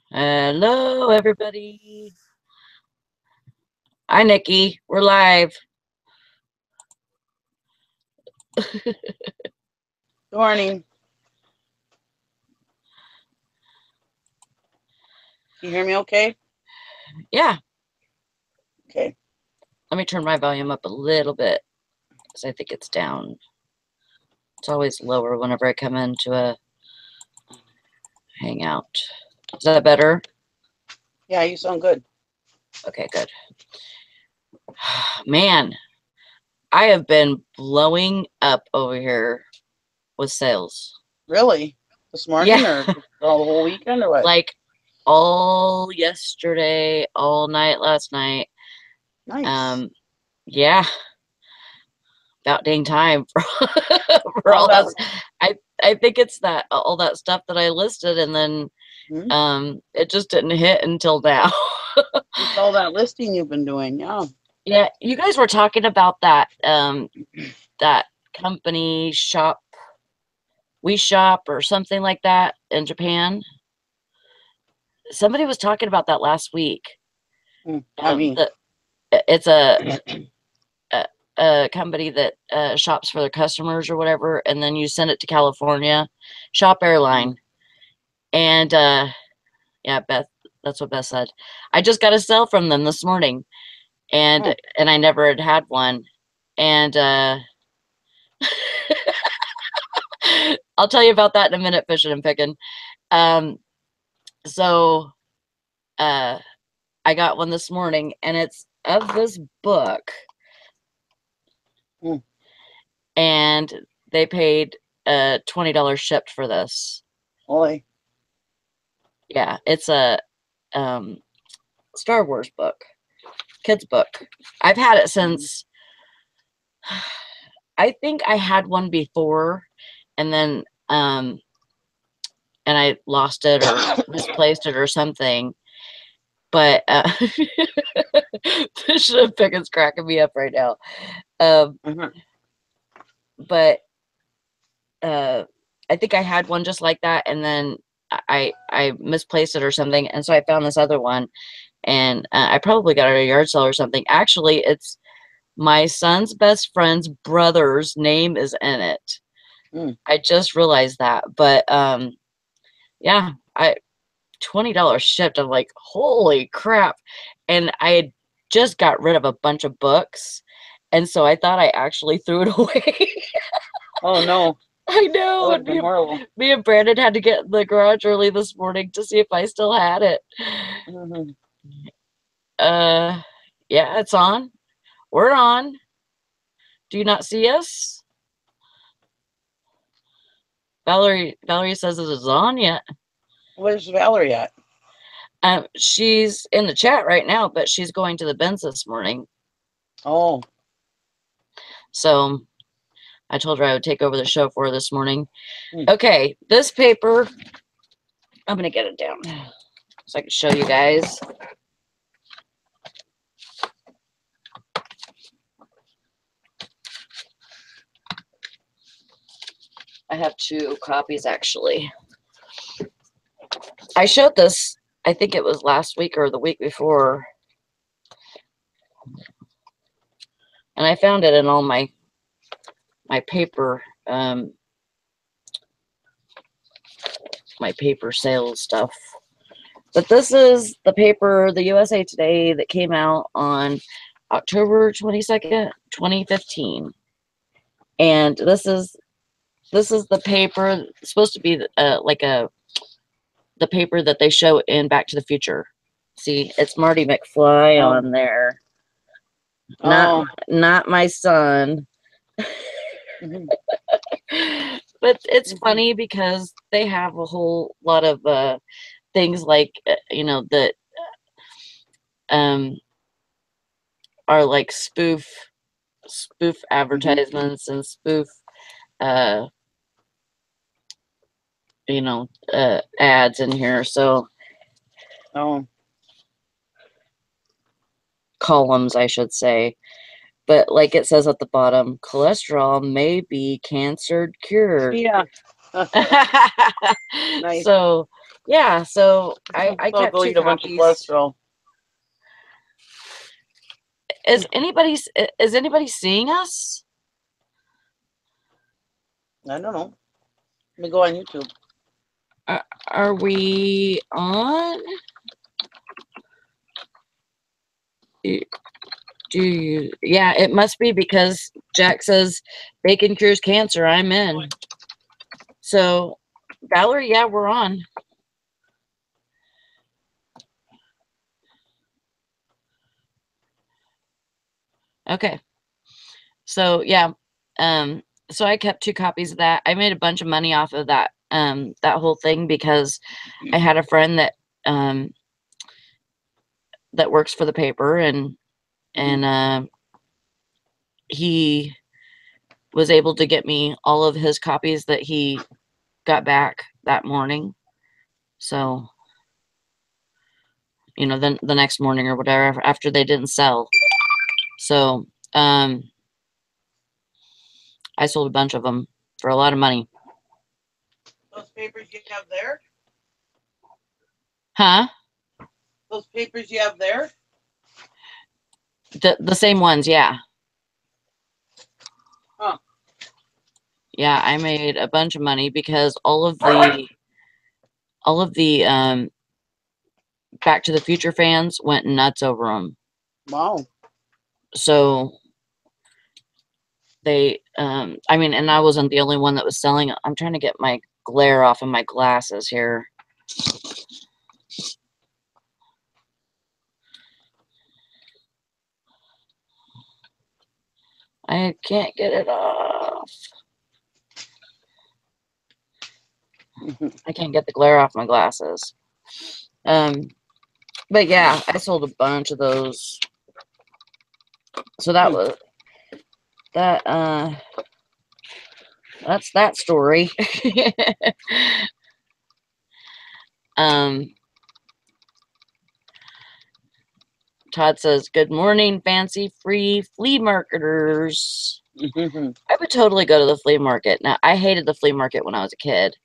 Hello, everybody. Hi, Nikki. We're live. Good morning. Can you hear me okay? Yeah. Okay. Let me turn my volume up a little bit because I think it's down. It's always lower whenever I come into a hangout. Is that better? Yeah, you sound good. Okay, good. Man, I have been blowing up over here with sales. Really? This morning Yeah. or all the whole weekend or what? Like all yesterday, all night last night. Nice. Yeah. About dang time for, for All all that. that. I think it's that all that stuff that I listed, and then it just didn't hit until now. It's all that listing you've been doing. Yeah. Yeah, you guys were talking about that that company shop, We Shop or something like that in Japan. Somebody was talking about that last week. Not me. It's a company that shops for their customers or whatever, and then you send it to California, Shop Airline. And yeah, Beth, that's what Beth said. I just got a sale from them this morning, and I never had one. And I'll tell you about that in a minute, fishing and picking. So I got one this morning, and it's of this book. And they paid $20 shipped for this. Holy. Yeah, it's a Star Wars book, kids book. I've had it since I think I had one before, and then and I lost it or misplaced it or something. But Fishing and Pickens cracking me up right now. But I think I had one just like that, and then I misplaced it or something, and so I found this other one, and I probably got it at a yard sale or something. Actually, it's my son's best friend's brother's name is in it. I just realized that, but yeah, $20 shipped. I'm like, holy crap! And I had just got rid of a bunch of books, and so I thought I actually threw it away. Oh no! I know. That would have been horrible. Me and Brandon had to get in the garage early this morning to see if I still had it. Yeah, it's on. We're on. Do you not see us? Valerie says it is on yet. Where's Valerie at? She's in the chat right now, but she's going to the bins this morning. Oh. So I told her I would take over the show for her this morning. Okay, this paper, I'm going to get it down so I can show you guys. I have 2 copies, actually. I showed this, I think it was last week or the week before. And I found it in all my paper, my paper sales stuff. But this is the paper, the USA Today, that came out on October 22nd, 2015. And this is the paper, it's supposed to be like the paper that they show in Back to the Future. See, it's Marty McFly on there. Not my son. But it's funny because they have a whole lot of things like you know that are like spoof advertisements and spoof you know ads in here. So columns, I should say. But like it says at the bottom, cholesterol may be cancer cured. Yeah. Nice. So Yeah, so I So kept they'll two eat a bunch of copies. cholesterol. Is anybody seeing us? I don't know. Let me go on YouTube. Are we on? Do you? Yeah, it must be because Jack says bacon cures cancer. I'm in. So, Valerie, yeah, we're on. Okay. So yeah, so I kept two copies of that. I made a bunch of money off of that whole thing because I had a friend um that works for the paper and he was able to get me all of his copies that he got back that morning. So, then the next morning or whatever after they didn't sell. So, I sold a bunch of them for a lot of money. Those papers you have there? Huh? Those papers you have there? The same ones, yeah. Huh. Yeah, I made a bunch of money because all of the Back to the Future fans went nuts over them. Wow. So they, I mean, and I wasn't the only one that was selling. I'm trying to get my glare off of my glasses here. I can't get it off. I can't get the glare off my glasses. But yeah, I sold a bunch of those. So that was that. That's that story. um, Todd says, "Good morning, fancy free flea marketers." I would totally go to the flea market. Now, I hated the flea market when I was a kid,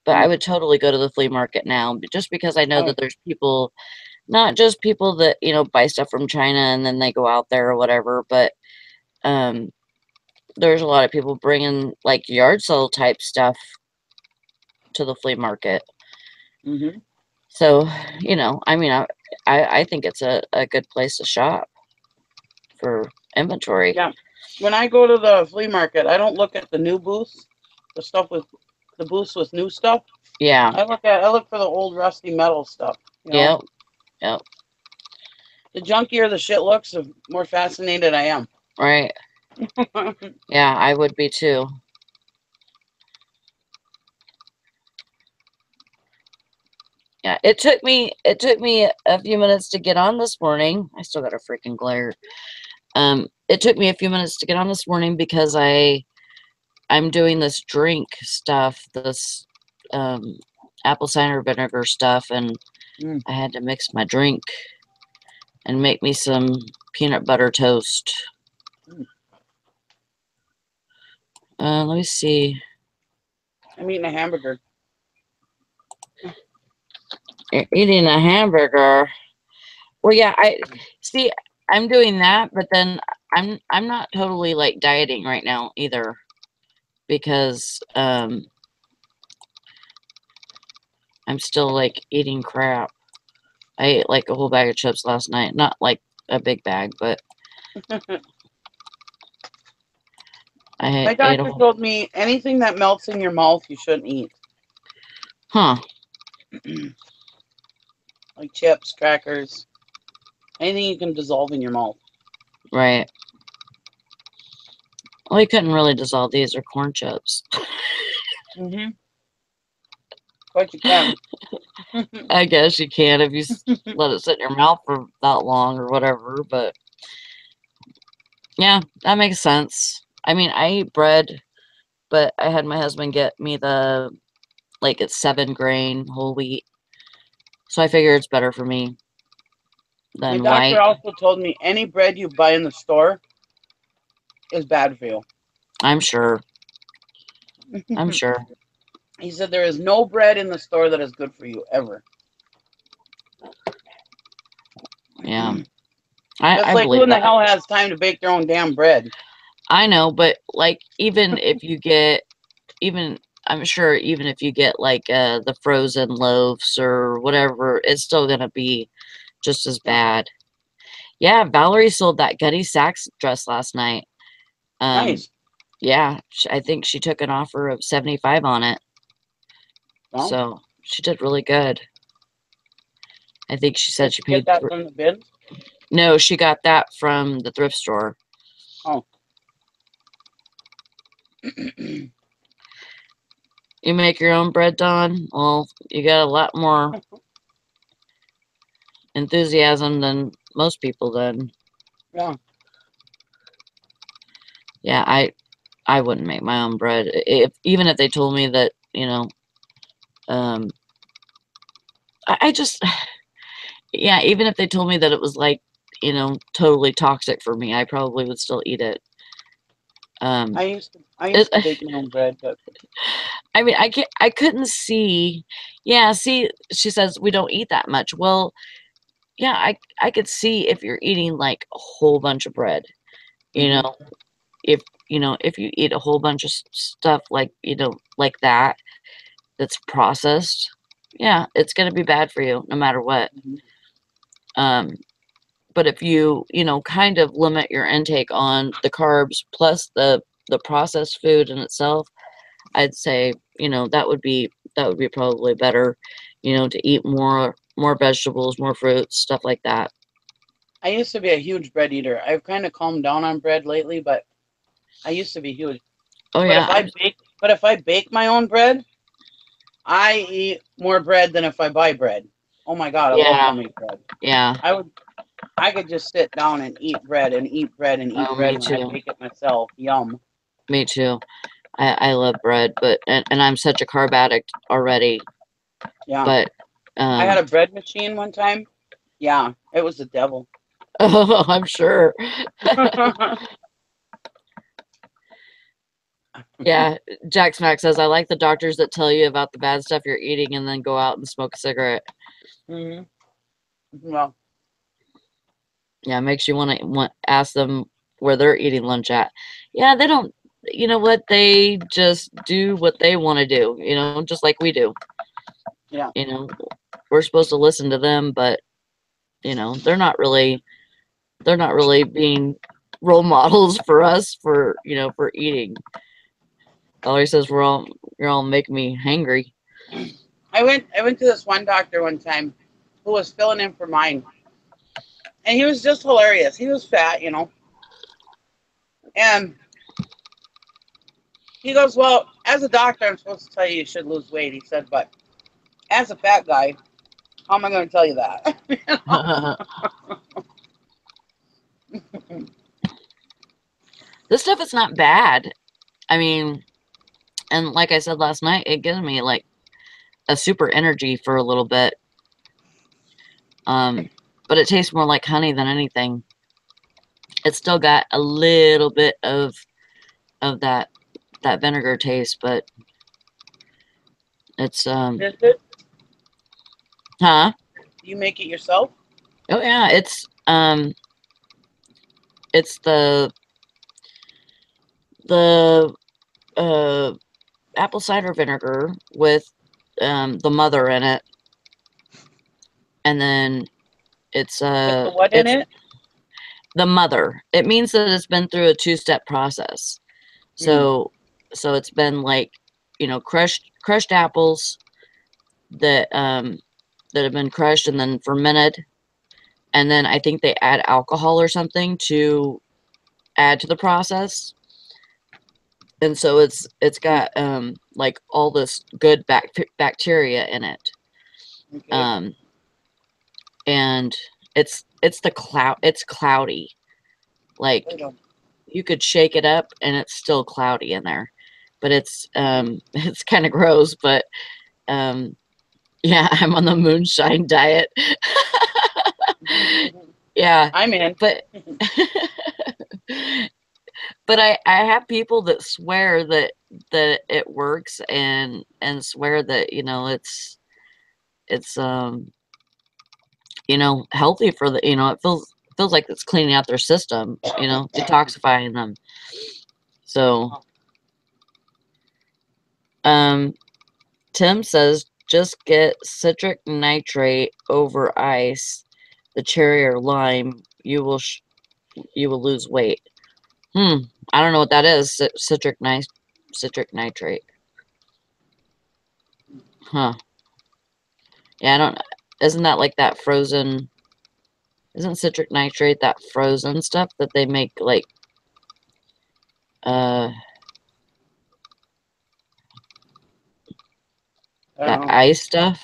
but I would totally go to the flea market now just because I know that there's people, not just people that, buy stuff from China and then they go out there or whatever, but there's a lot of people bringing like yard sale type stuff to the flea market. So, I mean, I think it's a good place to shop for inventory. Yeah. When I go to the flea market, I don't look at the new booths, the booths with new stuff. Yeah. I look for the old rusty metal stuff. Yep. Yep. The junkier the shit looks, the more fascinated I am. Right. Yeah, I would be too. Yeah, it took me a few minutes to get on this morning. I still got a freaking glare. It took me a few minutes to get on this morning because I'm doing this drink stuff, this apple cider vinegar stuff, and I had to mix my drink and make me some peanut butter toast. Let me see. I'm eating a hamburger. You're eating a hamburger. Well, yeah, I'm doing that, but then I'm not totally like dieting right now either because I'm still like eating crap. I ate like a whole bag of chips last night. Not like a big bag, but My doctor told me anything that melts in your mouth you shouldn't eat. Huh. Like chips, crackers, anything you can dissolve in your mouth. Right. Well, you couldn't really dissolve these or corn chips. But you can. I guess you can if you let it sit in your mouth for that long or whatever, but yeah, that makes sense. I mean, I eat bread, but I had my husband get me it's 7-grain whole wheat. So I figure it's better for me My than doctor white. also told me any bread you buy in the store is bad for you. I'm sure. I'm sure. He said there is no bread in the store that is good for you ever. Yeah. That's I like, who believe in the that. hell has time to bake their own damn bread? I know, but like even if you get even I'm sure even if you get like the frozen loaves or whatever, it's still gonna be just as Yeah. bad. Yeah, Valerie sold that Gutty Sachs dress last night. Um, Nice. yeah, I think she took an offer of 75 on it. Well, So she did really good. I think she said did she you get paid that from the bins? no, she got that from the thrift store. Oh. You make your own bread, Don? Well, you got a lot more enthusiasm than most people then. Yeah. Yeah, I wouldn't make my own bread. If even if they told me that, um I just yeah, even if they told me that it was like, totally toxic for me, I probably would still eat it. Um I it, used to bake my own bread, but I mean, I couldn't see. Yeah, see, she says we don't eat that much. Well, yeah, I could see if you're eating like a whole bunch of bread. You mm-hmm. know, if if you eat a whole bunch of stuff like like that's processed, yeah, it's gonna be bad for you no matter what. Mm-hmm. Um, but if you kind of limit your intake on the carbs plus the processed food in itself, I'd say, that would be probably better, to eat more vegetables, more fruits, stuff like that. I used to be a huge bread eater. I've kind of calmed down on bread lately, but I used to be huge. Oh But yeah, if I bake my own bread, I eat more bread than if I buy bread. Oh my God, I love yeah, homemade bread. yeah. I would I could just sit down and eat bread and eat bread and eat Oh, bread me when I too. bake it myself. Yum. Me too. I love bread, but and I'm such a carb addict already. Yeah. But I had a bread machine one time. Yeah, it was the devil. oh, I'm sure. Yeah, Jack Smack says I like the doctors that tell you about the bad stuff you're eating and then go out and smoke a cigarette. hmm Well, Yeah, it makes you want ask them where they're eating lunch at. Yeah, they don't. You know what? They just do what they want to do. Just like we do. yeah. You know, we're supposed to listen to them, but they're not really being role models for us for eating. Valerie says you're all making me hangry. I went to this one doctor one time who was filling in for mine, and he was just hilarious. He was fat. And he goes, "Well, as a doctor, I'm supposed to tell you should lose weight." He said, "But as a fat guy, how am I going to tell you that?" This stuff is not bad. I mean, and like I said last night, it gives me like a super energy for a little bit. But it tastes more like honey than anything. It's still got a little bit of that vinegar taste, but it's Is it? huh? You make it yourself? Oh yeah, it's the uh apple cider vinegar with the mother in it, and then it's With the what in it? the mother. It means that it's been through a two-step process. Mm. So it's been like, crushed apples that have been crushed and then fermented, and then I think they add alcohol or something to add to the process. And so it's Mm. got like all this good bacteria in it. Okay. Um and it's cloudy. Like Wait on. you could shake it up and it's still cloudy in there. But it's Okay. it's kind of gross, but um yeah, I'm on the moonshine diet. Yeah, I'm in. but But I have people that swear that it works and swear that, you know, it's you know, healthy for the, you know, it feels like it's cleaning out their system, you know, detoxifying them. So, Tim says just get citric nitrate over ice, the cherry or lime. You will lose weight. I don't know what that is. Citric nitrate. Huh. Yeah, I don't. Isn't that like that frozen? Isn't citric nitrate that frozen stuff that they make like uh I don't that know. ice stuff?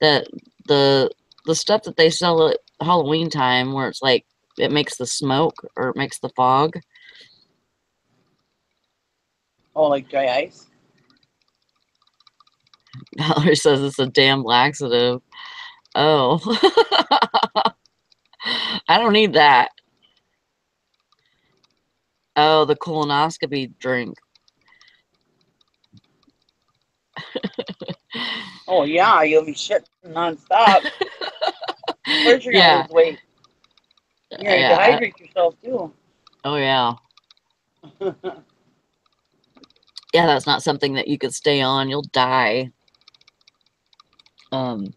That the the stuff that they sell at Halloween time where it's like it makes the smoke or it makes the fog. Oh, like dry ice? Valerie says it's a damn laxative. Oh. I don't need that. Oh, the colonoscopy drink. Oh yeah, you'll be shitting nonstop. Of course you're gonna Yeah. lose weight. You're gonna Yeah. dehydrate yourself too. Oh, yeah. Yeah, that's not something that you could stay on. You'll die. Um,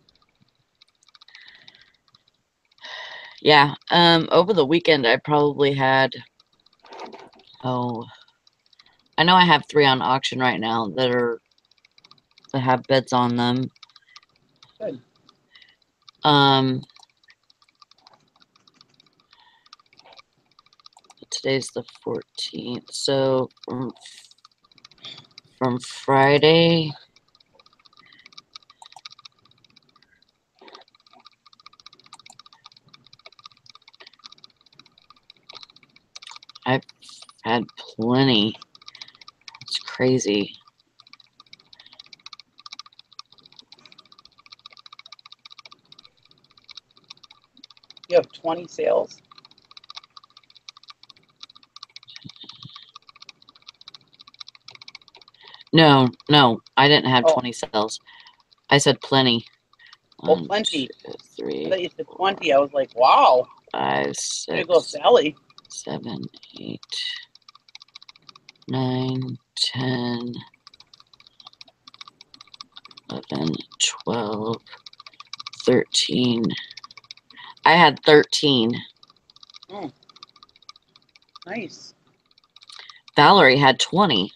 yeah. Over the weekend, I probably had, oh, I know I have 3 on auction right now that have bids on them. Good. Um, today's the 14th, so from Friday. I've had plenty. It's crazy. You have 20 sales? No, no, I didn't have Oh, 20 sales. I said plenty. oh, 1, plenty. 2, I 3, thought you said 4, 20. I was like, wow. 5, Way to go, 6, Sally. 7, 8, 9, 10, 11, 12, 13. I had 13. Oh, nice. Valerie had 20.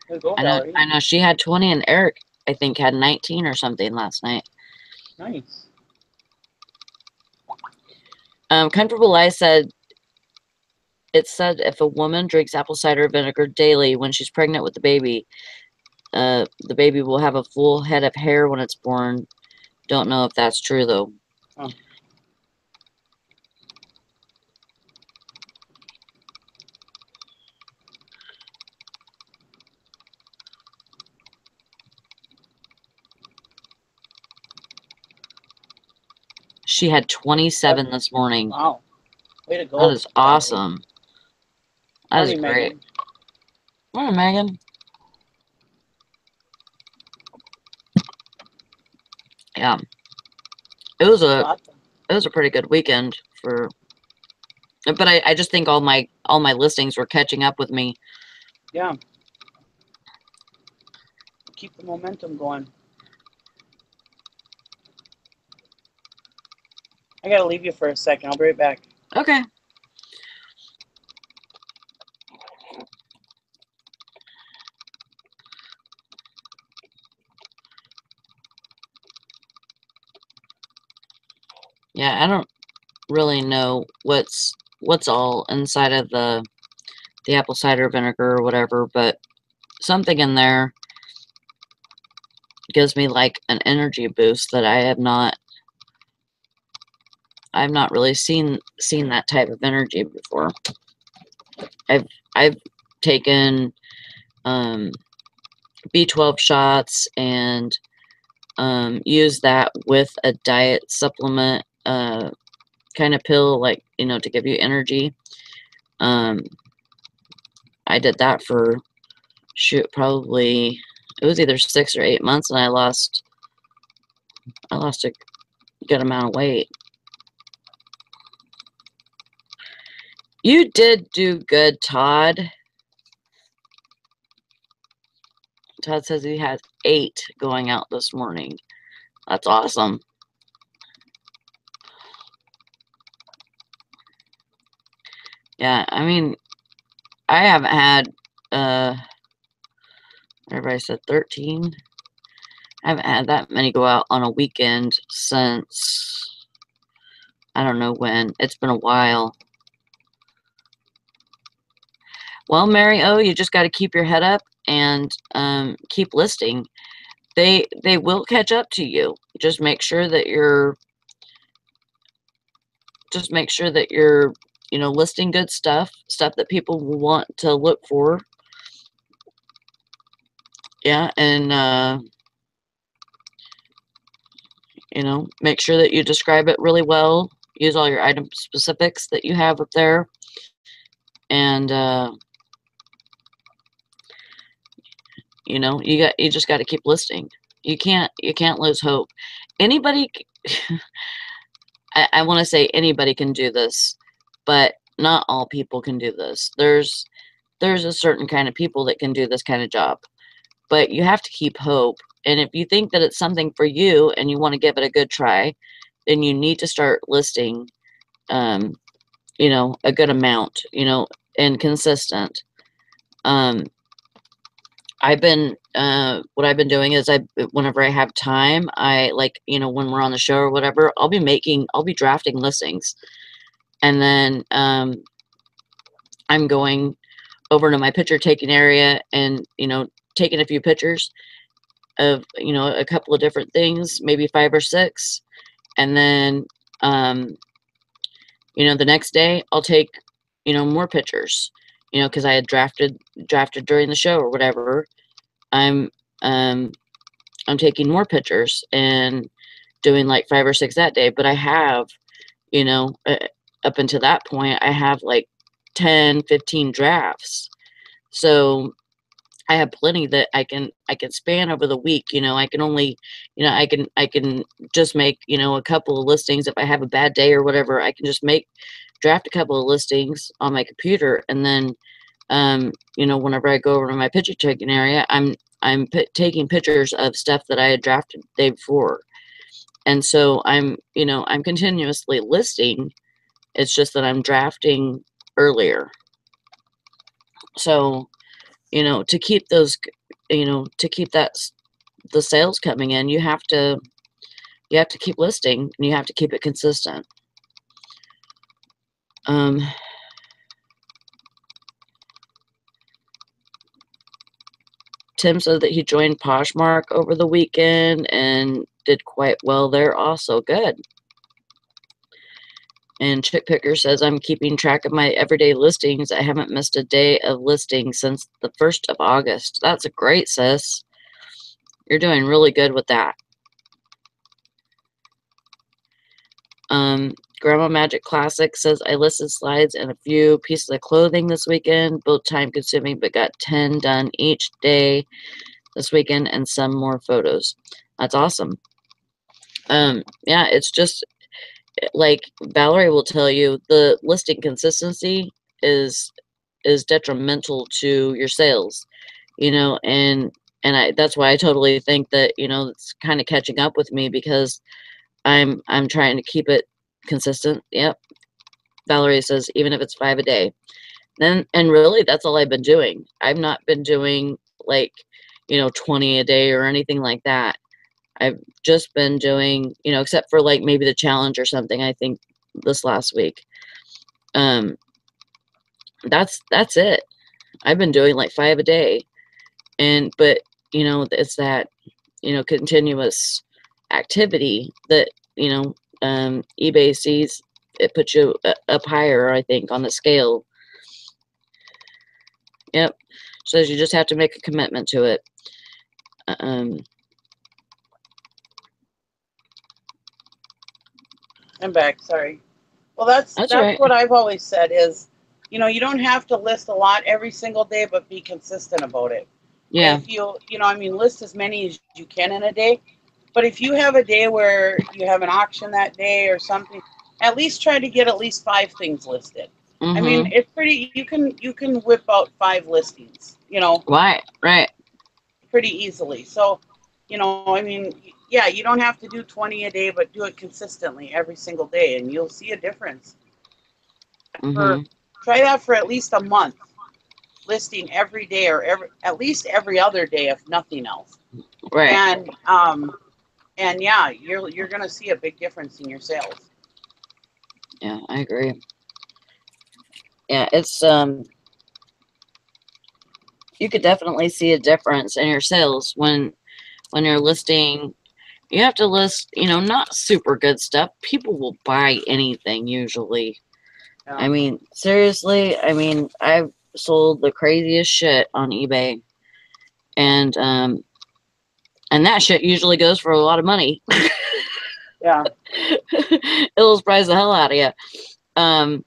Way to go, Valerie. I know she had 20 and Eric I think had 19 or something last night. Nice. Comfortable Eye said it said if a woman drinks apple cider vinegar daily when she's pregnant with the baby will have a full head of hair when it's born. Don't know if that's true though. Huh. She had 27 this morning. Wow. Way to That go, is Valerie. awesome. That is Morning, great. Megan. Morning, Megan. Yeah, it was Awesome. a pretty good weekend for. But I just think all my listings were catching up with me. Yeah. Keep the momentum going. I gotta leave you for a second. I'll be right back. Okay. Yeah, I don't really know what's all inside of the apple cider vinegar or whatever, but something in there gives me like an energy boost that I've not really seen that type of energy before. I've taken B12 shots and used that with a diet supplement kind of pill, like, you know, to give you energy. I did that for, shoot, probably, it was either 6 or 8 months, and I lost a good amount of weight. You did do good, Todd. Todd says he had 8 going out this morning. That's awesome. Yeah, I mean, I haven't had, everybody said 13. I haven't had that many go out on a weekend since, I don't know when. It's been a while. Well, Mary O, you just got to keep your head up and keep listing. They will catch up to you. Just make sure that you're listing good stuff that people will want to look for. Yeah, and make sure that you describe it really well. Use all your item specifics that you have up there, and you just got to keep listing. You can't lose hope. Anybody, I want to say anybody can do this, but not all people can do this. There's a certain kind of people that can do this kind of job, but you have to keep hope. And if you think that it's something for you and you want to give it a good try, then you need to start listing, a good amount, and consistent. What I've been doing is whenever I have time, I when we're on the show or whatever, I'll be drafting listings. And then, I'm going over to my picture taking area and, taking a few pictures of, a couple of different things, maybe 5 or 6. And then, the next day I'll take, more pictures, because I had drafted during the show or whatever. I'm taking more pictures and doing like 5 or 6 that day. But I have, up until that point, I have like 10, 15 drafts. So I have plenty that I can span over the week. I can only, I can just make, a couple of listings. If I have a bad day or whatever, I can just draft a couple of listings on my computer. And then, whenever I go over to my picture taking area, I'm taking pictures of stuff that I had drafted the day before. And so I'm continuously listing. It's just that I'm drafting earlier. So, to keep those, the sales coming in, you have to keep listing and you have to keep it consistent. Tim said that he joined Poshmark over the weekend and did quite well there also. Good. And Chick Picker says, I'm keeping track of my everyday listings. I haven't missed a day of listing since the 1st of August. That's a great, sis. You're doing really good with that. Grandma Magic Classic says, I listed slides and a few pieces of clothing this weekend, both time consuming, but got 10 done each day this weekend and some more photos. That's awesome. Yeah, it's just like Valerie will tell you, the listing consistency is detrimental to your sales, and that's why I totally think that, it's kind of catching up with me because I'm trying to keep it consistent. Yep. Valerie says, even if it's 5 a day. And really that's all I've been doing. I've not been doing like, 20 a day or anything like that. I've just been doing, except for like maybe the challenge or something, I think this last week. That's it. I've been doing like 5 a day. But it's that, continuous activity that, eBay sees. It puts you up higher, I think, on the scale. Yep. Says you just have to make a commitment to it. I'm back. Sorry. Well, that's right. what I've always said is You know, you don't have to list a lot every single day, but be consistent about it. Yeah. If you know, I mean, list as many as you can in a day. But if you have a day where you have an auction that day or something, at least try to get at least 5 things listed. I mean, Mm-hmm. it's pretty. You can whip out 5 listings. You know, Right. Right. pretty easily. So, you know, I mean, yeah, you don't have to do 20 a day, but do it consistently every single day, and you'll see a difference. For Mm-hmm. try that for at least a month, listing every day or at least every other day, if nothing else. Right. And yeah, you're gonna see a big difference in your sales. Yeah, I agree. Yeah, it's you could definitely see a difference in your sales when you're listing. You have to list, not super good stuff. People will buy anything usually. I Yeah. mean, seriously, I've sold the craziest shit on eBay, and that shit usually goes for a lot of money. Yeah. It'll surprise the hell out of you. Um,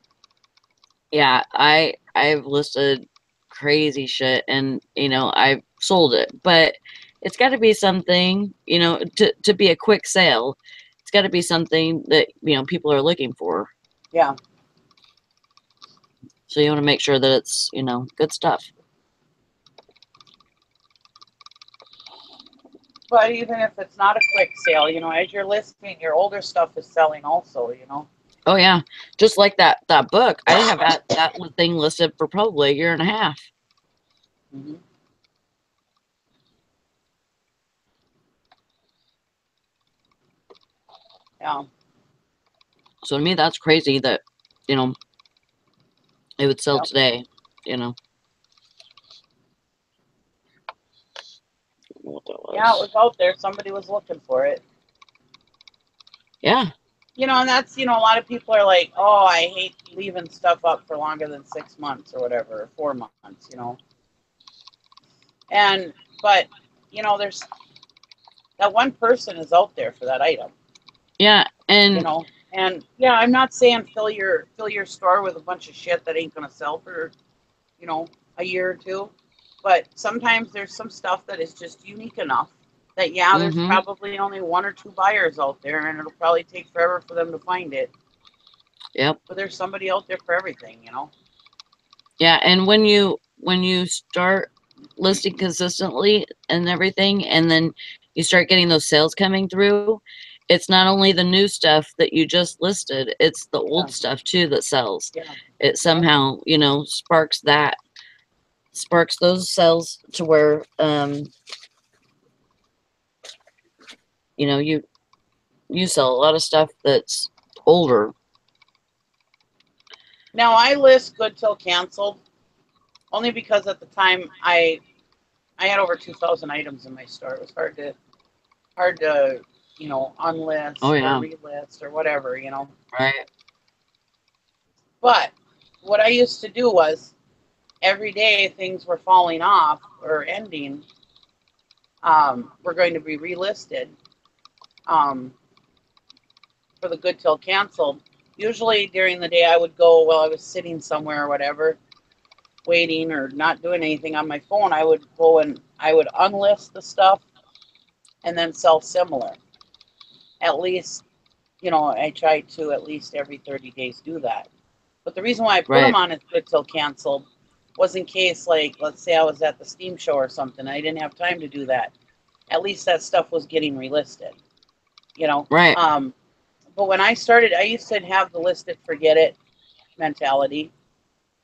yeah, I've listed crazy shit, and I've sold it, but it's got to be something, to be a quick sale. It's got to be something that people are looking for. Yeah. So you want to make sure that it's good stuff. But even if it's not a quick sale, you know, as you're listing, your older stuff is selling also, you know. Oh yeah, just like that book. I have that thing listed for probably a year and a half. Hmm. Yeah. So to me, that's crazy that you know it would sell Yeah. today. You know what that Yeah, it was. was out there. Somebody was looking for it. Yeah. You know, and that's, you know, a lot of people are like, oh, I hate leaving stuff up for longer than 6 months or whatever, or 4 months, you know. And, but, you know, there's that one person is out there for that item, Yeah. you And know. And yeah, I'm not saying fill your store with a bunch of shit that ain't gonna sell for, you know, a year or two. But sometimes there's some stuff that is just unique enough that yeah, there's mm-hmm. probably only 1 or 2 buyers out there, and it'll probably take forever for them to find it. Yep. But there's somebody out there for everything, you know. Yeah. And when you start listing consistently and everything, and then you start getting those sales coming through, it's not only the new stuff that you just listed, it's the Yeah, old stuff too that sells. yeah, It yep, somehow, sparks those sales to where you sell a lot of stuff that's older. now I list good till canceled only because at the time I had over 2,000 items in my store. It was hard to you know Oh unlist or yeah. relist or whatever, you know. Right. But what I used to do was every day things were falling off or ending, were going to be relisted, um, for the good till canceled. Usually during the day I would go while I was sitting somewhere or whatever, waiting or not doing anything on my phone. I would go and I would unlist the stuff and then sell similar. At least, you know, I try to at least every 30 days do that. But the reason why I put them Right. on as good till canceled was in case, like, let's say I was at the steam show or something, I didn't have time to do that. At least that stuff was getting relisted, you know. Right. But when I started, I used to have the list it, forget it mentality,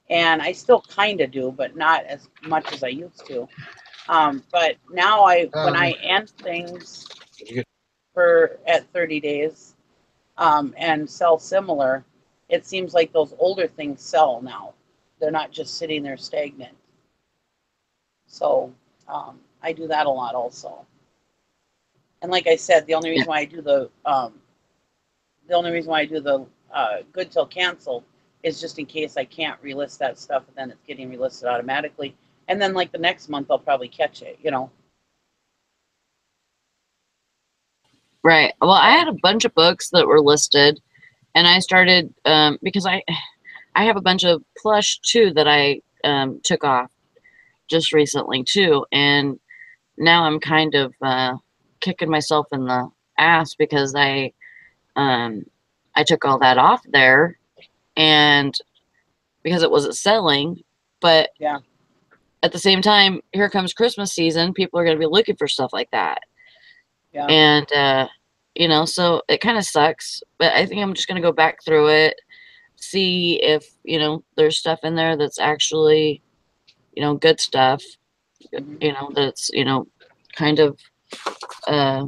and I still kind of do, but not as much as I used to. But now when I end things for at 30 days, and sell similar, it seems like those older things sell now. They're not just sitting there stagnant. So I do that a lot also. And like I said, Yeah. the only reason why I do the good till cancel is just in case I can't relist that stuff, and then it's getting relisted automatically. And then like the next month, I'll probably catch it. You know. Right. Well, I So had a bunch of books that were listed, and I started because I I have a bunch of plush too that I took off just recently too, and now I'm kind of kicking myself in the ass because I took all that off there, and because it wasn't selling, but Yeah. at the same time, here comes Christmas season. People are going to be looking for stuff like that. Yeah. And, so it kind of sucks, but I think I'm just going to go back through it, see if, there's stuff in there that's actually, good stuff, Hmm. that's, kind of, uh,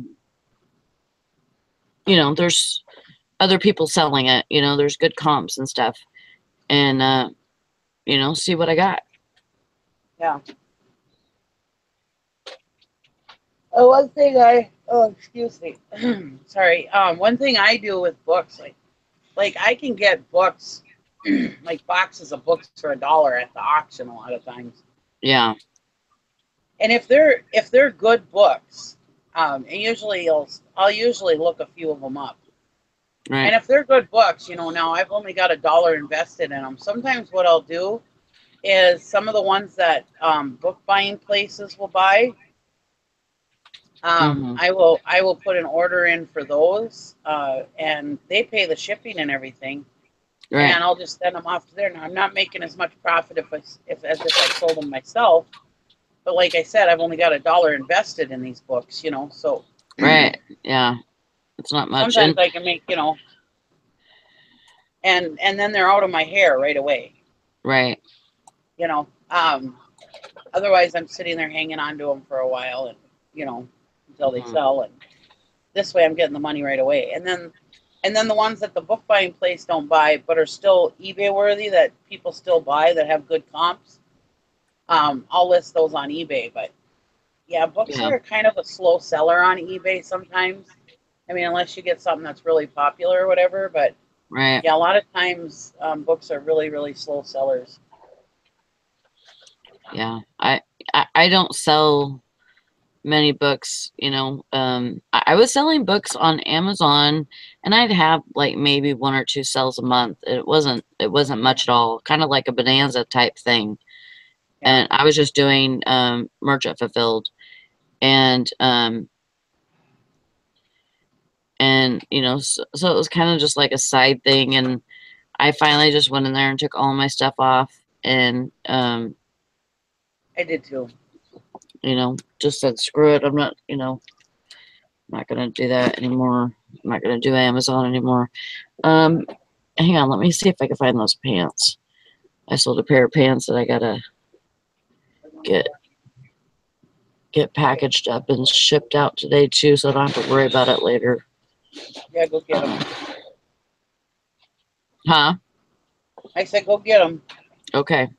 there's other people selling it, there's good comps and stuff, and, see what I got. Yeah. One thing excuse me. Sorry. One thing I do with books, like I can get books, like boxes of books for $1 at the auction a lot of times. Yeah. And if they're good books, and usually I'll usually look a few of them up. And Right. if they're good books, now I've only got $1 invested in them. Sometimes what I'll do is some of the ones that book buying places will buy. Hmm. I will put an order in for those, and they pay the shipping and everything, Right. and I'll just send them off to there. Now I'm not making as much profit as if I sold them myself, but like I said, I've only got $1 invested in these books, so Right. Yeah. It's not much. sometimes And I can make, and then they're out of my hair right away, right. you know. Otherwise, I'm sitting there hanging on to them for a while, and until they Mhm. sell, and this way I'm getting the money right away. And then the ones that the book buying place don't buy, but are still eBay worthy, that people still buy, that have good comps, I'll list those on eBay. But yeah, books Yeah. are kind of a slow seller on eBay sometimes. I mean, unless you get something that's really popular or whatever. But Right. yeah, a lot of times books are really, really slow sellers. Yeah. I don't sell many books, I was selling books on Amazon, and I'd have like maybe one or two sales a month. It wasn't Yeah, much at all, kind of like a bonanza type thing. yeah, And I was just doing merchant fulfilled, and so it was kind of just like a side thing. And I finally just went in there and took all my stuff off, and I did too. just said screw it. I'm not gonna do that anymore. I'm not gonna do Amazon anymore. Um, Hang on, let me see if I can find those pants. I sold a pair of pants that I gotta get get packaged up and shipped out today too, so I don't have to worry about it later. Yeah, go get them. Huh? I said, go get them. Okay.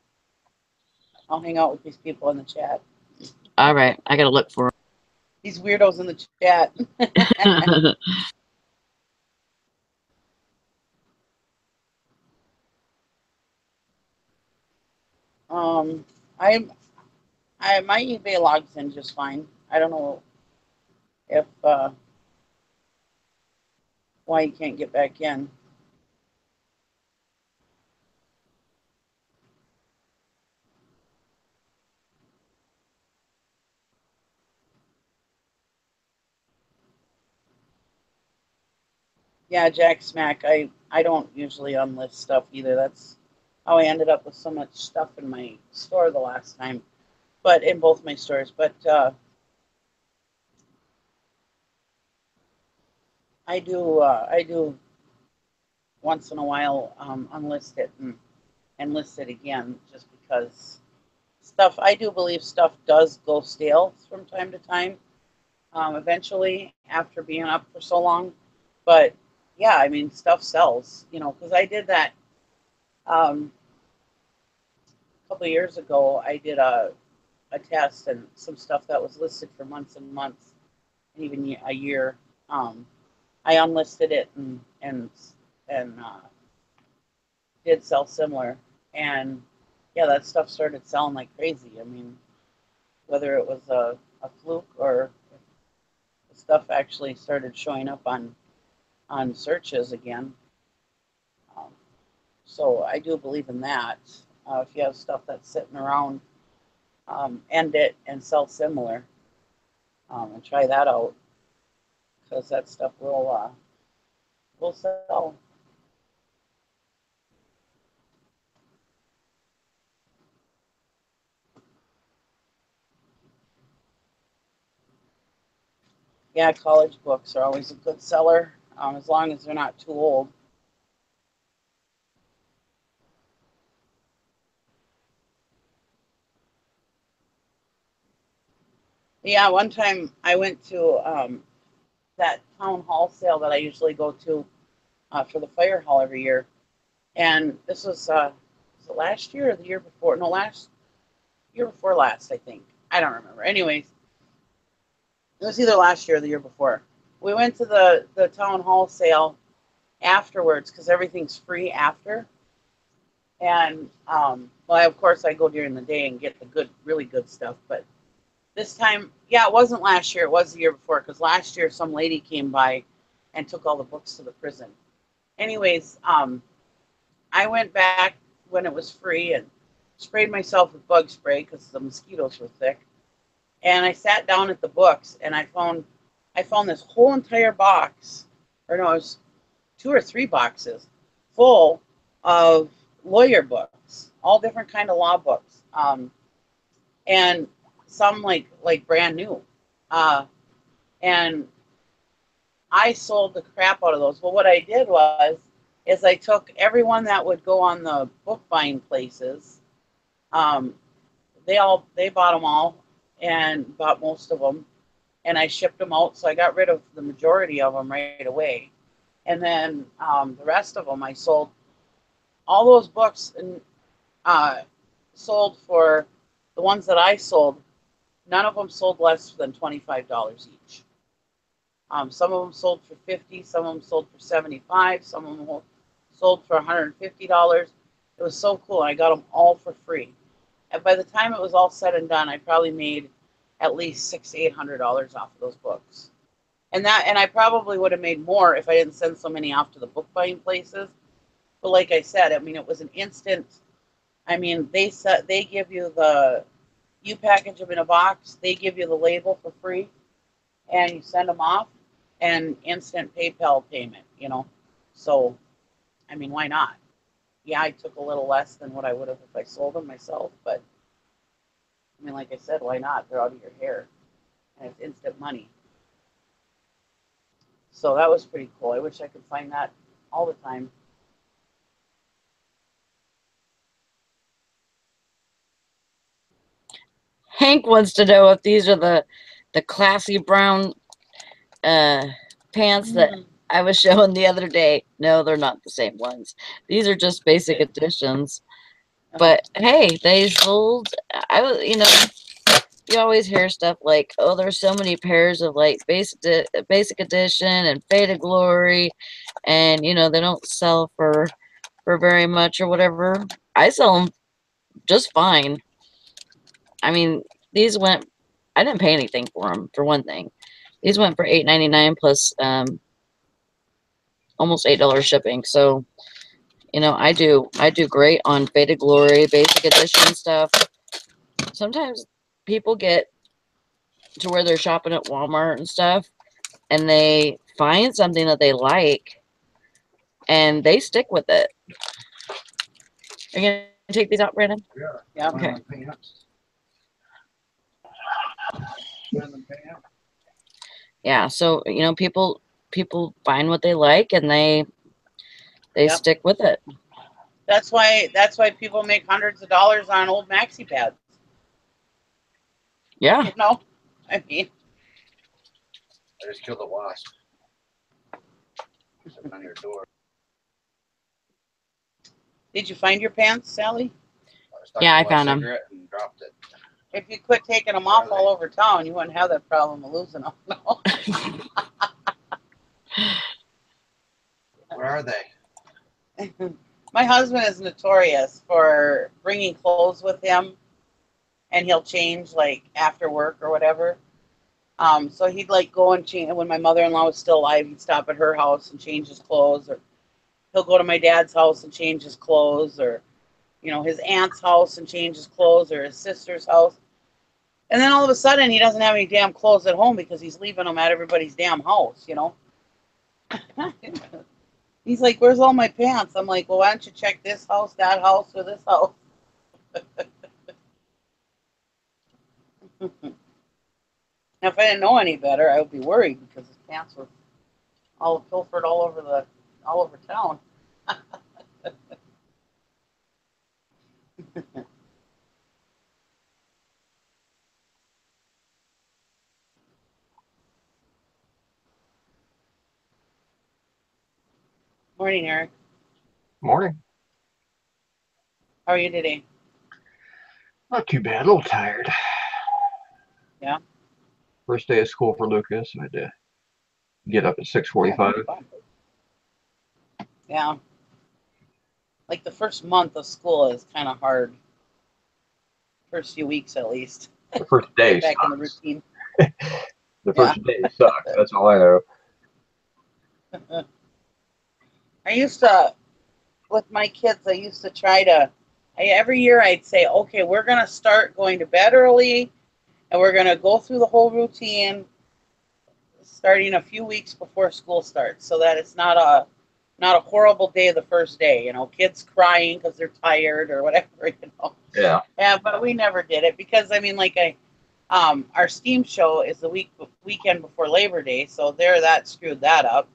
I'll hang out with these people in the chat. All right. I gotta look for These weirdos in the chat. them. um, I, my eBay logs in just fine. I don't know if why you can't get back in. Yeah, Jack Smack. I don't usually unlist stuff either. That's how I ended up with so much stuff in my store the last time, but in both my stores. But I do once in a while unlist it and list it again, just because stuff. I do believe stuff does go stale from time to time. Eventually, after being up for so long, but yeah, I mean, stuff sells. Because I did that. Um, a couple of years ago, I did a test, and some stuff that was listed for months and months, and even a year. Um, I unlisted it and did sell similar, and yeah, that stuff started selling like crazy. I mean, whether it was a fluke or the stuff actually started showing up on searches again. Um, So I do believe in that. If you have stuff that's sitting around, end it and sell similar, and try that out because that stuff will sell. Yeah, college books are always a good seller, as long as they're not too old. Yeah, one time I went to that town hall sale that I usually go to for the fire hall every year, and this was it last year or the year before? No, last year before last, I think. I don't remember. Anyways, it was either last year or the year before. We went to the town hall sale afterwards because everything's free after. And well, of course, I go during the day and get the good, really good stuff. But this time, yeah, it wasn't last year. It was the year before because last year some lady came by and took all the books to the prison. Anyways, I went back when it was free and sprayed myself with bug spray because the mosquitoes were thick. And I sat down at the books and I found this whole entire box, or no, it was 2 or 3 boxes full of lawyer books, all different kind of law books, and some like brand new. Uh, and I sold the crap out of those. Well, what I did is I took everyone that would go on the book buying places. Um, they bought them all and bought most of them, and I shipped them out. So I got rid of the majority of them right away, and then the rest of them I sold. All those books and sold for the ones that I sold. None of them sold less than $25 each. Some of them sold for 50, some of them sold for 75, some of them sold for $150. It was so cool. I got them all for free. And by the time it was all said and done, I probably made at least $600-800 off of those books. And I probably would have made more if I didn't send so many off to the book buying places. But like I said, I mean, it was an instant. I mean, they give you you package them in a box. They give you the label for free, and you send them off, and instant PayPal payment. So I mean, why not? Yeah, I took a little less than what I would have if I sold them myself, but I mean, like I said, why not? They're out of your hair, and it's instant money. So that was pretty cool. I wish I could find that all the time. Hank wants to know if these are the classy brown uh, pants that I was showing the other day. No, they're not the same ones. These are just basic Okay. editions. But hey, they sold. I was, you always hear stuff like, "Oh, there's so many pairs of like basic edition and faded glory, and they don't sell for very much or whatever." I sell them just fine. I mean, these went. I didn't pay anything for them for one thing. These went for $8.99 plus almost $8 shipping. So I do great on faded glory, basic edition stuff. Sometimes people get to where they're shopping at Walmart and stuff, and they find something that they like, and they stick with it. Are you gonna take these out, Brandon? Yeah. Okay. Yeah. So people find what they like, and they Yep. stick with it. That's why people make hundreds of dollars on old maxi pads. Yeah. I mean, I just killed a wasp. Sitting on your door. did you find your pants, Sally? Yeah, I found them. And dropped it. If you quit taking them off all over town, you wouldn't have that problem of losing them. No. Where are they? My husband is notorious for bringing clothes with him, and he'll change like after work or whatever. So he'd like go and change. When my mother-in-law was still alive, he'd stop at her house and change his clothes, or he'll go to my dad's house and change his clothes, or his aunt's house and change his clothes, or his sister's house. And then all of a sudden he doesn't have any damn clothes at home because he's leaving them at everybody's damn house, He's like, where's all my pants? I'm like, well, why don't you check this house, that house, or this house? Now, if I didn't know any better, I would be worried because his pants were all pilfered all over town. Morning, Eric. Morning. How are you today? Not too bad. A little tired. Yeah. First day of school for Lucas. I had to get up at 6:45. Yeah. Like the first month of school is kind of hard. First few weeks, at least. The first day Back sucks. in the routine. The first day sucks. That's all I know. I used to, with my kids, I used to try to, every year I'd say, okay, we're going to start going to bed early, and we're going to go through the whole routine starting a few weeks before school starts, so that it's not a horrible day the first day, kids crying because they're tired or whatever, Yeah. Yeah, but we never did it because, our steam show is the weekend before Labor Day, so that screwed that up,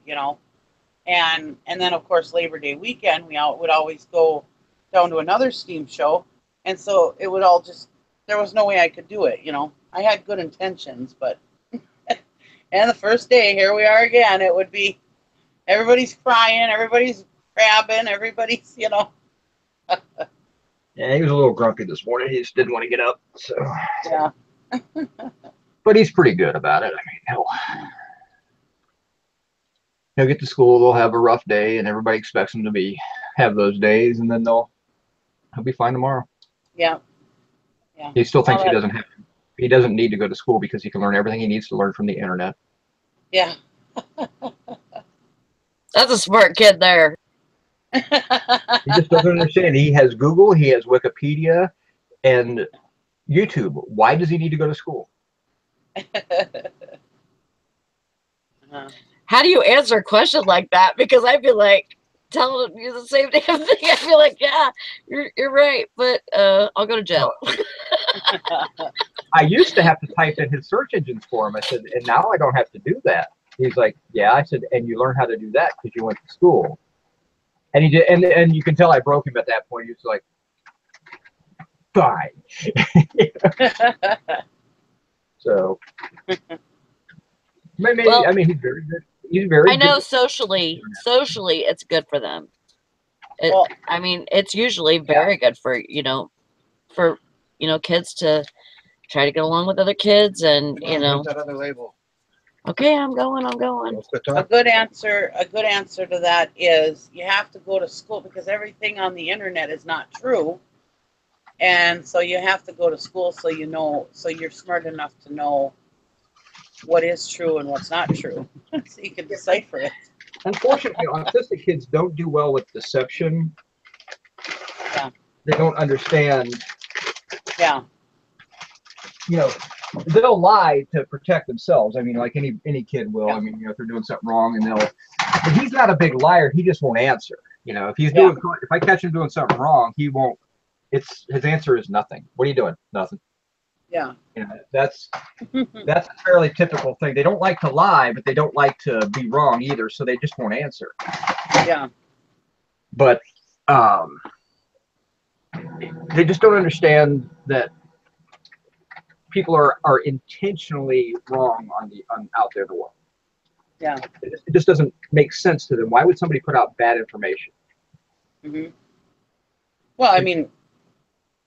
And then, of course, Labor Day weekend, we would always go down to another steam show. And so it would all there was no way I could do it, I had good intentions, but... And the first day, here we are again. It would be, everybody's crying, everybody's crabbing, everybody's, Yeah, he was a little grumpy this morning. He just didn't want to get up. So. Yeah. But he's pretty good about it. He'll get to school, they'll have a rough day, and everybody expects him to have those days, and then he'll be fine tomorrow. Yeah. Yeah. He still thinks he doesn't need to go to school because he can learn everything he needs to learn from the internet. Yeah. That's a smart kid there. He just doesn't understand. He has Google, he has Wikipedia, and YouTube. Why does he need to go to school? How do you answer a question like that? Because I'd be like, telling you the same damn thing. I'd be like, yeah, you're right, but I'll go to jail. I used to have to type in his search engines for him. I said, and now I don't have to do that. He's like, yeah. I said, and you learn how to do that because you went to school. And he did, and you can tell I broke him at that point. He was like, fine. So maybe, Well, he's very good. He's very. I know good. socially, it's good for them. It's usually very good for kids to try to get along with other kids, and That other label. Okay, I'm going. A good answer to that is you have to go to school because everything on the internet is not true. And so you have to go to school so you're smart enough to know what is true and what's not true. So you can decipher it. Unfortunately, autistic kids don't do well with deception. Yeah. They don't understand. Yeah. They'll lie to protect themselves. Like any kid will. Yeah. If they're doing something wrong, but he's not a big liar. He just won't answer. If he's if I catch him doing something wrong, he won't. His answer is nothing. What are you doing? Nothing. Yeah. That's a fairly typical thing. They don't like to lie, but they don't like to be wrong either. So they just won't answer. Yeah. But they just don't understand that people are intentionally wrong out there in the world. Yeah. It just doesn't make sense to them. Why would somebody put out bad information? Mm-hmm. Well,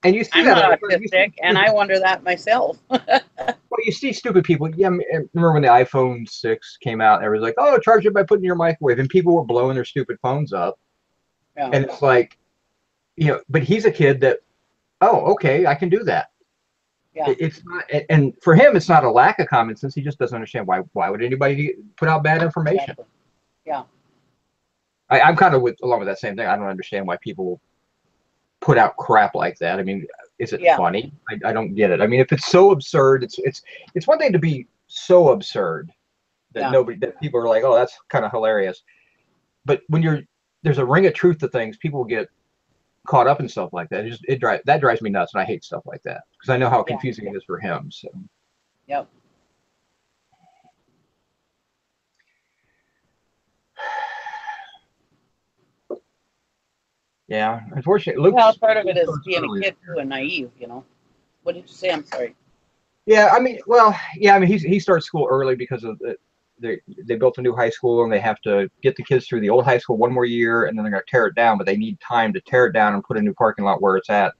and you see I'm not autistic, and I wonder that myself. Well, you see stupid people. Yeah, remember when the iPhone 6 came out? Everyone's like, "Oh, charge it by putting it in your microwave," and people were blowing their stupid phones up. Yeah. And it's like, but he's a kid that, oh, okay, I can do that. Yeah. It's not, and for him, it's not a lack of common sense. He just doesn't understand why would anybody put out bad information. Exactly. Yeah. I'm kind of along with that same thing. I don't understand why people put out crap like that. I mean, is it funny? I don't get it. I mean, if it's so absurd, it's one thing to be so absurd that that people are like, oh, that's kind of hilarious. But when there's a ring of truth to things, people get caught up in stuff like that. That drives me nuts, and I hate stuff like that because I know how confusing it is for him. So. Yep. Yeah, unfortunately, well, part of it is being a kid too and naive, you know. What did you say? I'm sorry. Yeah, I mean, he starts school early because of they built a new high school and they have to get the kids through the old high school one more year and then they're going to tear it down, but they need time to tear it down and put a new parking lot where it's at.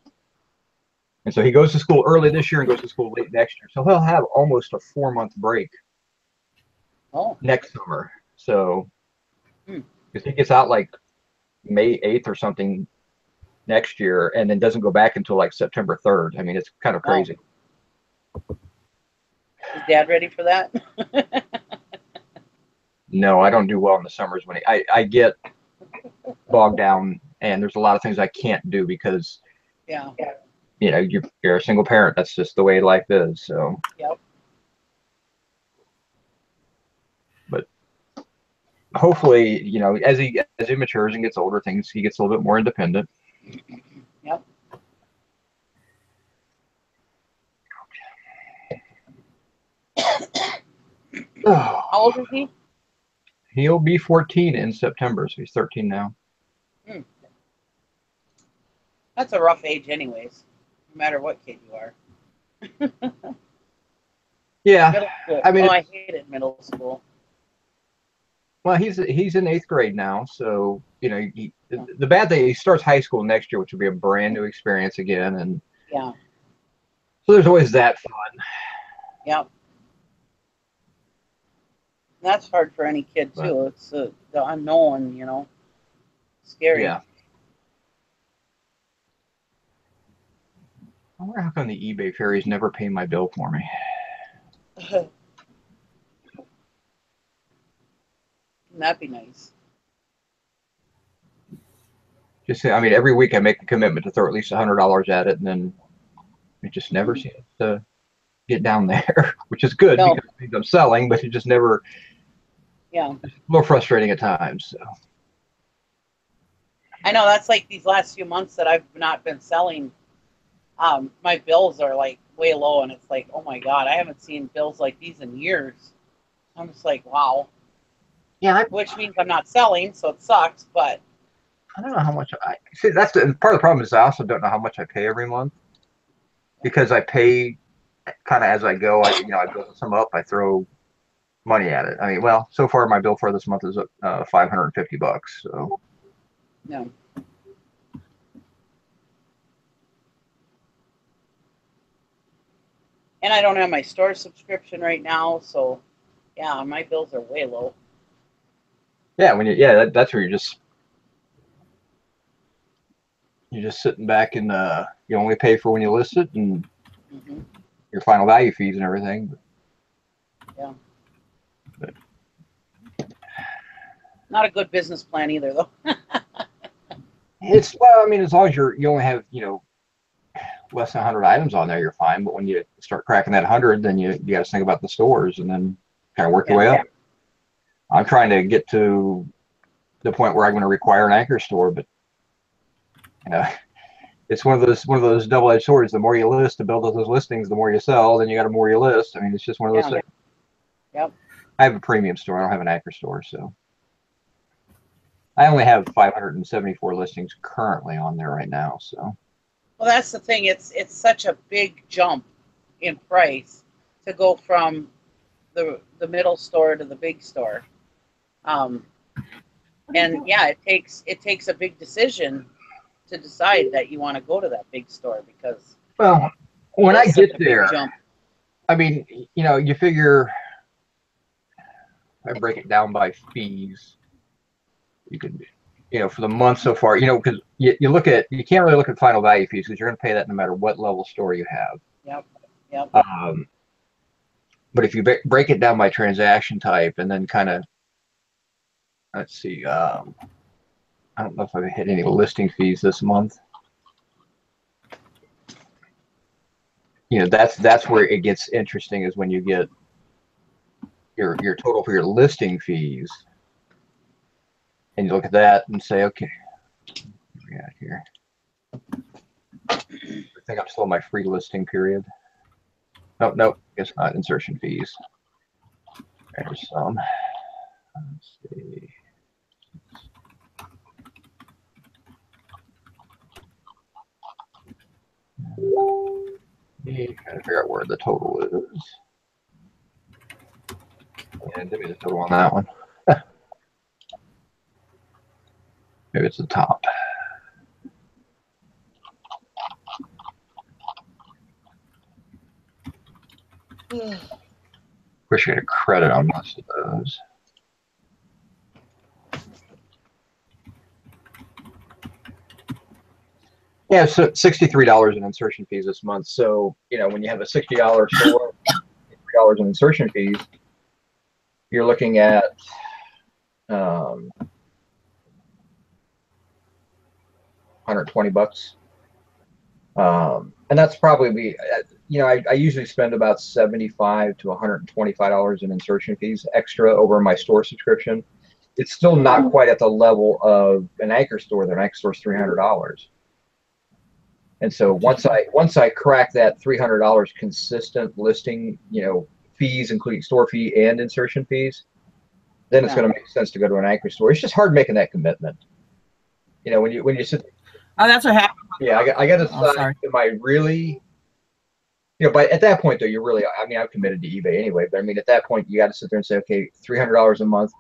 And so he goes to school early this year and goes to school late next year. So he'll have almost a 4-month break next summer. So because he gets out like May 8th or something next year and then doesn't go back until like September 3rd. I mean, it's kind of crazy. Is Dad ready for that? No, I don't do well in the summers when I get bogged down and there's a lot of things I can't do because you know, you're a single parent. That's just the way life is. So but hopefully, you know, as he matures and gets older, he gets a little bit more independent. Yep. How old is he? He'll be 14 in September, so he's 13 now. That's a rough age anyways, no matter what kid you are. Yeah. I mean, I hated middle school. Well, he's in 8th grade now, so you know, the bad thing, he starts high school next year, which will be a brand new experience again, and so there's always that fun. Yep. That's hard for any kid too. It's the unknown, you know. Scary. Yeah. I wonder how come the eBay Ferries never pay my bill for me. That'd be nice. Just, I mean, every week I make a commitment to throw at least $100 at it, and then it just never seems to get down there, which is good because it means I'm selling, but it just never. Yeah. It's a little frustrating at times. So. I know that's like these last few months that I've not been selling. My bills are like way low, and it's like, oh my God, I haven't seen bills like these in years. I'm just like, wow. Yeah. Which means I'm not selling, so it sucks, but. I don't know how much I see. That's part of the problem is I also don't know how much I pay every month because I pay kind of as I go. I build some up. I throw money at it. I mean, well, so far my bill for this month is $550. So. No. And I don't have my store subscription right now, so yeah, my bills are way low. Yeah, that's where you're just sitting back and you only pay for when you list it and your final value fees and everything. Yeah. But not a good business plan either, though. Well, I mean, as long as you only have, you know, less than 100 items on there, you're fine. But when you start cracking that 100, then you got to think about the stores and then kind of work your way up. I'm trying to get to the point where I'm going to require an anchor store, but you know, it's one of those double-edged swords. The more you list to build those listings, the more you sell. Then you got the more you list. I mean, it's just one of those things. Yep. I have a premium store. I don't have an anchor store, so I only have 574 listings currently on there right now. So. Well, that's the thing. It's such a big jump in price to go from the middle store to the big store. And yeah, it takes a big decision to decide that you want to go to that big store because when I get there, I mean, you know, you figure I break it down by fees. You could, you know, for the month so far, you know, because you can't really look at final value fees because you're going to pay that no matter what level store you have. Yep. But if you break it down by transaction type and then kind of, let's see, I don't know if I've hit any listing fees this month. You know, that's where it gets interesting, is when you get your total for your listing fees, and you look at that and say, okay, what we got here? I think I'm still in my free listing period. Nope, guess not. Insertion fees. There's some. Let's see. Trying to figure out where the total is. And give me the total on that one. Maybe it's the top. Wish I had a credit on most of those. Yeah, so $63 in insertion fees this month. So, you know, when you have a $60 store, $3 in insertion fees, you're looking at $120. And that's probably you know, I usually spend about $75 to $125 in insertion fees extra over my store subscription. It's still not quite at the level of an anchor store. Their anchor store is $300. And so once I crack that $300 consistent listing, you know, fees, including store fee and insertion fees, then it's going to make sense to go to an anchor store. It's just hard making that commitment. You know, when you sit. Oh, that's what happened. Yeah, I got to decide, am I really, you know, but at that point though, you're really, I mean, I'm committed to eBay anyway, but I mean, at that point you got to sit there and say, okay, $300 a month,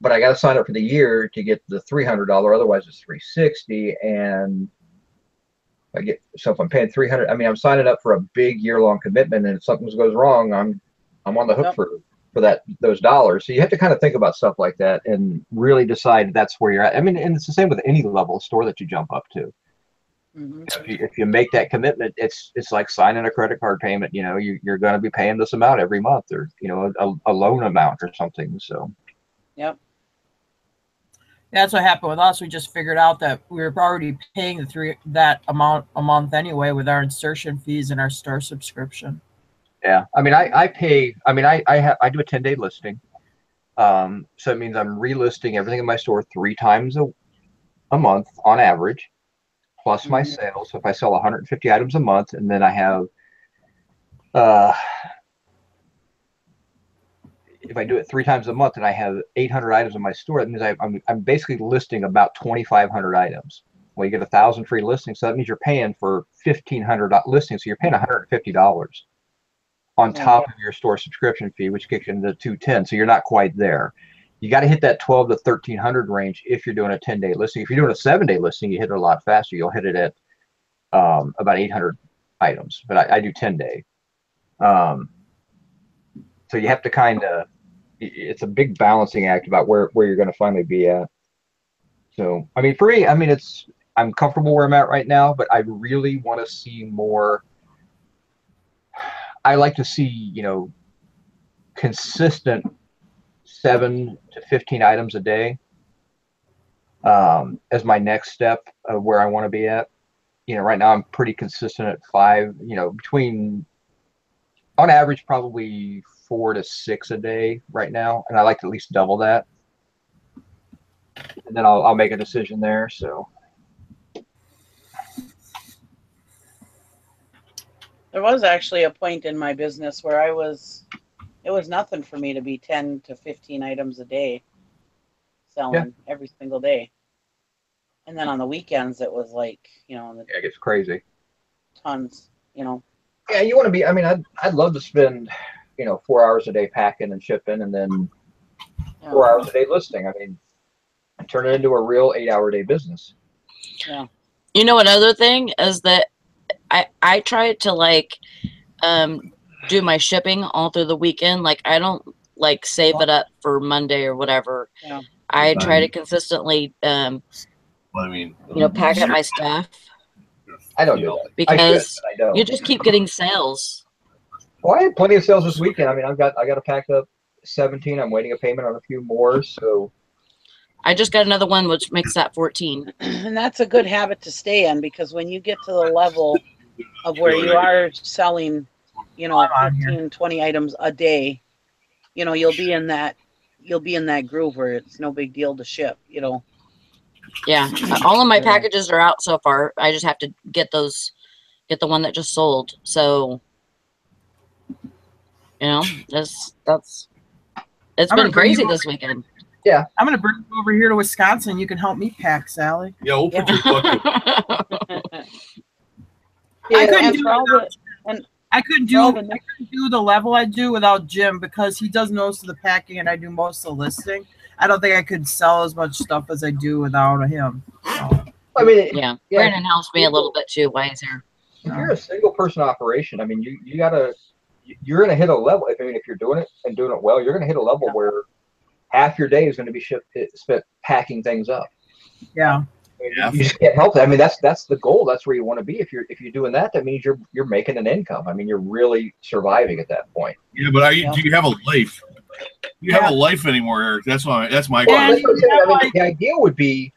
but I got to sign up for the year to get the $300, otherwise it's $360. And so if I'm paying $300, I mean, I'm signing up for a big year-long commitment, and if something goes wrong, I'm on the hook for those dollars. So you have to kind of think about stuff like that and really decide that's where you're at. I mean, and it's the same with any level of store that you jump up to. Mm-hmm. If you make that commitment, it's like signing a credit card payment. You know, you're going to be paying this amount every month, or you know, a loan amount or something. So. Yep. That's what happened with us. We just figured out that we were already paying that amount a month anyway with our insertion fees and our store subscription. Yeah, I mean, I pay. I mean, I do a 10-day listing, so it means I'm relisting everything in my store 3 times a month on average, plus my sales. So if I sell 150 items a month, and then I have, if I do it 3 times a month and I have 800 items in my store, that means I'm basically listing about 2,500 items. Well, you get 1,000 free listings, so that means you're paying for 1,500 listings. So you're paying $150 on top of your store subscription fee, which kicks into $210. So you're not quite there. You got to hit that 1,200 to 1,300 range if you're doing a 10-day listing. If you're doing a 7-day listing, you hit it a lot faster. You'll hit it at about 800 items, but I do 10-day. So you have to kind of, it's a big balancing act about where you're going to finally be at. So, I mean, for me, I mean, I'm comfortable where I'm at right now, but I really want to see more. I like to see, you know, consistent 7 to 15 items a day as my next step of where I want to be at. You know, right now I'm pretty consistent at 5, you know, between, on average, probably 4 to 6 a day right now. And I like to at least double that. And then I'll make a decision there. So. There was actually a point in my business where it was nothing for me to be 10 to 15 items a day selling every single day. And then on the weekends, it was like, you know, it gets crazy. Tons, you know. Yeah, you want to be, I mean, I'd love to spend, you know, 4 hours a day packing and shipping, and then 4 hours a day listing. I mean, turn it into a real 8-hour day business. Yeah. You know, another thing is that I try to like do my shipping all through the weekend. Like I don't like save it up for Monday or whatever. Yeah. I try to consistently you know, pack up my stuff. I don't do that because you just keep getting sales. Well, I had plenty of sales this weekend. I mean, I got to pack up 17. I'm waiting a payment on a few more. So I just got another one, which makes that 14. And that's a good habit to stay in, because when you get to the level of where you are selling, you know, 15, 20 items a day, you know, you'll be in that groove where it's no big deal to ship, you know. Yeah, all of my packages are out so far. I just have to get the one that just sold. So, you know, it's been crazy this weekend. Yeah, I'm gonna bring you over here to Wisconsin. You can help me pack, Sally. Yeah, we'll put your bucket. I couldn't do the level I do without Jim, because he does most of the packing and I do most of the listing. I don't think I could sell as much stuff as I do without him. So. I mean, yeah, Brandon helps me a little bit too. Why is there? If you're a single person operation, I mean, you're gonna hit a level. If you're doing it and doing it well, you're gonna hit a level where half your day is going to be spent packing things up. Yeah. You just can't help that. I mean, that's the goal. That's where you want to be. If you're doing that, that means you're making an income. I mean, you're really surviving at that point. Yeah, but do you have a life? You have a life anymore, Eric? That's my Well, that's what I'm saying. I mean, the idea would be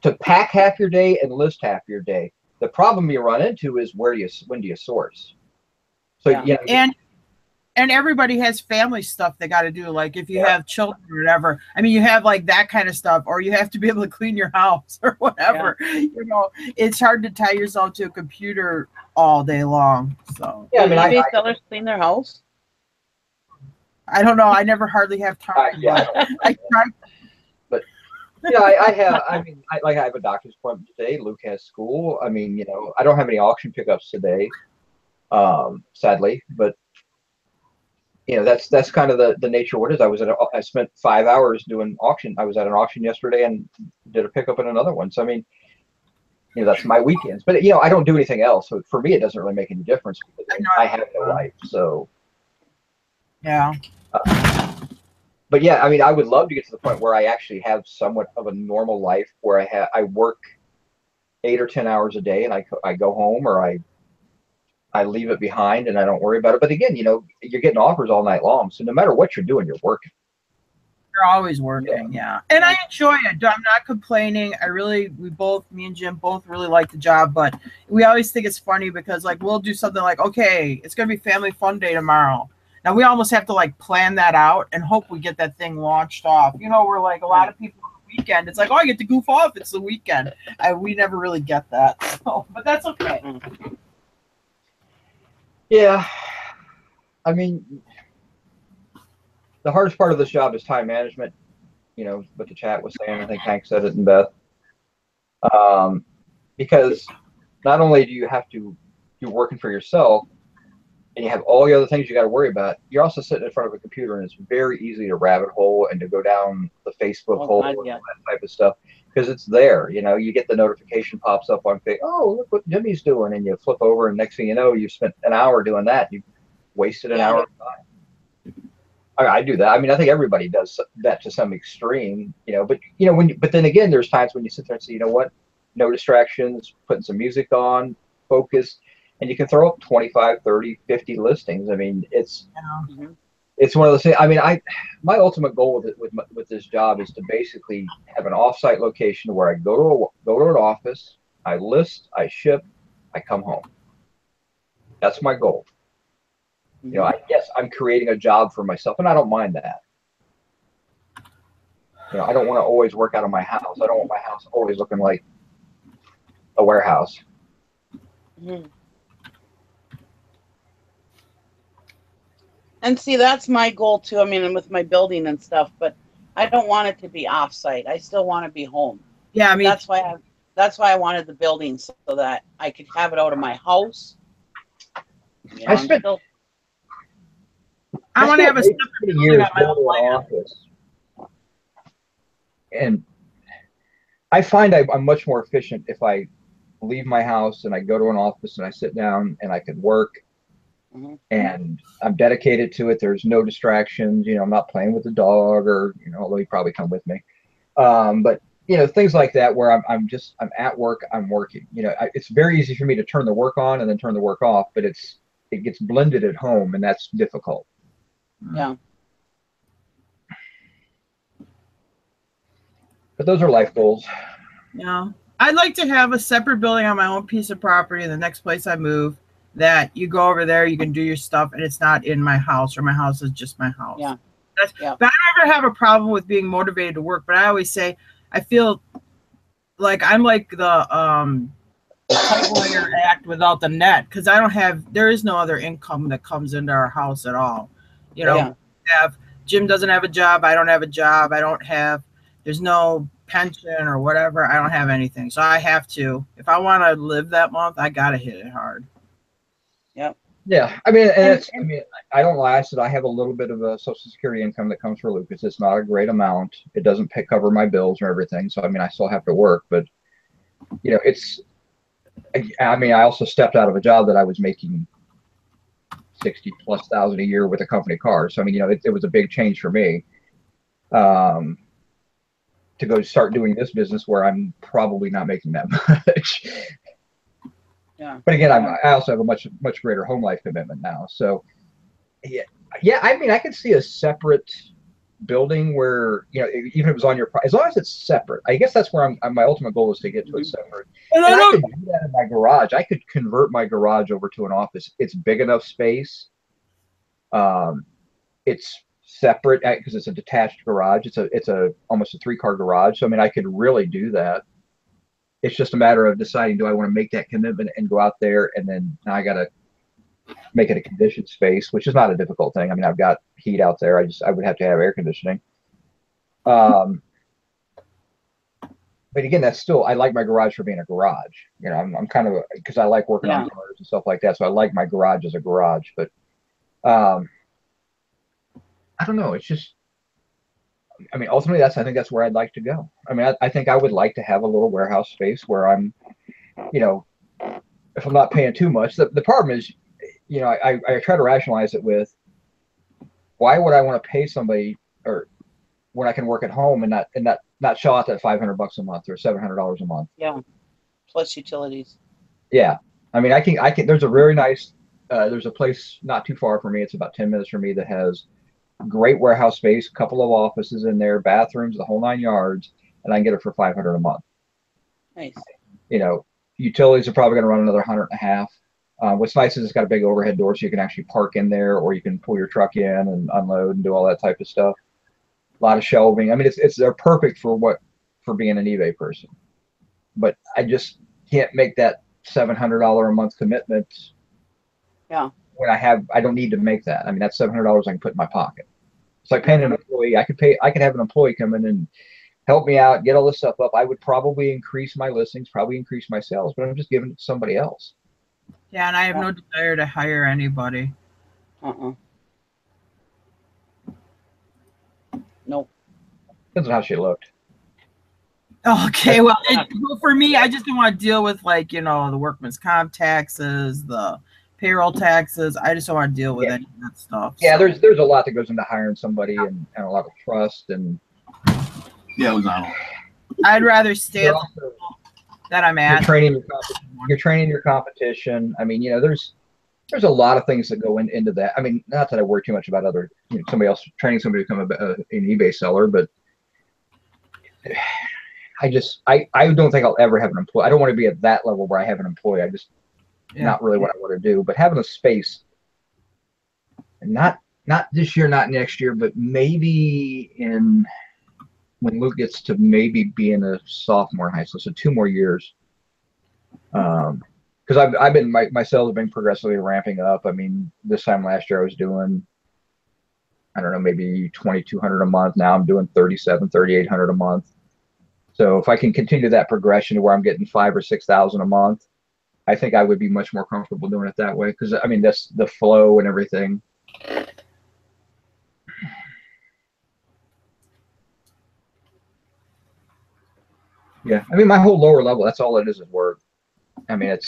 to pack half your day and list half your day. The problem you run into is when do you source? So and everybody has family stuff they got to do. Like if you have children or whatever, I mean, you have like that kind of stuff, or you have to be able to clean your house or whatever. Yeah. You know, it's hard to tie yourself to a computer all day long. So yeah, I mean, eBay sellers clean their house. I don't know. I never hardly have time. I try. But yeah, I have a doctor's appointment today. Luke has school. I mean, you know, I don't have any auction pickups today, sadly, but. You know, that's kind of the nature of what it is. I spent 5 hours doing auction. I was at an auction yesterday and did a pickup in another one. So, I mean, you know, that's my weekends. But, you know, I don't do anything else. So for me, it doesn't really make any difference because I have no life. So, yeah. But yeah, I mean, I would love to get to the point where I actually have somewhat of a normal life where I work 8 or 10 hours a day and I go home or I leave it behind and I don't worry about it. But again, you know, you're getting offers all night long. So no matter what you're doing, you're working. You're always working, yeah. And I enjoy it. I'm not complaining. Me and Jim both really like the job, but we always think it's funny because like we'll do something like, okay, it's gonna be family fun day tomorrow. Now we almost have to like plan that out and hope we get that thing launched off. You know, we're like a lot of people on the weekend. It's like, oh, I get to goof off. It's the weekend. We never really get that. So, but that's okay. Yeah, I mean, the hardest part of this job is time management. You know, what the chat was saying. I think Hank said it and Beth. Because not only do you have to do working for yourself, and you have all the other things you got to worry about, you're also sitting in front of a computer, and it's very easy to rabbit hole and to go down the Facebook hole and that type of stuff. Because it's there, you know, you get the notification pops up on Facebook. Oh, look what Jimmy's doing, and you flip over, and next thing you know, you spent an hour doing that. You wasted an hour of time. I do that. I mean, I think everybody does that to some extreme, you know. But you know, but then again, there's times when you sit there and say, you know what, no distractions, putting some music on, focus, and you can throw up 25, 30, 50 listings. I mean, it's one of those things. I mean, my ultimate goal with this job is to basically have an offsite location where I go to an office, I list, I ship, I come home. That's my goal. You know, yes, I'm creating a job for myself, and I don't mind that. You know, I don't want to always work out of my house. I don't want my house always looking like a warehouse. And see, that's my goal too. I mean, with my building and stuff, but I don't want it to be offsite. I still want to be home. Yeah, I mean, that's why I wanted the building so that I could have it out of my house. You know, I want to have a separate building at my own office. And I find I'm much more efficient if I leave my house and I go to an office and I sit down and I can work. And I'm dedicated to it. There's no distractions. You know, I'm not playing with the dog, or you know, although he probably come with me. But you know, things like that where I'm at work, I'm working. You know, it's very easy for me to turn the work on and then turn the work off, but it gets blended at home, and that's difficult. Yeah. But those are life goals. Yeah. I'd like to have a separate building on my own piece of property the next place I move, that you go over there, you can do your stuff, and it's not in my house, or my house is just my house. Yeah. But I never have a problem with being motivated to work. But I always say, I feel like I'm like the tight wire act without the net, because there is no other income that comes into our house at all. You know, Jim doesn't have a job. I don't have a job. There's no pension or whatever. I don't have anything. So I have to, if I want to live that month, I got to hit it hard. Yep. Yeah. I mean, I don't lie. I said I have a little bit of a Social Security income that comes for Lucas. It's not a great amount. It doesn't cover my bills or everything. So, I mean, I still have to work, but you know, I also stepped out of a job that I was making $60,000+ a year with a company car. So, I mean, you know, it was a big change for me. To go start doing this business where I'm probably not making that much. Yeah. But again, I also have a much greater home life commitment now. So yeah. I mean, I could see a separate building where, you know, even if it was on your, as long as it's separate. I guess that's where my ultimate goal is to get to it separate. And I could do that in my garage. I could convert my garage over to an office. It's big enough space. It's separate because it's a detached garage. It's almost a 3-car garage. So I mean, I could really do that. It's just a matter of deciding, do I want to make that commitment and go out there, and then now I got to make it a conditioned space, which is not a difficult thing. I mean, I've got heat out there. I would have to have air conditioning. But again, that's still, I like my garage for being a garage. You know, I'm kind of, because I like working on cars and stuff like that. So I like my garage as a garage, but I don't know. It's just, I mean, ultimately, I think that's where I'd like to go. I mean, I think I would like to have a little warehouse space where I'm, you know, if I'm not paying too much. The problem is, you know, I try to rationalize it with, why would I want to pay somebody, or when I can work at home and not shell out that $500 a month or $700 a month? Yeah. Plus utilities. Yeah. I mean, I can. There's a very nice. There's a place not too far from me. It's about 10 minutes from me that has great warehouse space, a couple of offices in there, bathrooms, the whole 9 yards, and I can get it for $500 a month. Nice. You know, utilities are probably going to run another 150. What's nice is it's got a big overhead door, so you can actually park in there, or you can pull your truck in and unload and do all that type of stuff. A lot of shelving. I mean, they're perfect for being an eBay person. But I just can't make that $700 a month commitment. Yeah. When I don't need to make that. I mean, that's $700 I can put in my pocket. It's like paying an employee. I could have an employee come in and help me out, get all this stuff up. I would probably increase my listings, probably increase my sales, but I'm just giving it to somebody else. Yeah, and I have no desire to hire anybody. Nope. Depends on how she looked. Okay, well, for me, I just don't want to deal with, like, you know, the workman's comp taxes, the payroll taxes. I just don't want to deal with any of that stuff. Yeah, so there's a lot that goes into hiring somebody, and a lot of trust, and yeah, it was on. I'd rather stay at the level that I'm at. You're training your competition. I mean, you know, there's a lot of things that go into that. I mean, not that I worry too much about somebody else training somebody to become an eBay seller, but I don't think I'll ever have an employee. I don't want to be at that level where I have an employee. I just not really what I want to do. But having a space, and not this year, not next year, but maybe when Luke gets to maybe being a sophomore in high school, so 2 more years. Because I've been my sales have been progressively ramping up. I mean, this time last year I was doing, I don't know, maybe 2,200 a month. Now I'm doing 3,800 a month. So if I can continue that progression to where I'm getting 5,000 or 6,000 a month, I think I would be much more comfortable doing it that way. Because I mean, that's the flow and everything. Yeah, I mean, my whole lower level, that's all it is work. I mean,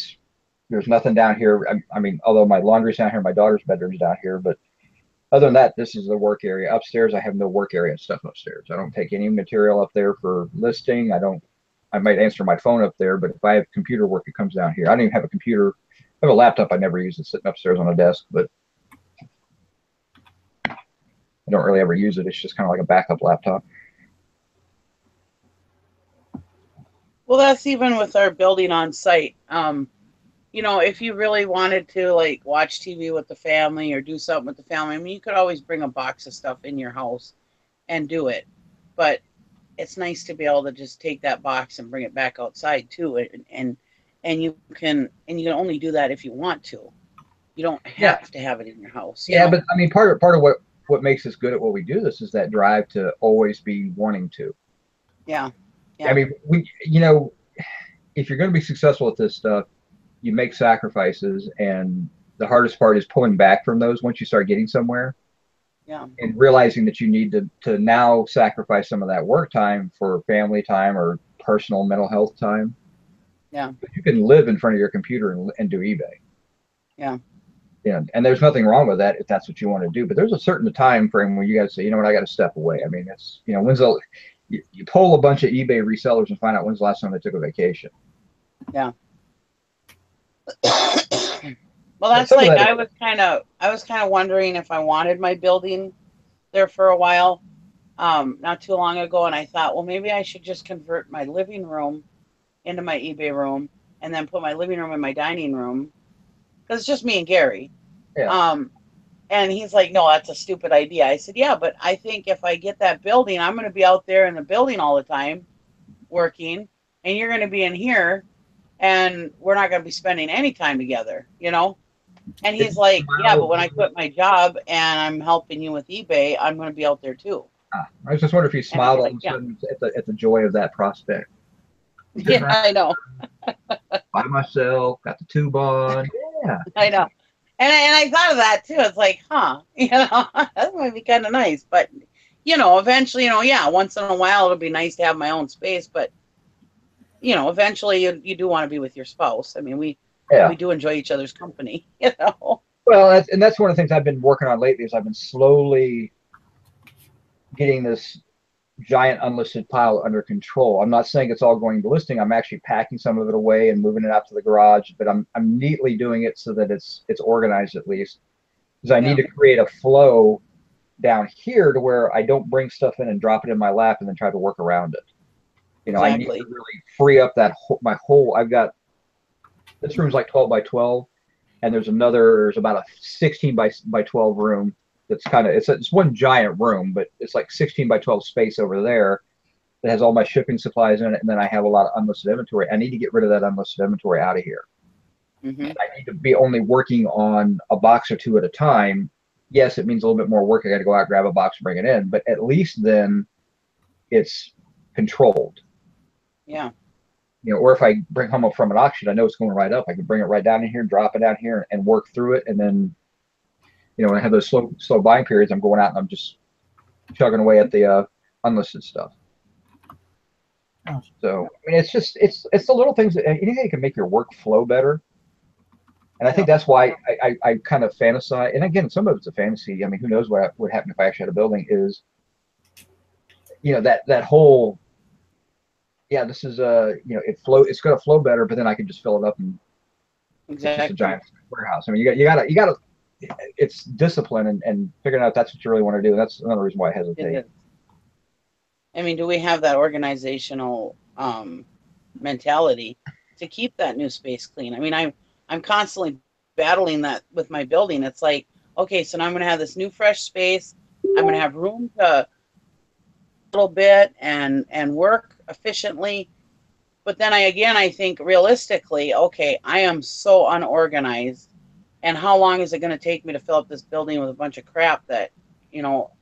there's nothing down here. I mean, although my laundry's down here, my daughter's bedroom's down here, but other than that, this is the work area. Upstairs, I have no work area stuff upstairs. I don't take any material up there for listing. I might answer my phone up there, but if I have computer work, it comes down here. I don't even have a computer. I have a laptop I never use. It's sitting upstairs on a desk, but I don't really ever use it. It's just kind of like a backup laptop. Well, that's even with our building on site. You know, if you really wanted to like watch TV with the family or do something with the family, I mean, you could always bring a box of stuff in your house and do it. But it's nice to be able to just take that box and bring it back outside too, and you can only do that if you want to. You don't have to have it in your house. Yeah, but I mean, part of what makes us good at what we do this is that drive to always be wanting to. Yeah. I mean, you know, if you're going to be successful at this stuff, you make sacrifices, and the hardest part is pulling back from those once you start getting somewhere. Yeah. And realizing that you need to now sacrifice some of that work time for family time or personal mental health time. Yeah. But you can live in front of your computer and do eBay. Yeah. Yeah, and there's nothing wrong with that if that's what you want to do. But there's a certain time frame where you got to say, you know what, I got to step away. I mean, it's, you know, you poll a bunch of eBay resellers and find out when's the last time they took a vacation. Yeah. Well, that's like I was kind of wondering if I wanted my building there for a while, not too long ago, and I thought, well, maybe I should just convert my living room into my eBay room, and then put my living room in my dining room, because it's just me and Gary. Yeah. And he's like, no, that's a stupid idea. I said, yeah, but I think if I get that building, I'm going to be out there in the building all the time working, and you're going to be in here, and we're not going to be spending any time together, you know? And he's like, yeah, but when I quit my job and I'm helping you with eBay, I'm going to be out there too. I was just wondering if you smiled all of a sudden at the joy of that prospect. Yeah, I know. By myself, got the tube on. Yeah. I know. And I thought of that too. It's like, you know, that might be kind of nice. But, you know, eventually, you know, yeah, once in a while it'll be nice to have my own space. But, you know, eventually you do want to be with your spouse. I mean, we do enjoy each other's company, you know. Well, that's one of the things I've been working on lately is I've been slowly getting this giant unlisted pile under control. I'm not saying it's all going to listing. I'm actually packing some of it away and moving it out to the garage, but I'm neatly doing it so that it's organized at least. Because I need to create a flow down here to where I don't bring stuff in and drop it in my lap and then try to work around it. You know, I need to really free up my whole. I've got, this room's like 12 by 12, and there's about a 16 by 12 room that's kind of, it's one giant room, but it's like 16 by 12 space over there that has all my shipping supplies in it, and then I have a lot of unlisted inventory. I need to get rid of that unlisted inventory out of here. Mm-hmm. And I need to be only working on a box or two at a time. Yes, it means a little bit more work. I got to go out, grab a box, and bring it in, but at least then it's controlled. Yeah. You know, or if I bring home from an auction, I know it's going right up. I can bring it right down in here, drop it down here, and work through it. And then, you know, when I have those slow buying periods, I'm going out and I'm just chugging away at the unlisted stuff. Oh. So, I mean, it's the little things that anything that can make your work flow better. And I think that's why I kind of fantasize. And again, some of it's a fantasy. I mean, who knows what would happen if I actually had a building is, you know, that whole, yeah, this is you know, it's going to flow better, but then I can just fill it up and it's just a giant warehouse. I mean, you gotta, it's discipline and figuring out if that's what you really want to do. That's another reason why I hesitate. I mean, do we have that organizational mentality to keep that new space clean? I mean, I'm constantly battling that with my building. It's like, okay, so now I'm going to have this new fresh space. I'm going to have room to a little bit and work efficiently. But then I think realistically, okay, I am so unorganized, and how long is it going to take me to fill up this building with a bunch of crap that, you know,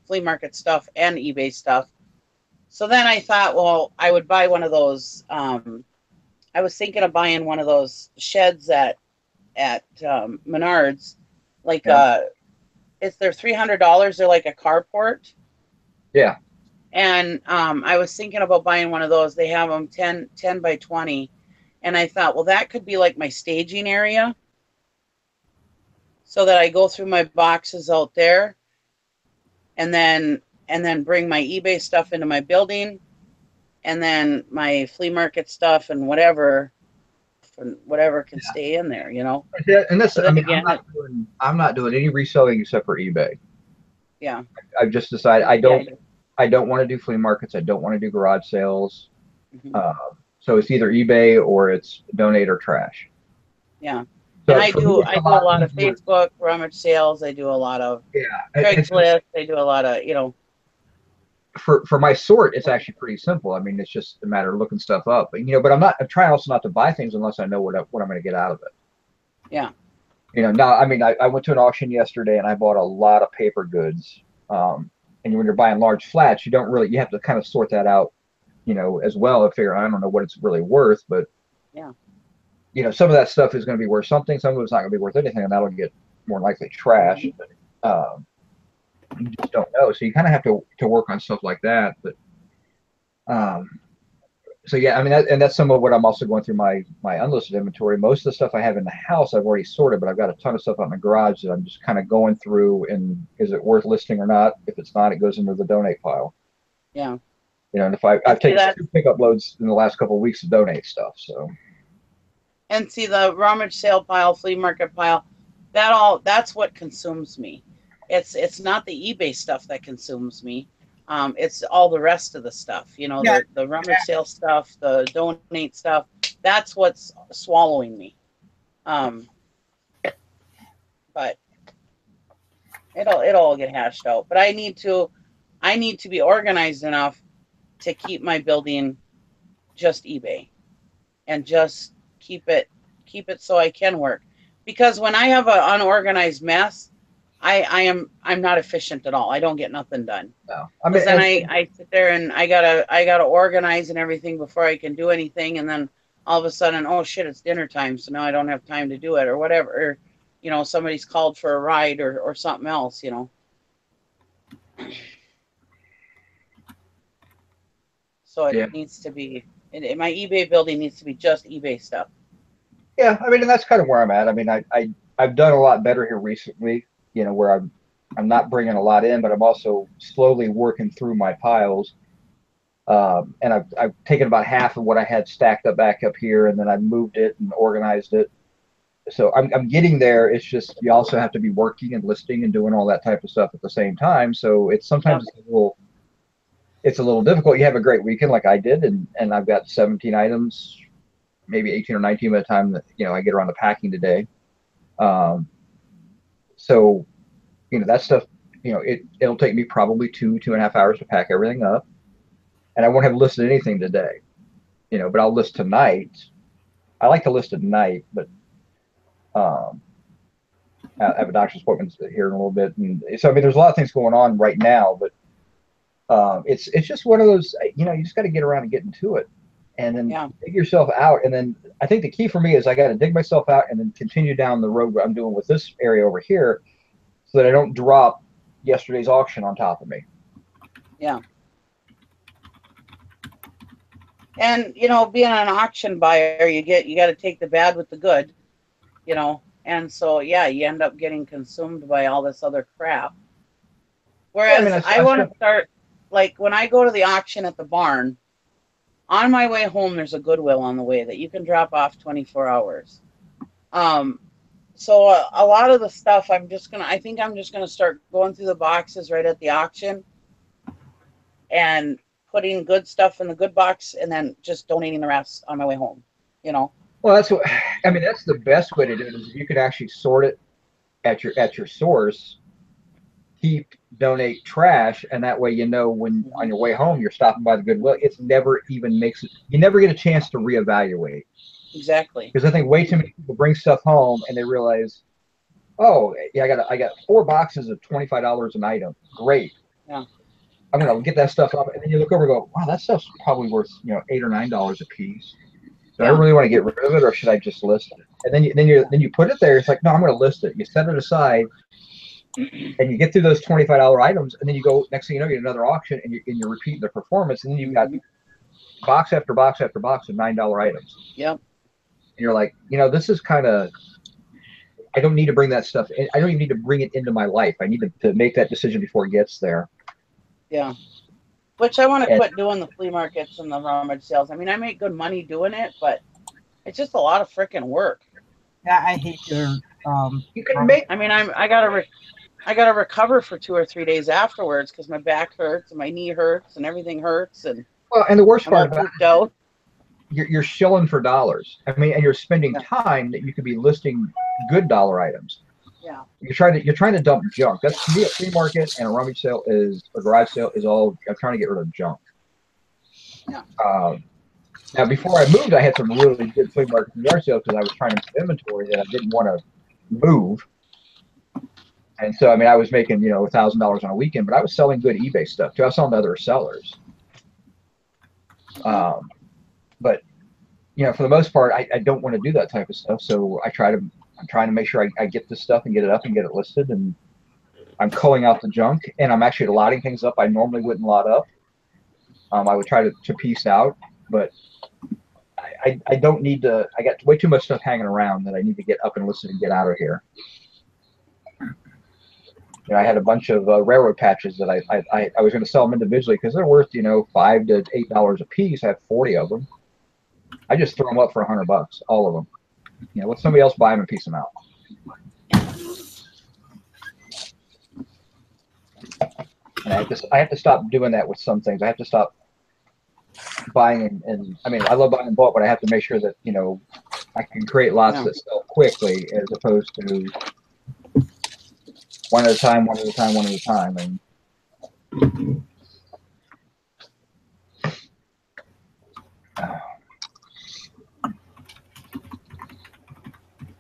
flea market stuff and eBay stuff. So then I thought, well, I would buy one of those. I was thinking of buying one of those sheds at Menards, like they're $300. They're like a carport. Yeah. And I was thinking about buying one of those. They have them 10 by 20, and I thought, well, that could be like my staging area, so that I go through my boxes out there, and then bring my eBay stuff into my building, and then my flea market stuff and whatever can stay in there, you know. And that's, I mean, I'm not doing any reselling except for eBay. Yeah. I've just decided I don't want to do flea markets. I don't want to do garage sales. Mm-hmm. So it's either eBay or it's donate or trash. Yeah. So And I for me, do it's a lot of easier. Facebook rummage sales. I do a lot of Yeah. Craigslist. I do a lot of, you know. For my sort, it's actually pretty simple. I mean, it's just a matter of looking stuff up. But, you know, but I'm trying also not to buy things unless I know what I'm going to get out of it. Yeah. You know, now, I mean, I went to an auction yesterday and I bought a lot of paper goods. And when you're buying large flats, you have to kind of sort that out, you know, as well. I figure, I don't know what it's really worth, but Yeah. you know, some of that stuff is going to be worth something. Some of it's not going to be worth anything, and that'll get more likely trash. But, you just don't know. So you kind of have to work on stuff like that. But so yeah, I mean, that's some of what I'm also going through my unlisted inventory. Most of the stuff I have in the house I've already sorted, but I've got a ton of stuff out in the garage that I'm just kind of going through. And is it worth listing or not? If it's not, it goes into the donate pile. Yeah. You know, and if I've taken 2 pickup loads in the last couple of weeks to donate stuff. So. And see, the rummage sale pile, flea market pile, that's what consumes me. It's not the eBay stuff that consumes me. It's all the rest of the stuff, you know, Yeah. the rummage sale stuff, the donate stuff. That's what's swallowing me. But it'll all get hashed out. But I need to be organized enough to keep my building just eBay and just keep it so I can work. Because when I have an unorganized mess, I'm not efficient at all. I don't get nothing done. No, I mean, Because then I sit there and I gotta organize and everything before I can do anything, and then all of a sudden, oh shit, it's dinner time, so now I don't have time to do it or whatever. Or, you know, somebody's called for a ride or something else, you know. So it needs to be, my eBay building needs to be just eBay stuff. Yeah, I mean, and that's kind of where I'm at. I mean, I've done a lot better here recently, you know, where I'm not bringing a lot in, but I'm also slowly working through my piles. And I've taken about half of what I had stacked up back up here, and then I moved it and organized it. So I'm getting there. It's just you also have to be working and listing and doing all that type of stuff at the same time. So it's sometimes it's a little difficult. You have a great weekend like I did, and I've got 17 items, maybe 18 or 19 by the time that, you know, I get around to packing today. So, you know, that stuff, you know, it'll take me probably 2.5 hours to pack everything up, and I won't have listed anything today, you know, but I'll list tonight. I like to list at night, but I have a doctor's appointment here in a little bit, and so I mean, there's a lot of things going on right now, but it's just one of those, you know, you just got to get around and get into it, and then dig yourself out. And then I think the key for me is I got to dig myself out and then continue down the road what I'm doing with this area over here, so that I don't drop yesterday's auction on top of me. Yeah. And, you know, being an auction buyer, you got to take the bad with the good, you know. And so, yeah, you end up getting consumed by all this other crap. Whereas yeah, I mean, I want to start, like, when I go to the auction at the barn, on my way home, there's a Goodwill on the way that you can drop off 24 hours. So a lot of the stuff I think I'm just going to start going through the boxes right at the auction and putting good stuff in the good box and then just donating the rest on my way home, you know? Well, that's the best way to do it is if you could actually sort it at your source, keep, donate, trash, and that way, you know, when on your way home you're stopping by the Goodwill, you never get a chance to reevaluate. Exactly. Because I think way too many people bring stuff home and they realize, oh yeah, I got 4 boxes of $25 an item. Great. Yeah. I'm gonna get that stuff up, and then you look over and go, wow, that stuff's probably worth, you know, $8 or $9 a piece. Do I really want to get rid of it, or should I just list it? And then you put it there. It's like, no, I'm going to list it. You set it aside, and you get through those $25 items, and then you go. Next thing you know, you get another auction, and you're repeating the performance, and then you've got box after box after box of $9 items. Yep. And you're like, you know, this is kind of. I don't need to bring that stuff in. I don't even need to bring it into my life. I need to make that decision before it gets there. Yeah. Which I want to quit doing the flea markets and the rummage sales. I mean, I make good money doing it, but it's just a lot of freaking work. Yeah, I hate your. You can make. I mean, I gotta recover for 2 or 3 days afterwards because my back hurts and my knee hurts and everything hurts and. Well, and the worst part about it, you're shilling for dollars. I mean, and you're spending time that you could be listing good dollar items. Yeah. You're trying to dump junk. That's, to me, a flea market and a rummage sale is a garage sale is all. I'm trying to get rid of junk. Yeah. Now, before I moved, I had some really good flea markets and yard sales because I was trying to move inventory that I didn't want to move. And so, I mean, I was making, you know, $1,000 on a weekend, but I was selling good eBay stuff too. I was selling to other sellers. But, you know, for the most part, I don't want to do that type of stuff. So I'm trying to make sure I get this stuff and get it up and get it listed. And I'm culling out the junk, and I'm actually lotting things up I normally wouldn't lot up. I would try to piece out, but I don't need to. I got way too much stuff hanging around that I need to get up and listed and get out of here. You know, I had a bunch of railroad patches that I was going to sell them individually because they're worth, you know, $5 to $8 a piece. I have 40 of them. I just throw them up for $100, all of them. You know, let somebody else buy them and piece them out. And I have to stop doing that with some things. I have to stop buying and I mean, I love buying in bulk, but I have to make sure that, you know, I can create lots that sell quickly as opposed to one at a time. And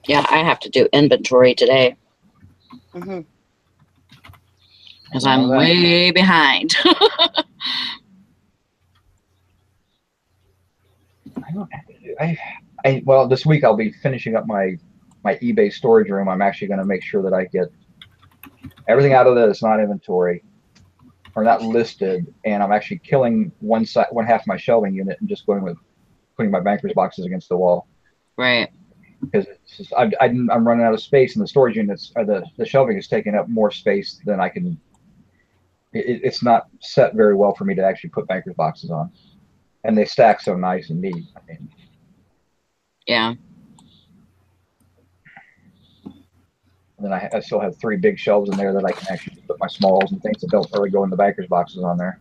Yeah, I have to do inventory today Mm-hmm. because I'm way behind. Well, this week I'll be finishing up my eBay storage room. I'm actually going to make sure that I get everything out of this not inventory or not listed, and I'm actually killing one half of my shelving unit and just going with putting my banker's boxes against the wall. Right. Because I'm running out of space, and the storage units or the shelving is taking up more space than I can. It's not set very well for me to actually put banker's boxes on, and they stack so nice and neat. I mean, yeah. And then I still have 3 big shelves in there that I can actually put my smalls and things that don't really go in the banker's boxes on there.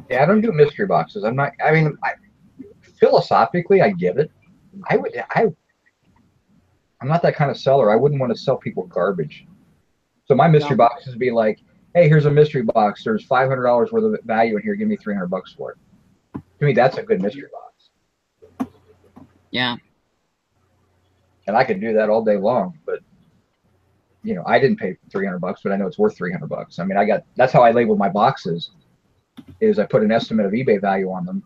Yeah, I don't do mystery boxes. I'm not. I mean, philosophically, I get it. I'm not that kind of seller. I wouldn't want to sell people garbage. So my mystery boxes would be like, hey, here's a mystery box. There's $500 worth of value in here. Give me $300 for it. To me, that's a good mystery box. Yeah. And I could do that all day long, but you know, I didn't pay $300, but I know it's worth $300. I mean, that's how I label my boxes. Is I put an estimate of eBay value on them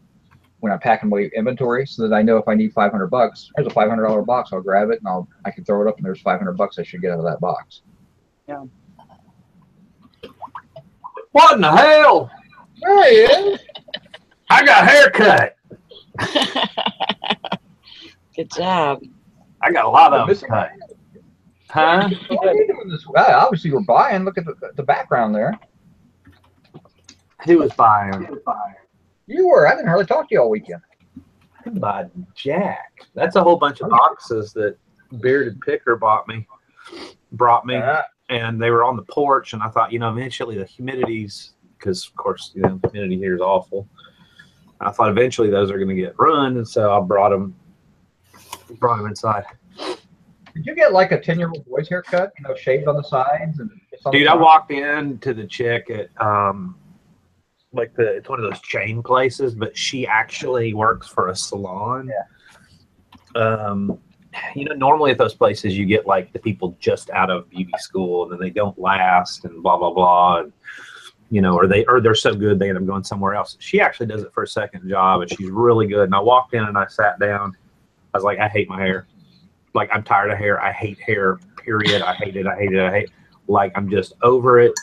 when I'm packing my inventory, so that I know if I need $500, there's a $500 box. I'll grab it and I can throw it up, and there's $500 I should get out of that box. Yeah. What in the hell? There he is. I got a haircut. Good job. I got a lot of them cut. Huh? What are you doing this? Obviously, we're buying. Look at the background there. Who was buying? You were. I didn't hardly talk to you all weekend. I didn't buy jack. That's a whole bunch of boxes that Bearded Picker brought me, and they were on the porch. And I thought, you know, eventually the humidity's, because of course, you know, humidity here is awful. I thought eventually those are going to get ruined, and so I brought them inside. Did you get like a 10-year-old boy's haircut? You know, shaved on the sides and. Dude, I walked in to the chick at it's one of those chain places, but she actually works for a salon. Yeah. You know, normally at those places you get like the people just out of beauty school, and then they don't last, and blah blah blah, and you know, or they're so good they end up going somewhere else. She actually does it for a second job, and she's really good. And I walked in and I sat down. I was like, I hate my hair. Like, I'm tired of hair. I hate hair. Period. I hate it. Like, I'm just over it.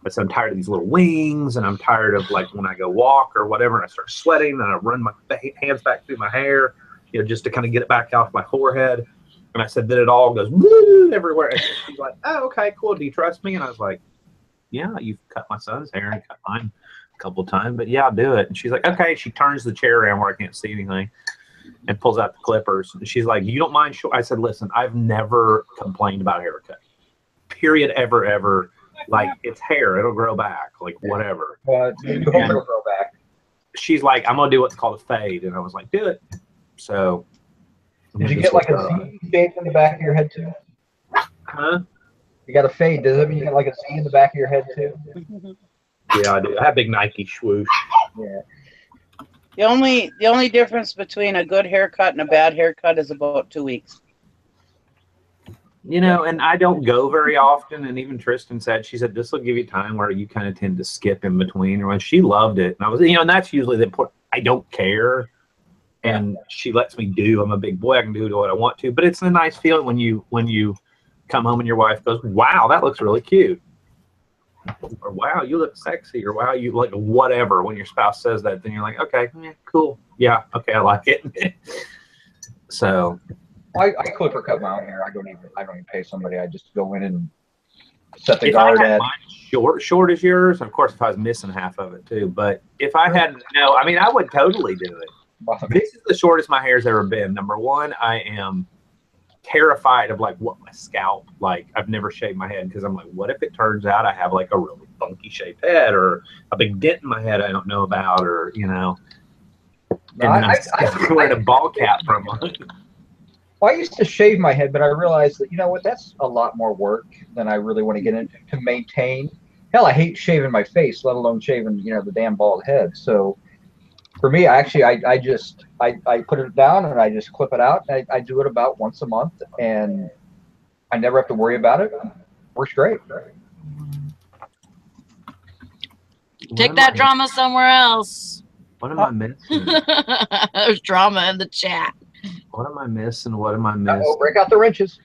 But I'm tired of these little wings, and I'm tired of like when I go walk or whatever, and I start sweating, and I run my hands back through my hair, you know, just to kind of get it back off my forehead. And I said, then it all goes woo everywhere. And she's like, oh, okay, cool. Do you trust me? And I was like, yeah, you've cut my son's hair and couple times, but yeah, I'll do it. And she's like, okay. She turns the chair around where I can't see anything and pulls out the clippers. And she's like, you don't mind short? I said, listen, I've never complained about haircut. Period. Ever. Like, it's hair. It'll grow back. Like, whatever. You hope it'll grow back. She's like, I'm going to do what's called a fade. And I was like, do it. So. Did you get like a Z shape in the back of your head too? Huh? You got a fade. Does that mean you got like a Z in the back of your head too? Yeah, I do. I have big Nike swoosh. Yeah. The only difference between a good haircut and a bad haircut is about 2 weeks. You know, and I don't go very often. And even Tristan said, she said, this will give you time where you kind of tend to skip in between. Or when she loved it. And I was, you know, and that's usually the important. I don't care. And she lets me do. I'm a big boy. I can do what I want to. But it's a nice feeling when you come home and your wife goes, wow, that looks really cute. Or wow, you look sexy. Or wow, you like whatever. When your spouse says that, then you're like, okay, cool. Yeah, okay, I like it. So I clipper cut my own hair. I don't even pay somebody. I just go in and set the guard at. Short as yours. Of course, if I was missing half of it too. But if I had no, I mean, I would totally do it. This is the shortest my hair's ever been. Number one, I am terrified of like what my scalp, like I've never shaved my head because I'm like, what if it turns out I have like a really funky shaped head or a big dent in my head I don't know about, or you know. And then I'm wearing a ball cap for a month. Well, I used to shave my head, but I realized that, you know what, that's a lot more work than I really want to get into to maintain. Hell, I hate shaving my face, let alone shaving, you know, the damn bald head. So for me, I just put it down and I just clip it out. I do it about once a month and I never have to worry about it. Works great. Take that drama somewhere else. What am I missing? There's drama in the chat. What am I missing? What am I missing? Oh, break out the wrenches.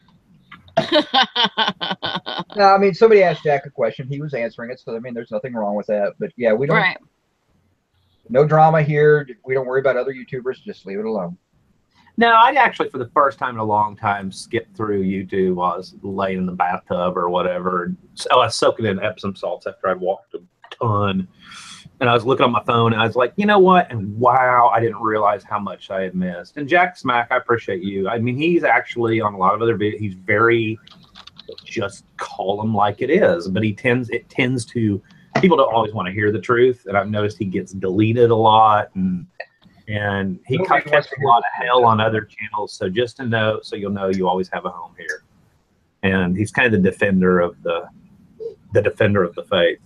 No, I mean, somebody asked Jack a question. He was answering it. So, I mean, there's nothing wrong with that. But yeah, we don't. Right. No drama here. We don't worry about other YouTubers. Just leave it alone. No, I actually, for the first time in a long time, skipped through YouTube while I was laying in the bathtub or whatever. So I was soaking in Epsom salts after I'd walked a ton. And I was looking on my phone, and I was like, you know what? And wow, I didn't realize how much I had missed. And Jack Smack, I appreciate you. I mean, he's actually on a lot of other videos. He's very just call him like it is. But it tends to, people don't always want to hear the truth. And I've noticed he gets deleted a lot. And he catches a lot of hell on other channels. So just to know, so you'll know you always have a home here. And he's kind of the defender of the faith.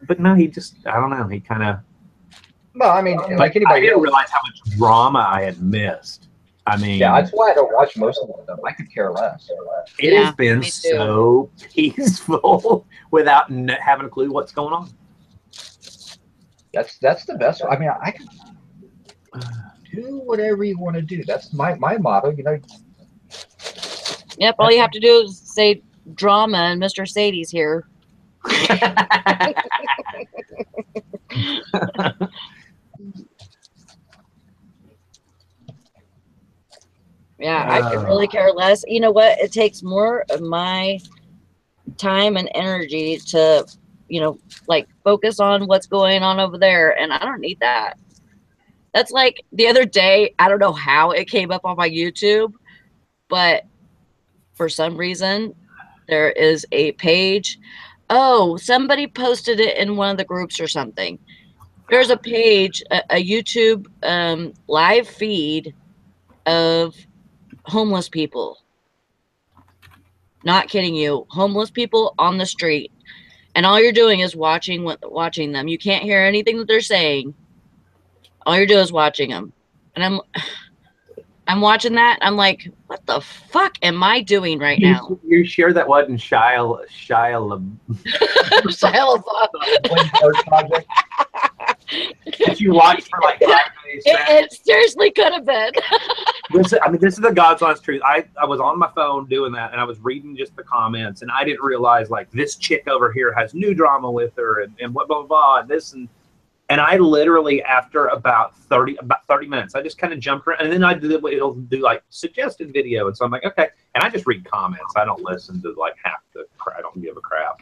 But no, he just, I don't know. He kind of. No, I mean, like anybody. I didn't realize how much drama I had missed. I mean. Yeah, that's why I don't watch most of them. I could care less. It has been so peaceful without having a clue what's going on. That's the best. I mean, I can do whatever you want to do. That's my motto, you know. Yep, all you have to do is say drama and Mr. Sadie's here. Yeah, I could really care less. You know what? It takes more of my time and energy to, you know, like focus on what's going on over there. And I don't need that. That's like the other day, I don't know how it came up on my YouTube, but for some reason, there is a page. Oh, somebody posted it in one of the groups or something. There's a page, a YouTube live feed of homeless people. Not kidding you. Homeless people on the street. And all you're doing is watching them. You can't hear anything that they're saying. All you're doing is watching them. And I'm watching that. I'm like, what the fuck am I doing right now? You sure that wasn't Shia Did you watch for like 5 days? It seriously could have been. This is the God's honest truth. I was on my phone doing that, and I was reading just the comments, and I didn't realize like this chick over here has new drama with her, and blah blah blah, and this and I literally after about 30 minutes, I just kind of jumped around, and then it'll do like suggested video, and so I'm like, okay, and I just read comments. I don't listen to like half the crap. I don't give a crap.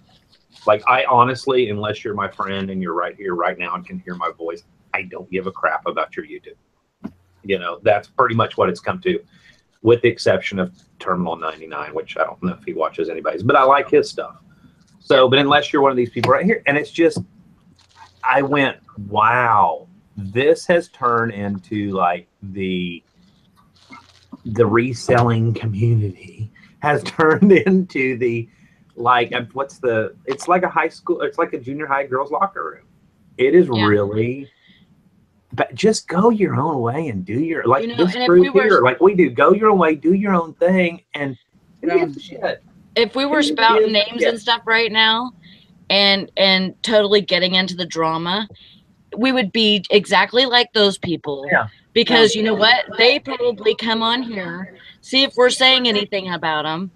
Like, I honestly, unless you're my friend and you're right here right now and can hear my voice, I don't give a crap about your YouTube. You know, that's pretty much what it's come to, with the exception of Terminal 99, which I don't know if he watches anybody's, but I like his stuff. So, but unless you're one of these people right here, and it's just, I went, wow, this has turned into like the reselling community has turned into the, like, it's like a high school, it's like a junior high girls locker room. It is really, but just go your own way and do your, like, this group here, like we do, go your own way, do your own thing, and shit. If we were spouting names and stuff right now and totally getting into the drama, we would be exactly like those people. Yeah. Because you know what? They probably come on here, see if we're saying anything about them,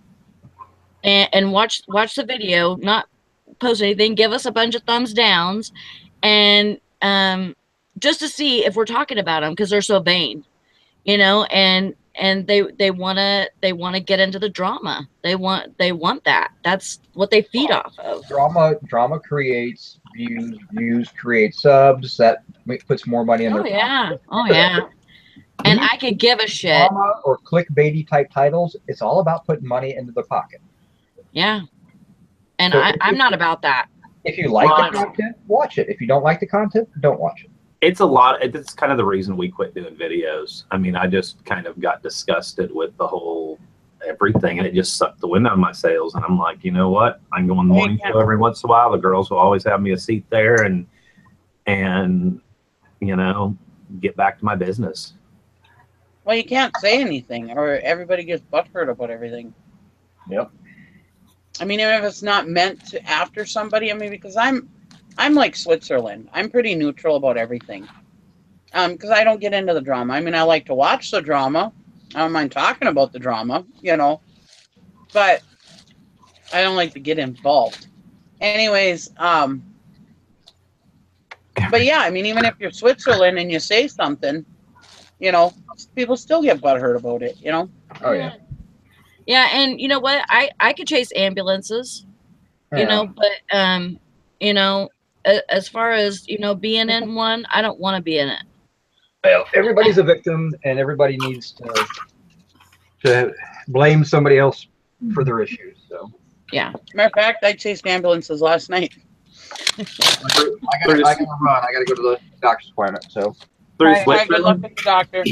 and watch the video, not post anything, give us a bunch of thumbs downs, and just to see if we're talking about them, because they're so vain, you know, and they want to get into the drama. They want that. That's what they feed off of. Drama creates views create subs, that puts more money in their pocket. Oh yeah. And I could give a shit. Drama or clickbaity type titles, it's all about putting money into the pocket. Yeah. And So I'm not about that. If you like the content, watch it. If you don't like the content, don't watch it. It's a lot. It's kind of the reason we quit doing videos. I mean, I just kind of got disgusted with the whole everything, and it just sucked the wind out of my sails. And I'm like, you know what? I can go on the morning show every once in a while. The girls will always have me a seat there, and you know, get back to my business. Well, you can't say anything, or everybody gets butthurt about everything. Yep. I mean, even if it's not meant to after somebody, I mean, because I'm like Switzerland. I'm pretty neutral about everything. Because I don't get into the drama. I mean, I like to watch the drama. I don't mind talking about the drama, you know. But I don't like to get involved. Anyways, but yeah, I mean, even if you're Switzerland and you say something, you know, people still get butthurt about it, you know. Oh yeah. Yeah, and you know what? I could chase ambulances, you know, but you know, as far as, you know, being in one, I don't want to be in it. Well, everybody's a victim, and everybody needs to blame somebody else for their issues. So yeah. Matter of fact, I chased ambulances last night. I gotta run. I gotta go to the doctor's appointment. So Good luck with the doctor.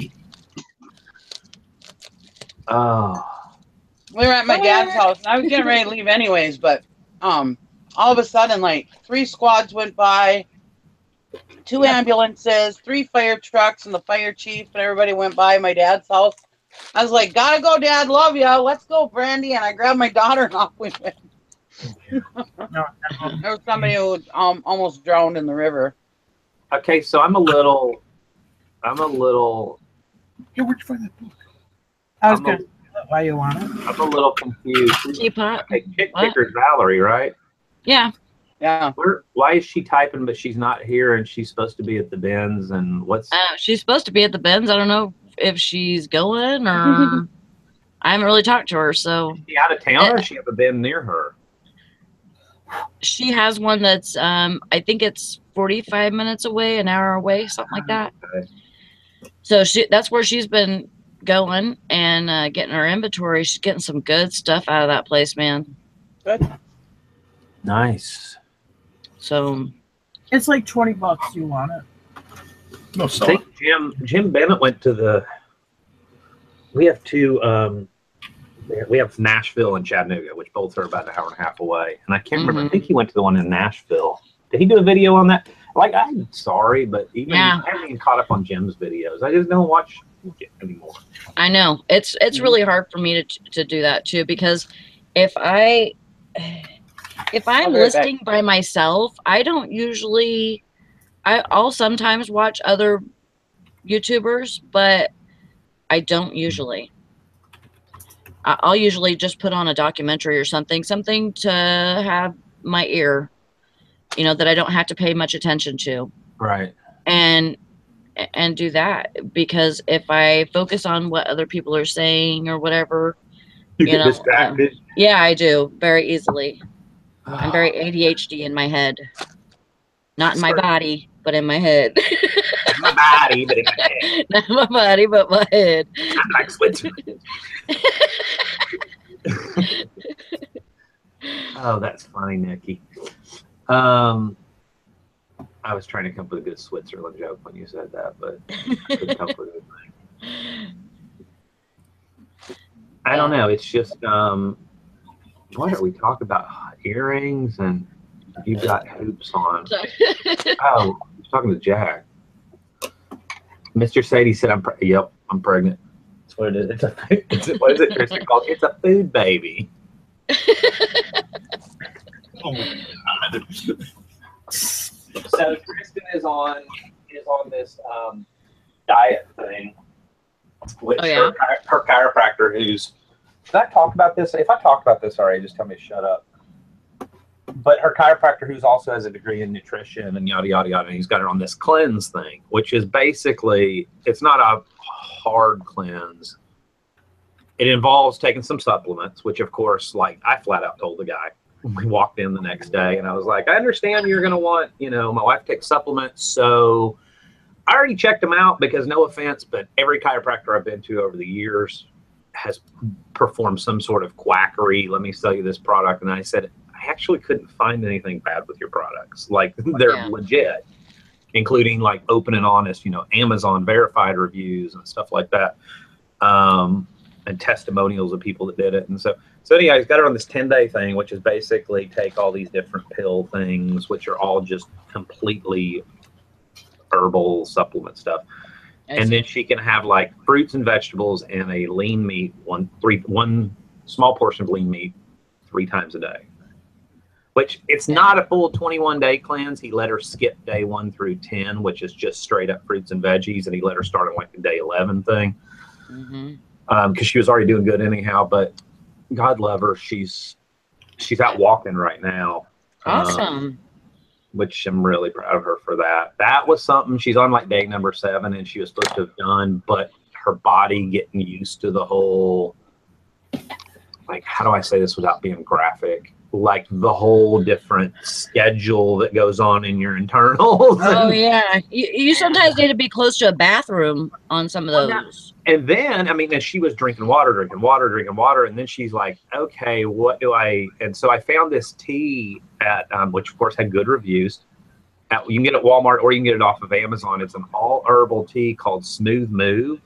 Oh. We were at my dad's house, and I was getting ready to leave anyways, but all of a sudden, like 3 squads went by, 2 ambulances, 3 fire trucks, and the fire chief, and everybody went by my dad's house. I was like, gotta go, Dad, love ya, let's go, Brandy, and I grabbed my daughter and off we went. There was somebody who almost drowned in the river. Okay, so I'm a little. Hey, where'd you find that book? I was gonna. Why you want it? I'm a little confused. Teapot. Okay, Chick Picker's Valerie, right? Yeah. Yeah. Why is she typing, but she's not here, and she's supposed to be at the bins? And what's? She's supposed to be at the bins. I don't know if she's going or. I haven't really talked to her, so. Is she out of town, or does she have a bin near her? She has one that's I think it's 45 minutes away, an hour away, something like that. Okay. So that's where she's been going and getting her inventory. She's getting some good stuff out of that place, man. Good. Nice. So it's like $20. You want it? No, I think Jim Bennett went to the. We have 2. We have Nashville and Chattanooga, which both are about an hour and a half away. And I can't remember. I think he went to the one in Nashville. Did he do a video on that? Like, I'm sorry, but even I haven't even caught up on Jim's videos. I just don't watch it anymore. I know it's really hard for me to do that too, because if I'm listing by myself, I don't usually. I'll sometimes watch other YouTubers, but I don't usually. I'll usually just put on a documentary or something to have my ear, you know, that I don't have to pay much attention to. Right. And do that, because if I focus on what other people are saying or whatever, you get distracted. Yeah, I do very easily. I'm very ADHD in my head. Not in my body, but in my head. My body, but in my head. Not my body, but my head. I'm like Switzerland. Oh, that's funny, Nikki. I was trying to come up with a good Switzerland joke when you said that, but I couldn't come up with anything. I don't know. It's just, what are we talking about? Earrings, and you've got hoops on. Oh, I was talking to Jack. Mr. Sadie said, yep, I'm pregnant. That's what it is. What is it, Tristan called? It's a food baby. Oh my God. So Tristan is on this diet thing, which her chiropractor, who's, did I talk about this? If I talk about this already, just tell me to shut up. But her chiropractor, who's also has a degree in nutrition and yada yada yada, and he's got her on this cleanse thing, which is basically, it's not a hard cleanse. It involves taking some supplements, which of course, like I flat out told the guy. We walked in the next day and I was like, I understand you're going to want, you know, my wife takes supplements. So I already checked them out because, no offense, but every chiropractor I've been to over the years has performed some sort of quackery. Let me sell you this product. And I said, I actually couldn't find anything bad with your products. Like they're legit, including like open and honest, you know, Amazon verified reviews and stuff like that. And testimonials of people that did it. And so anyway, he's got her on this 10-day thing, which is basically take all these different pill things, which are all just completely herbal supplement stuff. And then she can have like fruits and vegetables and a lean meat, one small portion of lean meat 3 times a day, which it's not a full 21-day cleanse. He let her skip day 1 through 10, which is just straight up fruits and veggies. And he let her start on like the day 11 thing. Because she was already doing good anyhow, but God love her, she's out walking right now. Awesome. Which I'm really proud of her for that. That was something. She's on like day number 7, and she was supposed to have done, but her body getting used to the whole, like, how do I say this without being graphic? Like the whole different schedule that goes on in your internals. Oh yeah, you sometimes need to be close to a bathroom on some of those. And then, I mean, and she was drinking water, and then she's like, okay, what do I? And so I found this tea at, which of course had good reviews. You can get it at Walmart or you can get it off of Amazon. It's an all herbal tea called Smooth Move.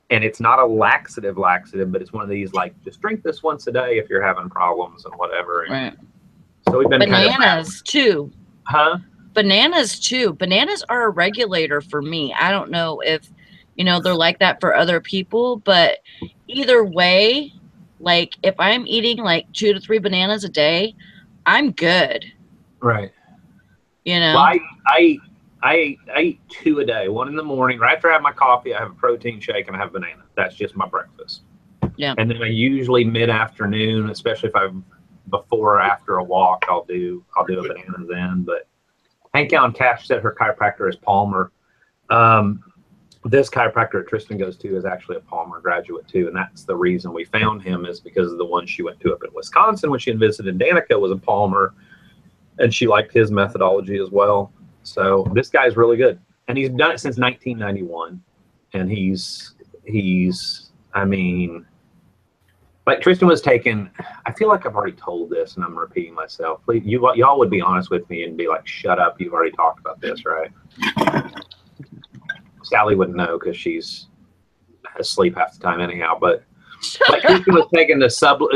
And it's not a laxative, but it's one of these, like, just drink this once a day if you're having problems and whatever. And right. So we've been bananas too. Huh? Bananas too. Bananas are a regulator for me. I don't know if, you know, they're like that for other people, but either way, like if I'm eating like 2 to 3 bananas a day, I'm good. Right. You know, well, I eat 2 a day. 1 in the morning. Right after I have my coffee, I have a protein shake and I have a banana. That's just my breakfast. Yeah. And then I usually mid-afternoon, especially if I'm before or after a walk, I'll do a banana then. But Hankout and Cash said her chiropractor is Palmer. This chiropractor that Tristan goes to is actually a Palmer graduate too, and that's the reason we found him, is because of the one she went to up in Wisconsin when she visited Danica was a Palmer, and she liked his methodology as well. So this guy's really good, and he's done it since 1991, and he's I mean, like Tristan was taking, I feel like I've already told this and I'm repeating myself. Please, y'all would be honest with me and be like, shut up, you've already talked about this, right? Sally wouldn't know because she's asleep half the time anyhow, but like Tristan was taking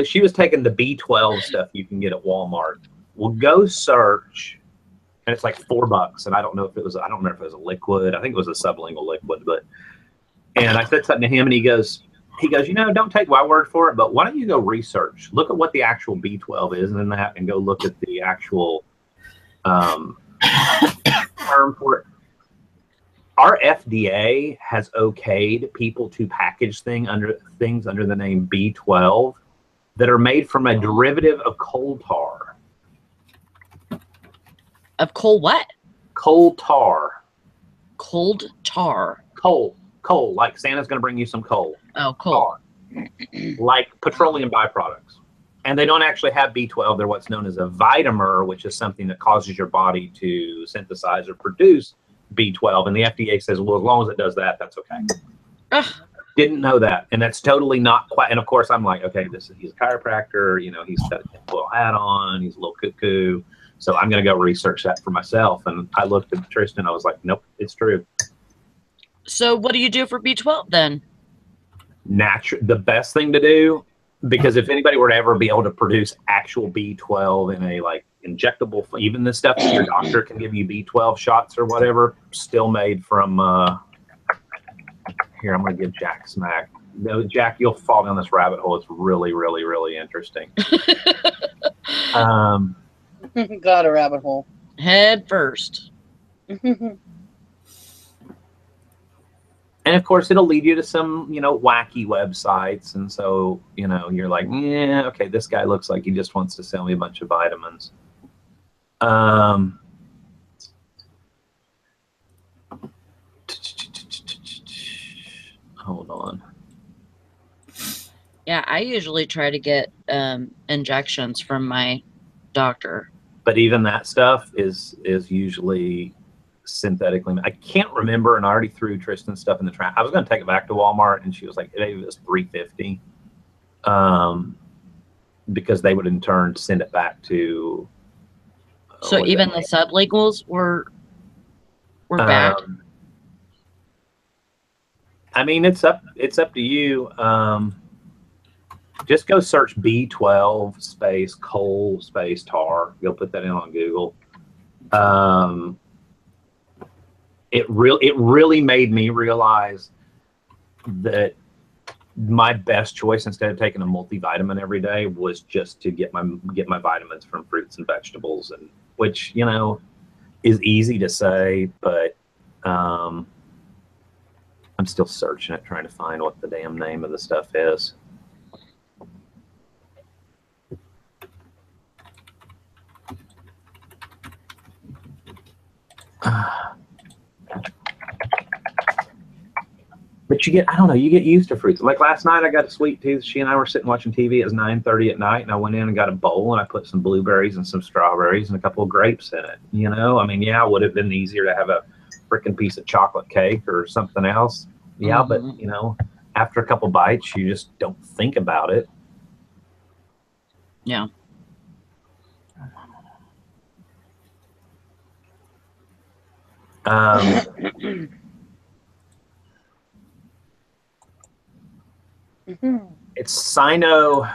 she was taking the B12 stuff you can get at Walmart. Well, go search. And it's like $4, and I don't remember if it was a liquid. I think it was a sublingual liquid, and I said something to him, and he goes, you know, don't take my word for it, but why don't you go research, look at what the actual B12 is in that, and go look at the actual term for it. Our FDA has okayed people to package things under the name B12 that are made from a derivative of coal tar. Of coal what? Coal tar. Cold tar. Coal. Like Santa's going to bring you some coal. Oh, coal. Tar. Like petroleum byproducts. And they don't actually have B12. They're what's known as a vitamer, which is something that causes your body to synthesize or produce B12. And the FDA says, well, as long as it does that, that's okay. Ugh. Didn't know that. And that's totally not quite. And of course, I'm like, okay, he's a chiropractor. You know, he's got a little hat on. He's a little cuckoo. So I'm going to go research that for myself. And I looked at Tristan. I was like, nope, it's true. So what do you do for B12 then? The best thing to do, because if anybody were to ever be able to produce actual B12 in a like injectable, even the stuff that your doctor can give you B12 shots or whatever, still made from, here, I'm going to give Jack smack. No, Jack, you'll fall down this rabbit hole. It's really, really, really interesting. Got a rabbit hole. Head first. And of course, it'll lead you to some, you know, wacky websites. And so, you know, you're like, yeah, okay, this guy looks like he just wants to sell me a bunch of vitamins. Hold on. Yeah, I usually try to get injections from my doctor. But even that stuff is usually synthetically. I can't remember, and I already threw Tristan's stuff in the trash. I was going to take it back to Walmart, and she was like, it was $3.50, because they would in turn send it back to. So even the sublegals were bad. I mean, it's up to you. Just go search B12 space coal space tar. You'll put that in on Google. It really made me realize that my best choice, instead of taking a multivitamin every day, was just to get my vitamins from fruits and vegetables, and which, you know, is easy to say, but I'm still searching it, trying to find what the damn name of the stuff is. But you get used to fruits. Like last night, I got a sweet tooth. She and I were sitting watching TV. It was 9:30 at night, and I went in and got a bowl, and I put some blueberries and some strawberries and a couple of grapes in it. You know, I mean, yeah, it would have been easier to have a freaking piece of chocolate cake or something else. Yeah, but you know, after a couple bites, you just don't think about it. Yeah. It's cyano,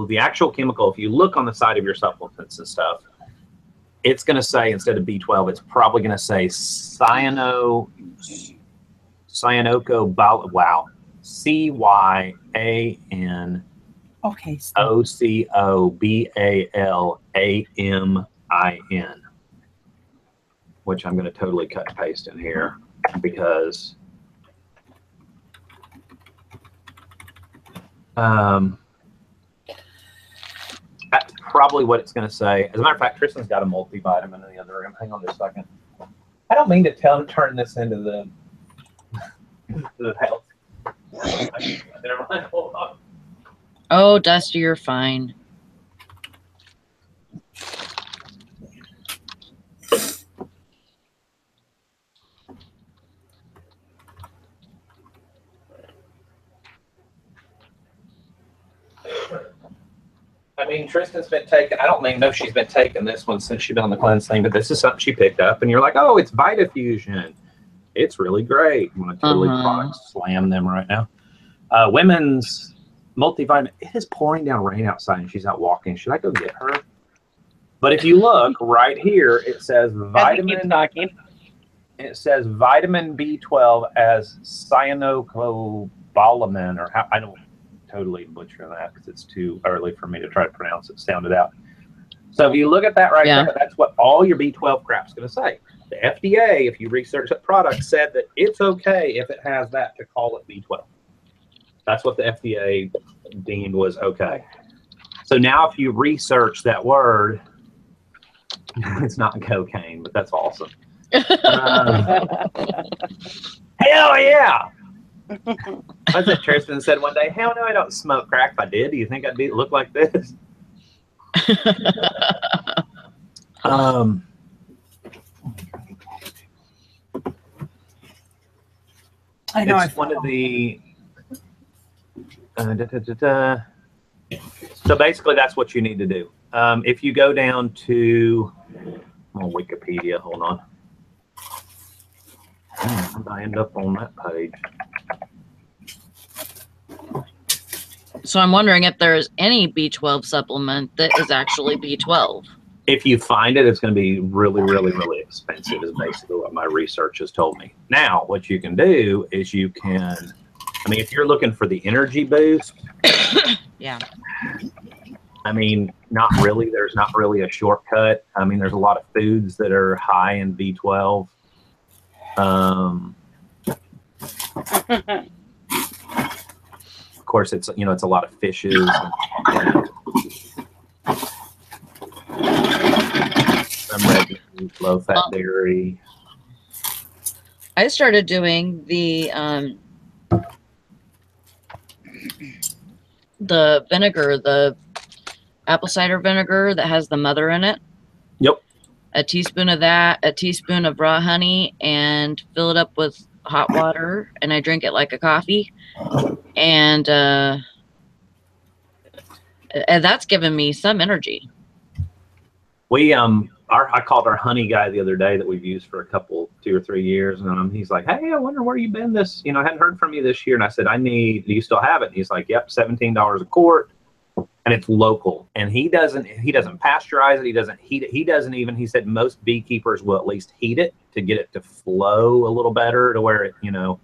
the actual chemical, if you look on the side of your supplements and stuff, it's going to say, instead of B12, it's probably going to say cyanocobal, wow, CYANOCOBALAMIN, which I'm going to totally cut and paste in here, because that's probably what it's going to say. As a matter of fact, Tristan's got a multivitamin in the other room. Hang on just a second. I don't mean to turn this into the health. Never mind. Hold on. Oh, Dusty, you're fine. I mean, Tristan's been taking, I don't know she's been taking this one since she's been on the cleanse thing, but this is something she picked up, and you're like, oh, it's Vitafusion. It's really great. I'm going to totally product slam them right now. Women's multivitamin. It is pouring down rain outside, and she's out walking. Should I go get her? But if you look right here, it says vitamin. It says vitamin B12 as cyanocobalamin, or how, I don't totally butcher that because it's too early for me to try to pronounce it, sound it out. So if you look at that right there, that's what all your B12 crap's going to say. The FDA, if you research that product, said that it's okay if it has that to call it B12. That's what the FDA deemed was okay. So now if you research that word, it's not cocaine, but that's awesome. Hell yeah! That's what Tristan said one day. Hell no, I don't smoke crack. If I did, do you think I'd look like this? I know. It's one of the. So basically, that's what you need to do. If you go down to Wikipedia, hold on. I end up on that page. So I'm wondering if there's any B12 supplement that is actually B12. If you find it, it's going to be really, really, really expensive, is basically what my research has told me. Now, what you can do is you can, I mean, if you're looking for the energy boost, yeah. I mean, not really. There's not really a shortcut. I mean, there's a lot of foods that are high in B12. Of course, it's, you know, it's a lot of fishes. And some red meat, low-fat dairy. I started doing the vinegar, the apple cider vinegar that has the mother in it. Yep. A teaspoon of that, a teaspoon of raw honey, and fill it up with hot water, and I drink it like a coffee. And that's given me some energy. We I called our honey guy the other day that we've used for 2 or 3 years, and he's like, "Hey, I wonder where you've been this. You know, I hadn't heard from you this year." And I said, "Do you still have it?" And he's like, "Yep, $17 a quart." And it's local, and he doesn't pasteurize it. He doesn't heat it. He doesn't even, he said most beekeepers will at least heat it to get it to flow a little better, to where it, you know,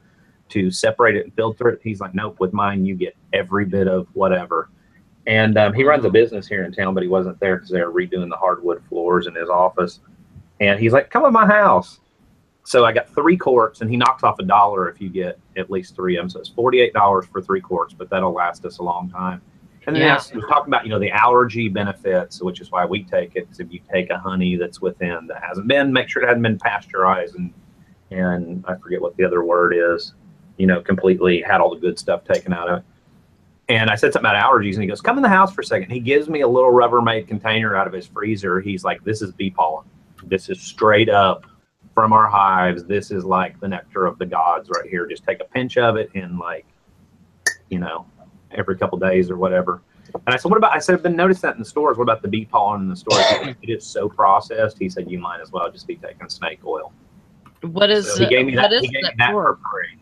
to separate it and filter it. He's like, "Nope, with mine, you get every bit of whatever." And he runs a business here in town, but he wasn't there because they were redoing the hardwood floors in his office. And he's like, "Come to my house." So I got 3 quarts, and he knocks off $1 if you get at least 3 of them. So it's $48 for 3 quarts, but that'll last us a long time. And then he was talking about, you know, the allergy benefits, which is why we take it. Because if you take a honey that's within, that hasn't been, make sure it hasn't been pasteurized, and I forget what the other word is, you know, completely had all the good stuff taken out of it. And I said something about allergies, and he goes, "Come in the house for a second." He gives me a little Rubbermaid container out of his freezer. He's like, "This is bee pollen. This is straight up from our hives. This is like the nectar of the gods right here. Just take a pinch of it in, like, you know, every couple days or whatever." And I said, "What about?" I said, "I've been noticing that in the stores. What about the bee pollen in the stores?" It is so processed. He said, "You might as well just be taking snake oil." What is? So he gave me that. He gave me that for free.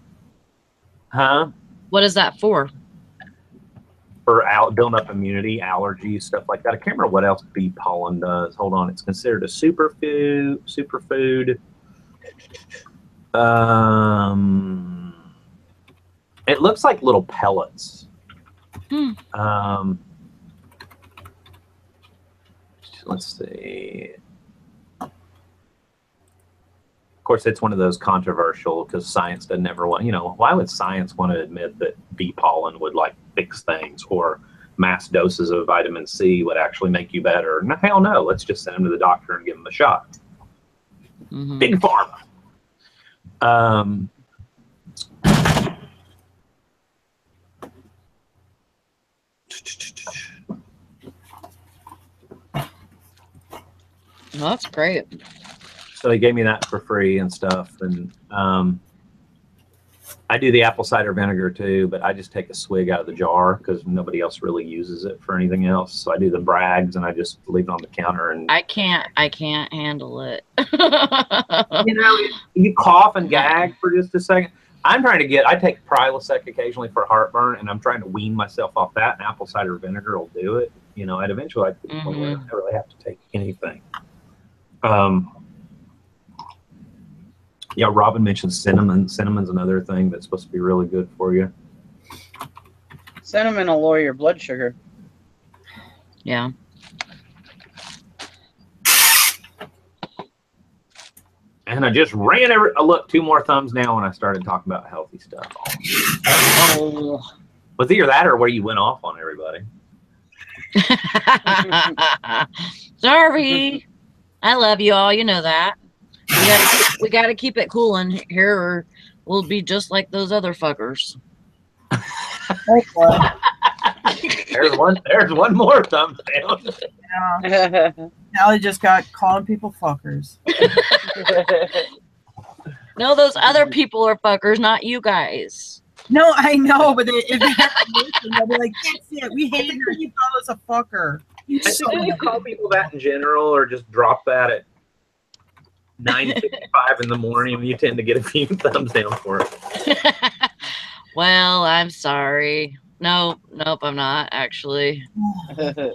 Huh? What is that for? For building up immunity, allergies, stuff like that. I can't remember what else bee pollen does. Hold on, it's considered a superfood. It looks like little pellets. Let's see. Of course, it's one of those controversial, because science doesn't ever want, you know, why would science want to admit that bee pollen would, like, fix things, or mass doses of vitamin C would actually make you better? No, hell no. Let's just send them to the doctor and give them a shot. Big pharma. Well, that's great. So he gave me that for free and stuff. And I do the apple cider vinegar too, but I just take a swig out of the jar because nobody else really uses it for anything else. So I do the brags, and I just leave it on the counter. And I can't handle it. You know, you cough and gag for just a second. I'm trying to I take Prilosec occasionally for heartburn, and I'm trying to wean myself off that, and apple cider vinegar will do it. You know, and eventually I don't really have to take anything. Yeah, Robin mentioned cinnamon. Cinnamon's another thing that's supposed to be really good for you. Cinnamon will lower your blood sugar. Yeah. And I just ran look, 2 more thumbs down when I started talking about healthy stuff. Oh. Was either that or where you went off on everybody? Sorry. I love you all. You know that. We gotta keep it cool in here, or we'll be just like those other fuckers. Oh, boy. There's one more thumbs down. Yeah. Allie just got calling people fuckers. No, those other people are fuckers, not you guys. No, I know, but if they have to listen, they'll be like, that's it. We hate her. You call us a fucker. You Do you call people that in general, or just drop that at 9:55 in the morning? You tend to get a few thumbs down for it. Well, I'm sorry. Nope, I'm not actually. Hey,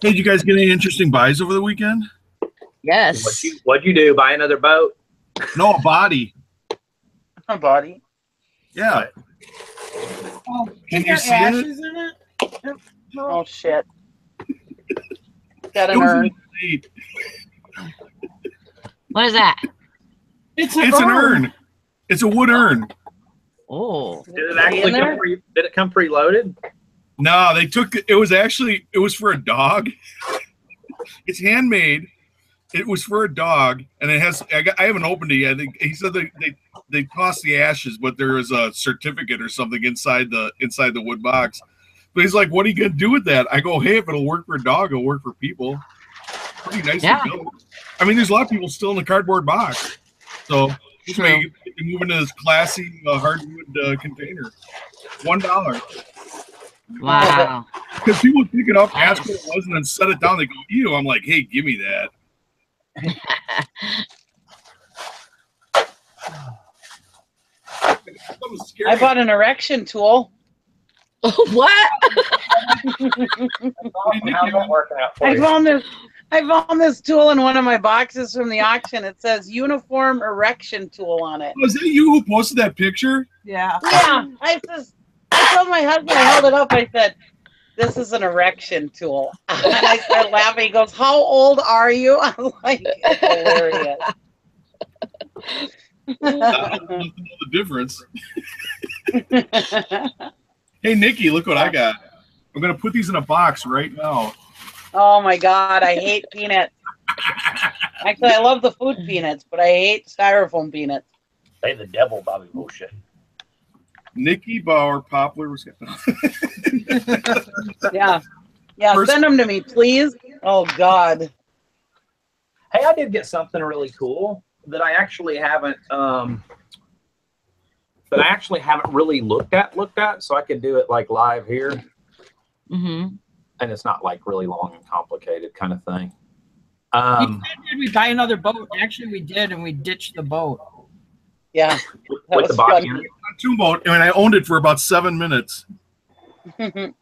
did you guys get any interesting buys over the weekend? Yes. What'd you do? Buy another boat? No, a body. A body. Yeah. Oh, Can it you got see it? ashes in it? Oh shit. Got It an was urn. late. What is that? It's an urn. It's a wood urn. Oh. Did it actually come preloaded? No, they took it. It was for a dog. It's handmade. It was for a dog, and it has. I haven't opened it yet. He said they tossed the ashes, but there is a certificate or something inside the wood box. But he's like, "What are you gonna do with that?" I go, "Hey, if it'll work for a dog, it'll work for people." Pretty nice to build. I mean, there's a lot of people still in the cardboard box, so this way you can move into this classy hardwood container. $1. Wow. Because people would pick it up, ask what it was, and then set it down. They go, "Ew!" I'm like, "Hey, give me that." I bought an erection tool. What? How's that working out for I you? found this tool in one of my boxes from the auction. It says uniform erection tool on it. Was that you who posted that picture? Yeah. Yeah. I told my husband, I held it up, I said, "This is an erection tool." And I started laughing. He goes, "How old are you?" I'm like, it's hilarious. I don't know the difference. Hey, Nikki, look what I got. I'm going to put these in a box right now. Oh my God, I hate peanuts. Actually, I love the food peanuts, but I hate styrofoam peanuts. Say the devil, Bobby bullshit. Nikki Bauer, Poplar, Wisconsin. Yeah. Yeah, send them to me, please. Oh, God. Hey, I did get something really cool that I actually haven't really looked at, so I could do it like live here. Mm-hmm. And it's not like really long and complicated kind of thing. You said, did we buy another boat? Actually, we did, and we ditched the boat. Yeah. With the body in it. Pontoon boat, and I owned it for about 7 minutes. The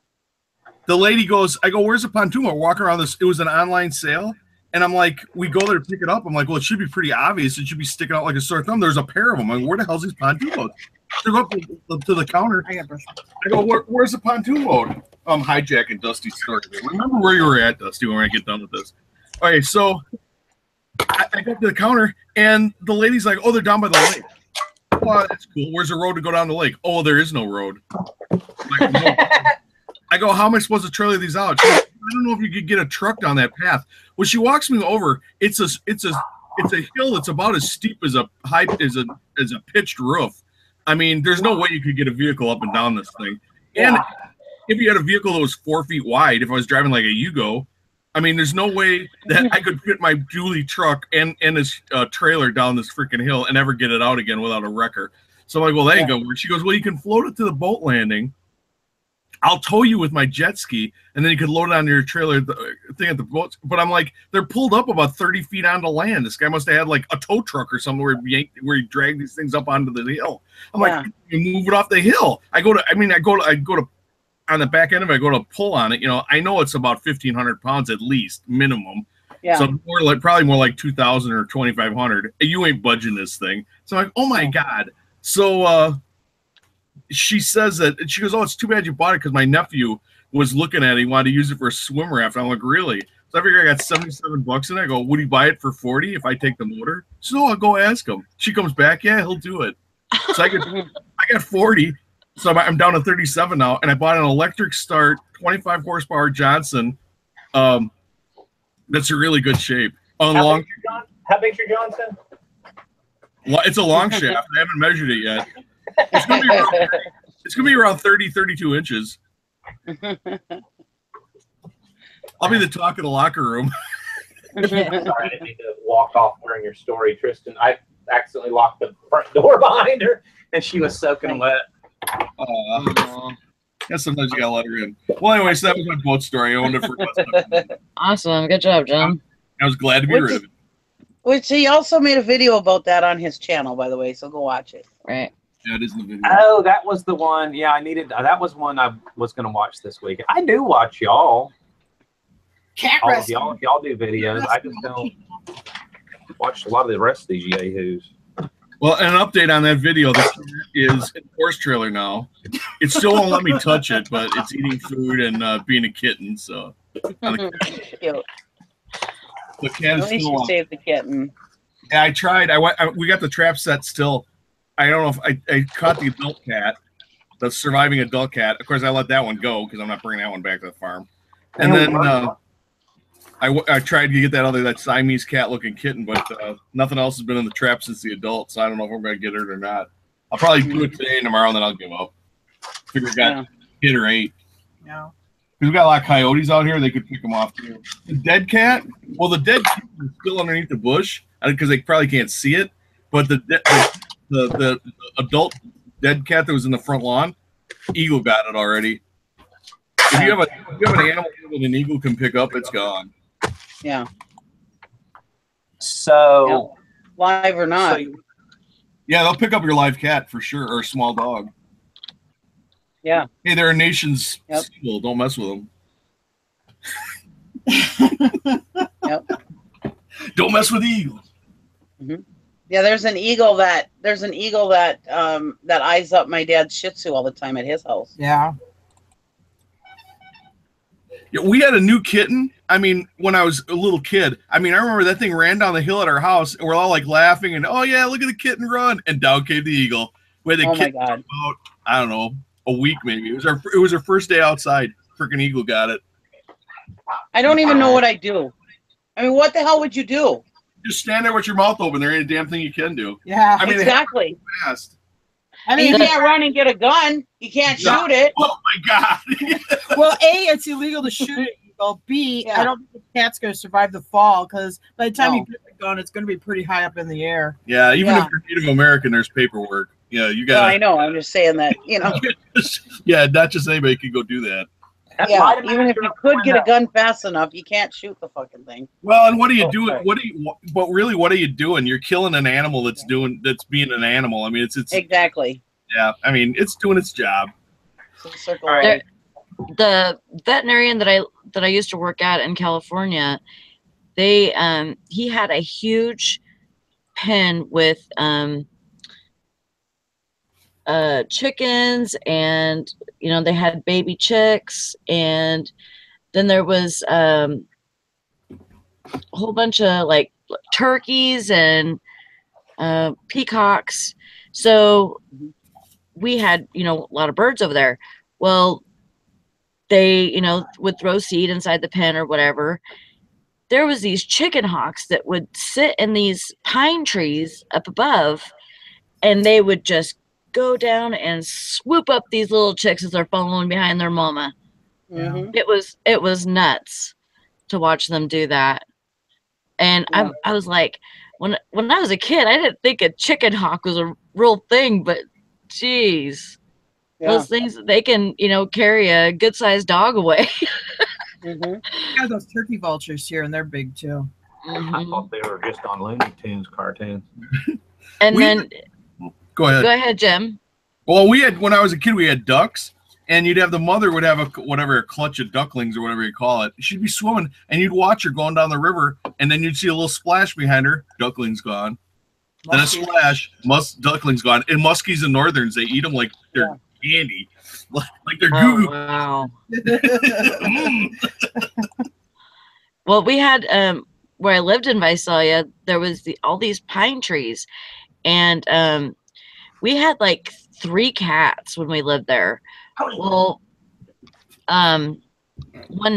lady goes, I go, "Where's the pontoon boat?" Walking around this, it was an online sale. And I'm like, we go there to pick it up. I'm like, well, it should be pretty obvious. It should be sticking out like a sore thumb. There's a pair of them. I'm like, where the hell's these pontoon boats? So I go up to the counter. I go, where's the pontoon boat? I'm hijacking Dusty's story. Remember where you were at, Dusty, when I get done with this. Okay, so I go up to the counter, and the lady's like, "Oh, they're down by the lake." "Oh, that's cool. Where's the road to go down the lake?" "Oh, there is no road." Like, no. I go, "How am I supposed to trailer these out?" She goes, "I don't know if you could get a truck down that path." When she walks me over, it's a hill that's about as steep as a pitched roof. I mean, there's no way you could get a vehicle up and down this thing. And if you had a vehicle that was 4 feet wide, if I was driving like a Yugo, I mean, there's no way that I could fit my dually truck and this trailer down this freaking hill and ever get it out again without a wrecker. So I'm like, well, that ain't gonna work. She goes, "Well, you can float it to the boat landing. I'll tow you with my jet ski, and then you can load it on your trailer thing at the boat." But I'm like, they're pulled up about 30 feet onto land. This guy must have had like a tow truck or something where he dragged these things up onto the hill. I'm like, you move it off the hill. I go to on the back end of it, I go to pull on it. You know, I know it's about 1,500 pounds at least minimum. Yeah. So probably more like 2,000 or 2,500. You ain't budging this thing. So I'm like, oh my God. So she says that, she goes, "Oh, it's too bad you bought it because my nephew was looking at it. He wanted to use it for a swim raft." I'm like, "Really?" So I figure I got $77 in it. I go, "Would he buy it for 40 if I take the motor?" So I'll go ask him. She comes back, "Yeah, he'll do it." So I got 40. So I'm down to 37 now, and I bought an electric start 25 horsepower Johnson. That's in really good shape. How big's your Johnson? It's a long shaft. I haven't measured it yet. It's gonna be around 30, 32 inches. I'll be the talk of the locker room. Sorry, I didn't mean to walk off during your story, Tristan. I accidentally locked the front door behind her, and she was soaking wet. Yeah, sometimes you gotta let her in. Well, anyway, so that was my boat story. I owned it for Awesome. Good job, Jim. I was glad to be rid of it. Which he also made a video about that on his channel, by the way, so go watch it. Right. Yeah, it is in the video. Oh, that was the one. Yeah, I needed. That was one I was going to watch this week. I do watch y'all. All of y'all do videos. I just don't watch a lot of the rest of these yahoos. Well, an update on that video. This is in horse trailer now. It still won't let me touch it, but it's eating food and being a kitten. So Cute. the cat is At least still you on. saved the kitten. Yeah, I tried. We got the trap set still. I don't know if I caught the adult cat, the surviving adult cat. Of course, I let that one go because I'm not bringing that one back to the farm. And then I tried to get that Siamese cat looking kitten, but nothing else has been in the trap since the adult. So I don't know if I'm going to get it or not. I'll probably do it today and tomorrow, and then I'll give up. Figure got hit or ate. Yeah. We've got a lot of coyotes out here. They could pick them off too. The dead cat. Well, the dead cat is still underneath the bush because they probably can't see it. But the adult dead cat that was in the front lawn, eagle got it already. If you have an animal that an eagle can pick up, it's gone. Yeah. So live or not. Yeah, they'll pick up your live cat for sure, or a small dog. Yeah. Hey, they're a nation's seagull. Don't mess with them. Yep. Don't mess with the eagles. Mm-hmm. Yeah, there's an eagle that that eyes up my dad's Shih Tzu all the time at his house. Yeah. Yeah, we had a new kitten. I mean, when I was a little kid, I remember that thing ran down the hill at our house, and we're all like laughing and, oh yeah, look at the kitten run, and down came the eagle. Where the kitten my God. about, I don't know, a week maybe. It was our first day outside. Freaking eagle got it. I don't even know what I do. I mean, what the hell would you do? Just stand there with your mouth open. There ain't a damn thing you can do. Yeah. I mean, exactly. Fast. I mean, you can't run and get a gun. You can't shoot it. Oh my God. Well, A, it's illegal to shoot it. Well, B, I don't think the cat's going to survive the fall because by the time you get the gun, it's going to be pretty high up in the air. Yeah, even if you're Native American, there's paperwork. Yeah, you got. Well, I know. I'm just saying that, Yeah, not just anybody can go do that. Yeah, even if you could get a gun fast enough, you can't shoot the fucking thing. Well, and what are you doing? But really, what are you doing? You're killing an animal that's being an animal. I mean, it's exactly. Yeah, I mean, it's doing its job. The veterinarian that I used to work at in California, he had a huge pen with chickens, and they had baby chicks, and then there was a whole bunch of like turkeys and peacocks. So we had a lot of birds over there. Well, they would throw seed inside the pen or whatever. There was these chicken hawks that would sit in these pine trees up above, and they would just go down and swoop up these little chicks as they're following behind their mama. Mm-hmm. It was nuts to watch them do that. And I was like, when I was a kid, I didn't think a chicken hawk was a real thing, but geez, those things, they can carry a good sized dog away. Mm-hmm. Got those turkey vultures here, and they're big too. Mm-hmm. I thought they were just on Looney Tunes cartoons. And then go ahead, Jim. Well, when I was a kid, we had ducks, and you'd have the mother would have a clutch of ducklings or whatever you call it. She'd be swimming, and you'd watch her going down the river, and then you'd see a little splash behind her. Ducklings gone. Then a splash. Ducklings gone. And muskies and northerns, they eat them like they're candy, like they're goo goo. Wow. Well, we had where I lived in Visalia, there was all these pine trees, and we had like 3 cats when we lived there. Well, one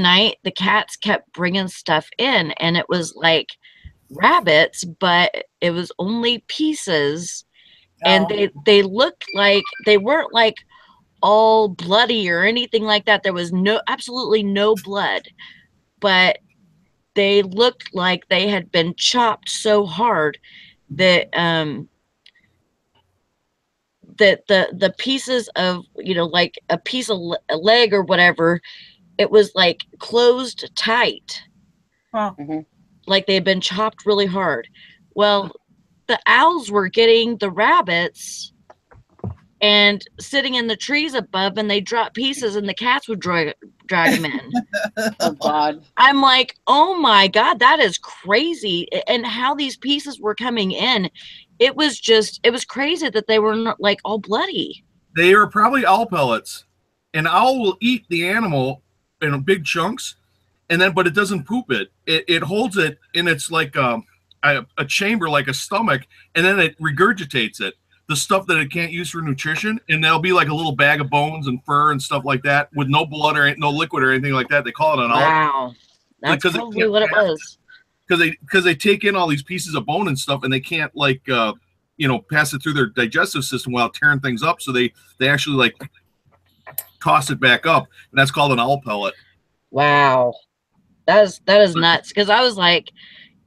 night the cats kept bringing stuff in, and it was like rabbits, but it was only pieces, and Oh. they looked like they weren't like all bloody or anything like that. There was absolutely no blood, but they looked like they had been chopped so hard that that the pieces of, you know, like a piece of a leg or whatever, it was like closed tight, Huh. like they had been chopped really hard. Well, the owls were getting the rabbits and sitting in the trees above, and they dropped pieces, and the cats would drag them in. Oh God. I'm like, oh my God, that is crazy. And how these pieces were coming in, it was crazy that they were not like all bloody. They are probably owl pellets. An owl will eat the animal in big chunks, and then, but it doesn't poop it. It holds it in its like a chamber, like a stomach, and then it regurgitates it, the stuff that it can't use for nutrition, and there'll be like a little bag of bones and fur and stuff like that with no blood or no liquid or anything like that. They call it an owl. Wow, that's probably what it was. Because they take in all these pieces of bone and stuff, and they can't like pass it through their digestive system while tearing things up. So they actually like toss it back up, and that's called an owl pellet. Wow, that is nuts. Because I was like,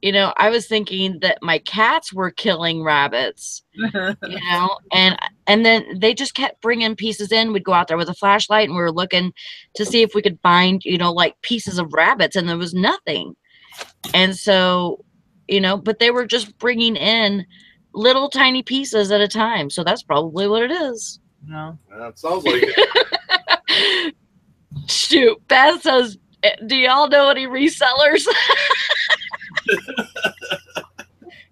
I was thinking that my cats were killing rabbits, and then they just kept bringing pieces in. We'd go out there with a flashlight, and we were looking to see if we could find, like pieces of rabbits, and there was nothing. And so, but they were just bringing in little tiny pieces at a time. So that's probably what it is. No. That sounds like it. Shoot, Beth says, do y'all know any resellers?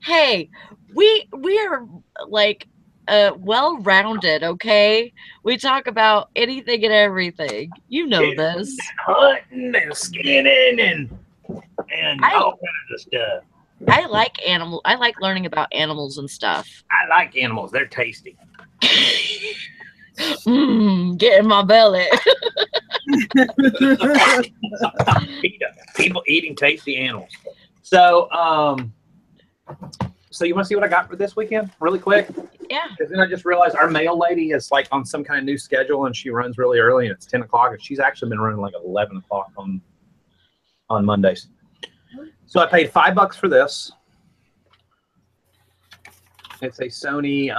Hey, we are like well-rounded, okay? We talk about anything and everything. You know this. Hunting and skinning and all kinds of stuff. I like animals. I like learning about animals and stuff. I like animals. They're tasty. Get in my belly. People eating tasty animals. So, so you want to see what I got for this weekend, really quick? Yeah. Because then I just realized our mail lady is like on some kind of new schedule, and she runs really early, and it's 10 o'clock, and she's actually been running like 11 o'clock on Mondays. So I paid $5 for this. It's a Sony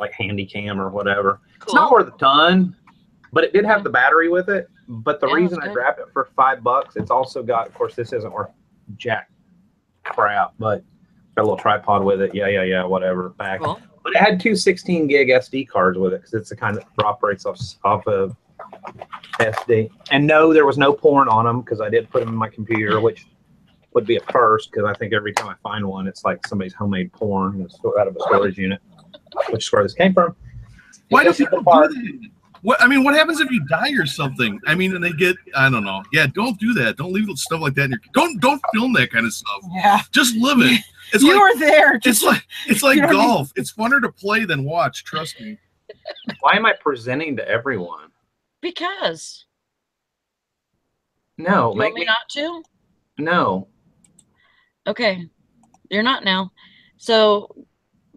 like handy cam or whatever. Cool. It's not worth a ton, but it did have the battery with it. But the reason I grabbed it for $5, it's also got, of course, this isn't worth jack crap, but got a little tripod with it. Yeah, whatever. Back. Cool. But it had two 16 gig SD cards with it because it's the kind that operates off of SD. And no, there was no porn on them because I did put them in my computer, which would be a first because I think every time I find one, it's like somebody's homemade porn out of a storage unit, which is where this came from. Why do people do that? What happens if you die or something? And they get, I don't know. Yeah, don't do that. Don't leave stuff like that in your. Don't film that kind of stuff. Yeah. Just live it. It's you were there. It's like golf. It's funner to play than watch. Trust me. Why am I presenting to everyone? Because. No. You want me not to? No. Okay. You're not now. So,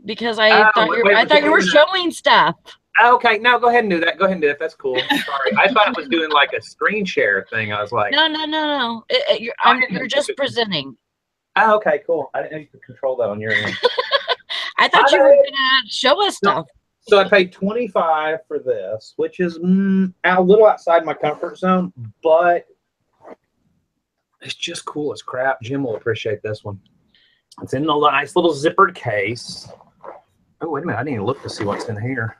because I thought you were showing stuff. Okay, now go ahead and do that. Go ahead and do it. That's cool. Sorry, I thought it was doing like a screen share thing. I was like, no. You're just presenting. Oh, okay, cool. I didn't know you could control that on your end. I thought you were gonna show us stuff. So I paid $25 for this, which is a little outside my comfort zone, but it's just cool as crap. Jim will appreciate this one. It's in a nice little zippered case. Oh, wait a minute. I didn't even look to see what's in here.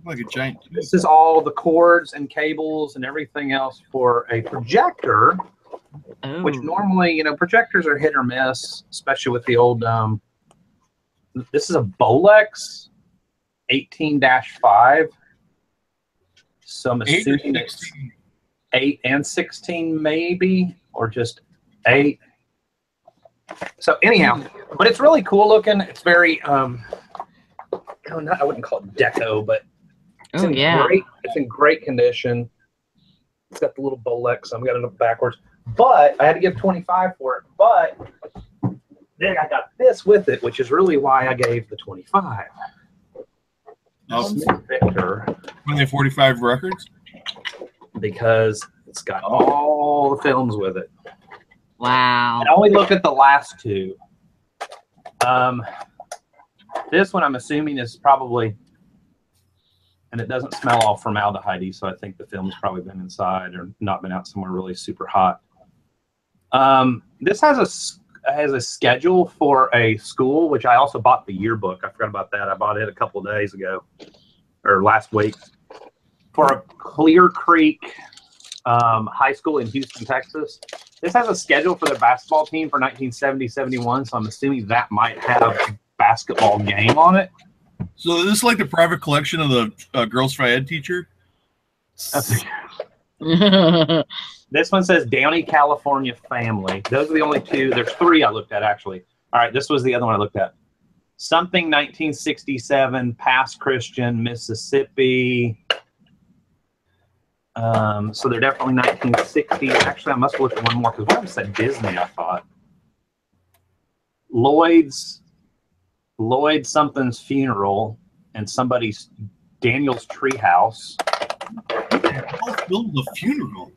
Like a giant. This is all the cords and cables and everything else for a projector, which normally, projectors are hit or miss, especially with the old, this is a Bolex 18-5. So I'm assuming it's 8 and 16 maybe, or just 8. So anyhow, but it's really cool looking. It's very, I wouldn't call it deco, but it's it's in great condition. It's got the little Bolex. I've got it up backwards, but I had to give $25 for it. But then I got this with it, which is really why I gave the 25. Oh. Smith Victor, Only 45 records? because it's got all the films with it. Wow. And I only looked at the last two. This one I'm assuming is probably, and it doesn't smell all formaldehyde-y, so I think the film's probably been inside or not been out somewhere really super hot. This has a schedule for a school, which I also bought the yearbook. I forgot about that. I bought it a couple of days ago, or last week, for a Clear Creek high school in Houston, Texas. This has a schedule for the basketball team for 1970-71, so I'm assuming that might have a basketball game on it. So is this like the private collection of the girls' Phi Ed teacher? This one says Downey, California family. Those are the only two. There's three I looked at, actually. All right, this was the other one I looked at. Something 1967, Pass Christian, Mississippi. So they're definitely 1960. Actually, I must have looked at one more because one of them said Disney, I thought. Lloyd something's funeral and somebody's Daniel's treehouse. The funeral.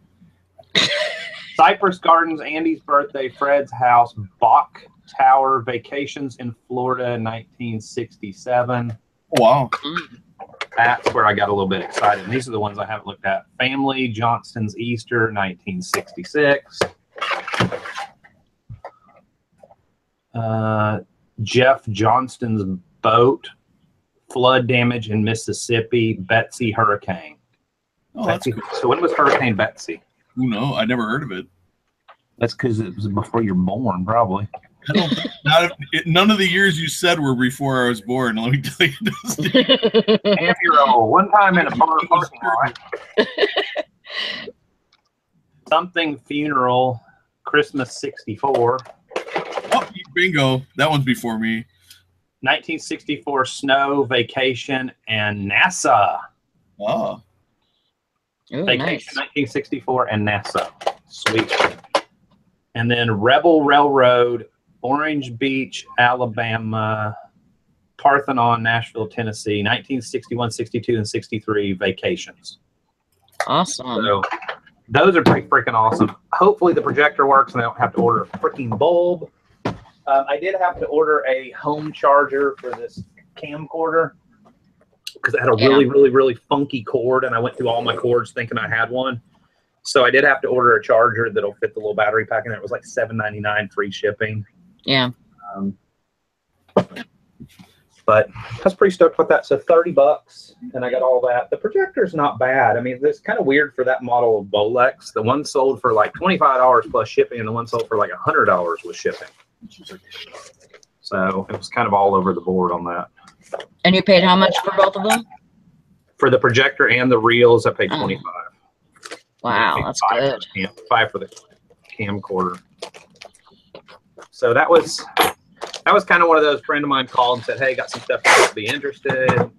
Cypress Gardens, Andy's birthday, Fred's house, Bach Tower, vacations in Florida, 1967. Wow. That's where I got a little bit excited. And these are the ones I haven't looked at. Family, Johnston's Easter, 1966. Jeff Johnston's boat, flood damage in Mississippi, Betsy hurricane. Oh, that's cool. So when was Hurricane Betsy? Who knows? I never heard of it. That's because it was before you're born, probably. I don't think, none of the years you said were before I was born. Let me tell you. Half-year-old, one time in a bar parking lot. Something funeral, Christmas 64. Oh, bingo. That one's before me. 1964 snow, vacation, and NASA. Oh. Ooh, Vacation, nice. 1964, and NASA. Sweet. And then Rebel Railroad, Orange Beach, Alabama, Parthenon, Nashville, Tennessee, 1961, 62, and 63 vacations. Awesome. So those are pretty freaking awesome. Hopefully the projector works and I don't have to order a freaking bulb. I did have to order a home charger for this camcorder because it had a really funky cord, and I went through all my cords thinking I had one. So I did have to order a charger that'll fit the little battery pack in it. It was like $7.99 free shipping. Yeah. But I was pretty stoked with that. So $30, and I got all that. The projector's not bad. I mean, it's kind of weird for that model of Bolex. The one sold for like $25 plus shipping, and the one sold for like $100 with shipping. So it was kind of all over the board on that. And you paid how much for both of them? For the projector and the reels, I paid $25. Wow, that's good. $5 for the camcorder. So that was kind of one of those. Friend of mine called and said, "Hey, got some stuff you might be interested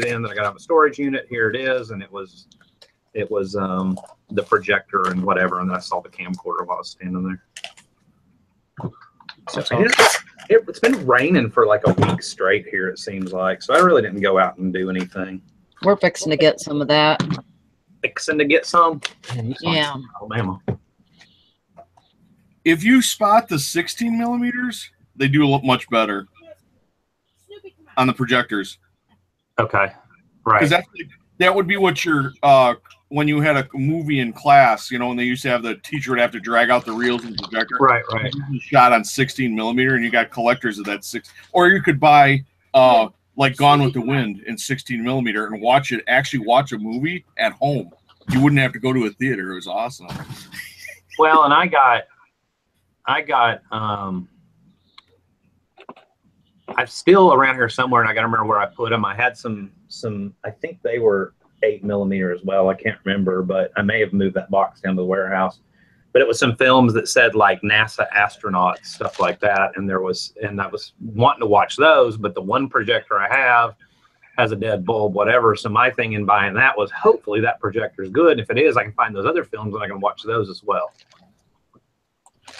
in that I got to have a storage unit. Here it is." And it was the projector and whatever. And then I saw the camcorder while I was standing there. So it's been raining for like a week straight here, it seems like. So I really didn't go out and do anything. We're fixing to get some of that. Fixing to get some? Yeah. Alabama. If you spot the 16 millimeters, they do look much better on the projectors. Okay. Right. Because that would be what your when you had a movie in class, you know, when they used to have the teacher would have to drag out the reels in the projector. Right. Shot on 16 millimeter, and you got collectors of that or you could buy like Gone with the Wind in 16 millimeter and actually watch a movie at home. You wouldn't have to go to a theater. It was awesome. Well, and I got I'm still around here somewhere, and I got to remember where I put them. I had some, I think they were 8 millimeter as well. I can't remember, but I may have moved that box down to the warehouse. But it was some films that said like NASA astronauts, stuff like that. And I was wanting to watch those, but the one projector I have has a dead bulb, whatever. So my thing in buying that was hopefully that projector is good. If it is, I can find those other films and I can watch those as well.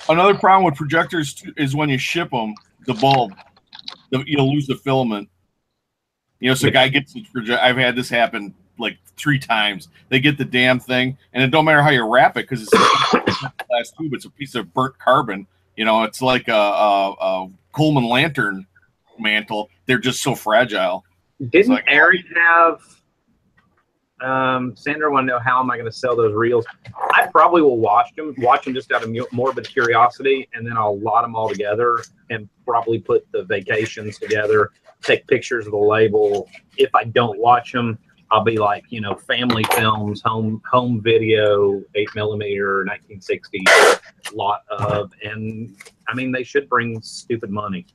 Another problem with projectors too, is when you ship them, the bulb, you'll lose the filament. You know, so a guy gets the projector. I've had this happen like 3 times. They get the damn thing, and it don't matter how you wrap it because it's a glass tube. It's a piece of burnt carbon. You know, it's like a Coleman lantern mantle. They're just so fragile. Didn't like, Eric have? Sandra want to know how am I going to sell those reels? I probably will watch them just out of morbid curiosity, and then I'll lot them all together and probably put the vacations together, take pictures of the label. If I don't watch them, I'll be like, you know, family films, home video, 8mm, 1960, lot of, and I mean, they should bring stupid money.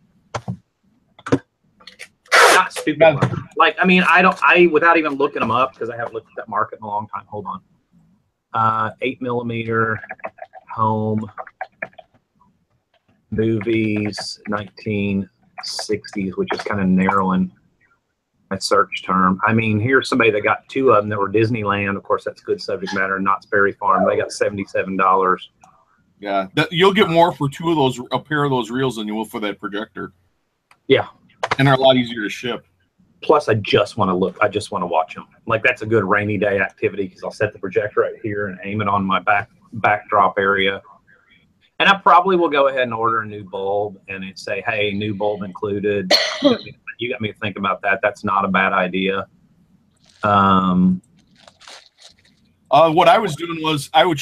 Not stupid money. Like, I mean, I without even looking them up, because I haven't looked at that market in a long time. Hold on. 8mm home movies, 1960s, which is kind of narrowing my search term. I mean, here's somebody that got 2 of them that were Disneyland. Of course, that's good subject matter. Knott's Berry Farm. They got $77. Yeah, you'll get more for 2 of those, a pair of those reels, than you will for that projector. Yeah. And they're a lot easier to ship. Plus, I just want to look. I just want to watch them. Like, that's a good rainy day activity because I'll set the projector right here and aim it on my backdrop area. And I probably will go ahead and order a new bulb and it say, "Hey, new bulb included." You got me to think about that. That's not a bad idea. What I was doing was I would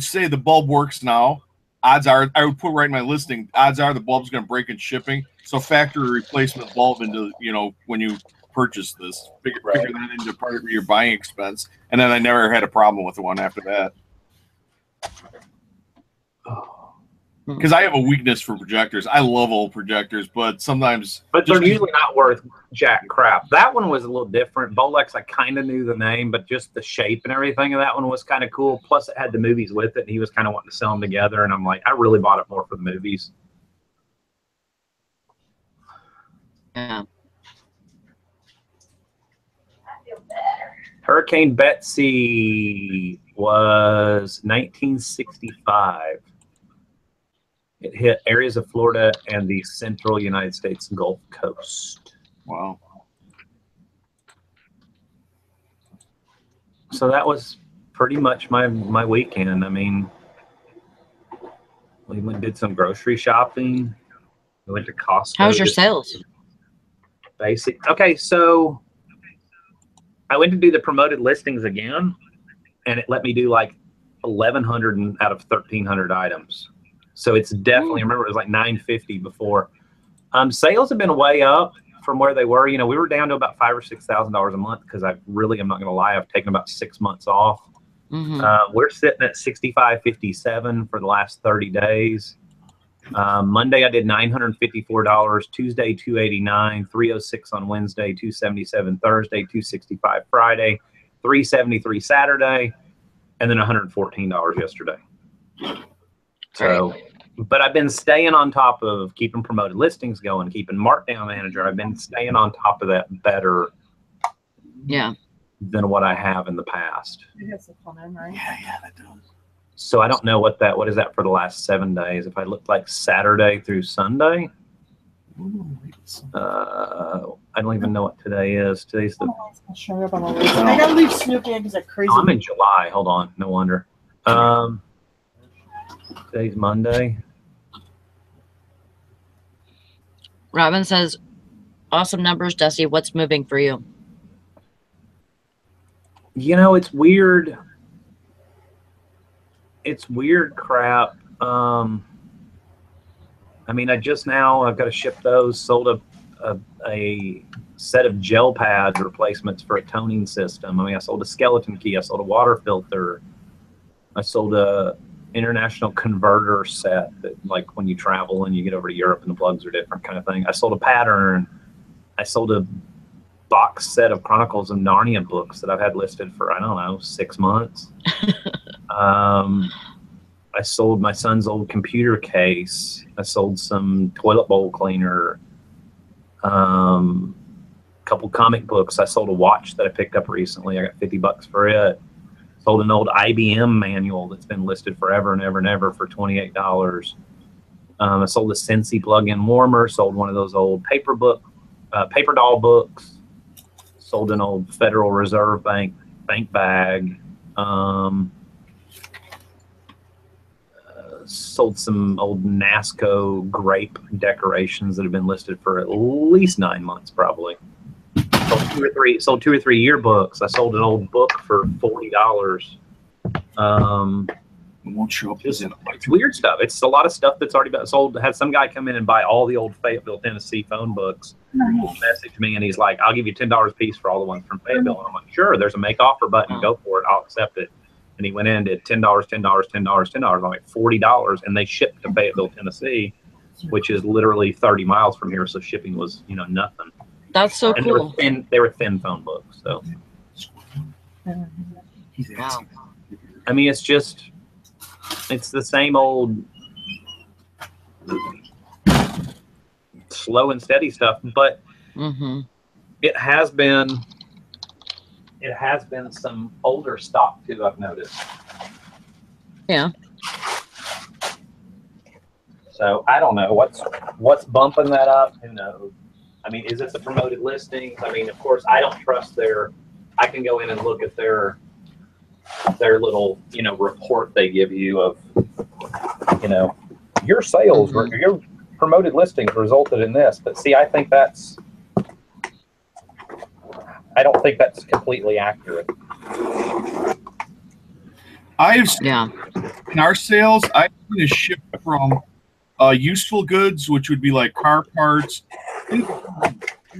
say the bulb works now. Odds are, I would put right in my listing, odds are the bulb's going to break in shipping. So factor a replacement bulb into, you know, when you purchase this, figure that into part of your buying expense. And then I never had a problem with the one after that. Because I have a weakness for projectors. I love old projectors, but sometimes... But they're usually not worth jack crap. That one was a little different. Bolex, I kind of knew the name, but just the shape and everything of that one was kind of cool. Plus, it had the movies with it, and he was kind of wanting to sell them together. And I'm like, I really bought it more for the movies. Yeah. Hurricane Betsy was 1965. It hit areas of Florida and the central United States Gulf Coast. Wow. So that was pretty much my weekend. I mean, we went and did some grocery shopping. We went to Costco. How's your sales? Basic. Okay, so I went to do the promoted listings again, and it let me do like 1,100 out of 1,300 items. So it's definitely, remember, it was like 950 before. Sales have been way up from where they were. You know, we were down to about $5,000 or $6,000 a month because I'm not going to lie, I've taken about 6 months off. We're sitting at 65.57 for the last 30 days. Monday I did $954, Tuesday $289, $306 on Wednesday, $277 Thursday, $265 Friday, $373 Saturday, and then $114 yesterday. So, but I've been staying on top of keeping promoted listings going, keeping Markdown Manager. I've been staying on top of that better than what I have in the past. It has to come in, right? Yeah, that does. So I don't know what is that for the last 7 days. If I look like Saturday through Sunday, I don't even know what today is. Today's the... I gotta leave Snoopy in because that crazy... I'm in July. Hold on. No wonder. Today's Monday. Robin says, awesome numbers, Dusty. What's moving for you? You know, it's weird. It's weird crap. I mean, I've got to ship those. Sold a set of gel pad replacements for a toning system. I mean, I sold a skeleton key. I sold a water filter. I sold a international converter set that, like, when you travel and you get over to Europe and the plugs are different kind of thing. I sold a pattern. I sold a box set of Chronicles of Narnia books that I've had listed for, I don't know, 6 months. I sold my son's old computer case. I sold some toilet bowl cleaner, couple comic books. I sold a watch that I picked up recently. I got $50 for it. Sold an old IBM manual that's been listed forever and ever and ever for $28. I sold a Scentsy plug-in warmer. Sold one of those old paper doll books. Sold an old Federal Reserve bank bag. Sold some old NASCO grape decorations that have been listed for at least 9 months, probably. Sold two or three yearbooks. I sold an old book for $40. It won't show up. It's weird stuff. It's a lot of stuff that's already been sold. Had some guy come in and buy all the old Fayetteville, Tennessee phone books. Nice. Message me and he's like, "I'll give you $10 a piece for all the ones from Fayetteville." And I'm like, "Sure." There's a make offer button. Go for it. I'll accept it. And he went in and did $10, $10, $10, $10. I'm like $40, and they shipped to Fayetteville, Tennessee, which is literally 30 miles from here. So shipping was, nothing. That's so And cool. they were thin phone books. So Wow. I mean, it's the same old slow and steady stuff, but Mm-hmm. it has been some older stock too, I've noticed. Yeah. So I don't know what's bumping that up. Who knows? I mean, is it the promoted listings? I mean, of course, I don't trust I can go in and look at their little, report they give you of, your sales, your promoted listings resulted in this. But see, I don't think that's completely accurate. In our sales, I've seen a shift from useful goods, which would be like car parts.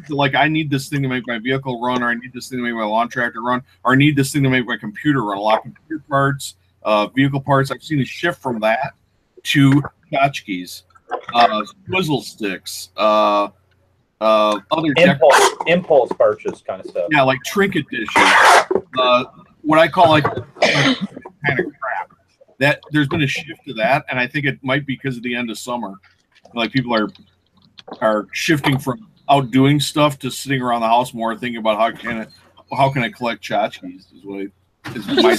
Like, I need this thing to make my vehicle run, or I need this thing to make my lawn tractor run, or I need this thing to make my computer run. A lot of computer parts, vehicle parts. I've seen a shift from that to tchotchkes, swizzle sticks, other impulse purchase kind of stuff. Yeah, like trinket dishes. What I call like kind of crap. That there's been a shift to that, and I think it might be because of the end of summer. Like, people are shifting from out doing stuff to sitting around the house more, thinking about how can I collect tchotchkes is what is my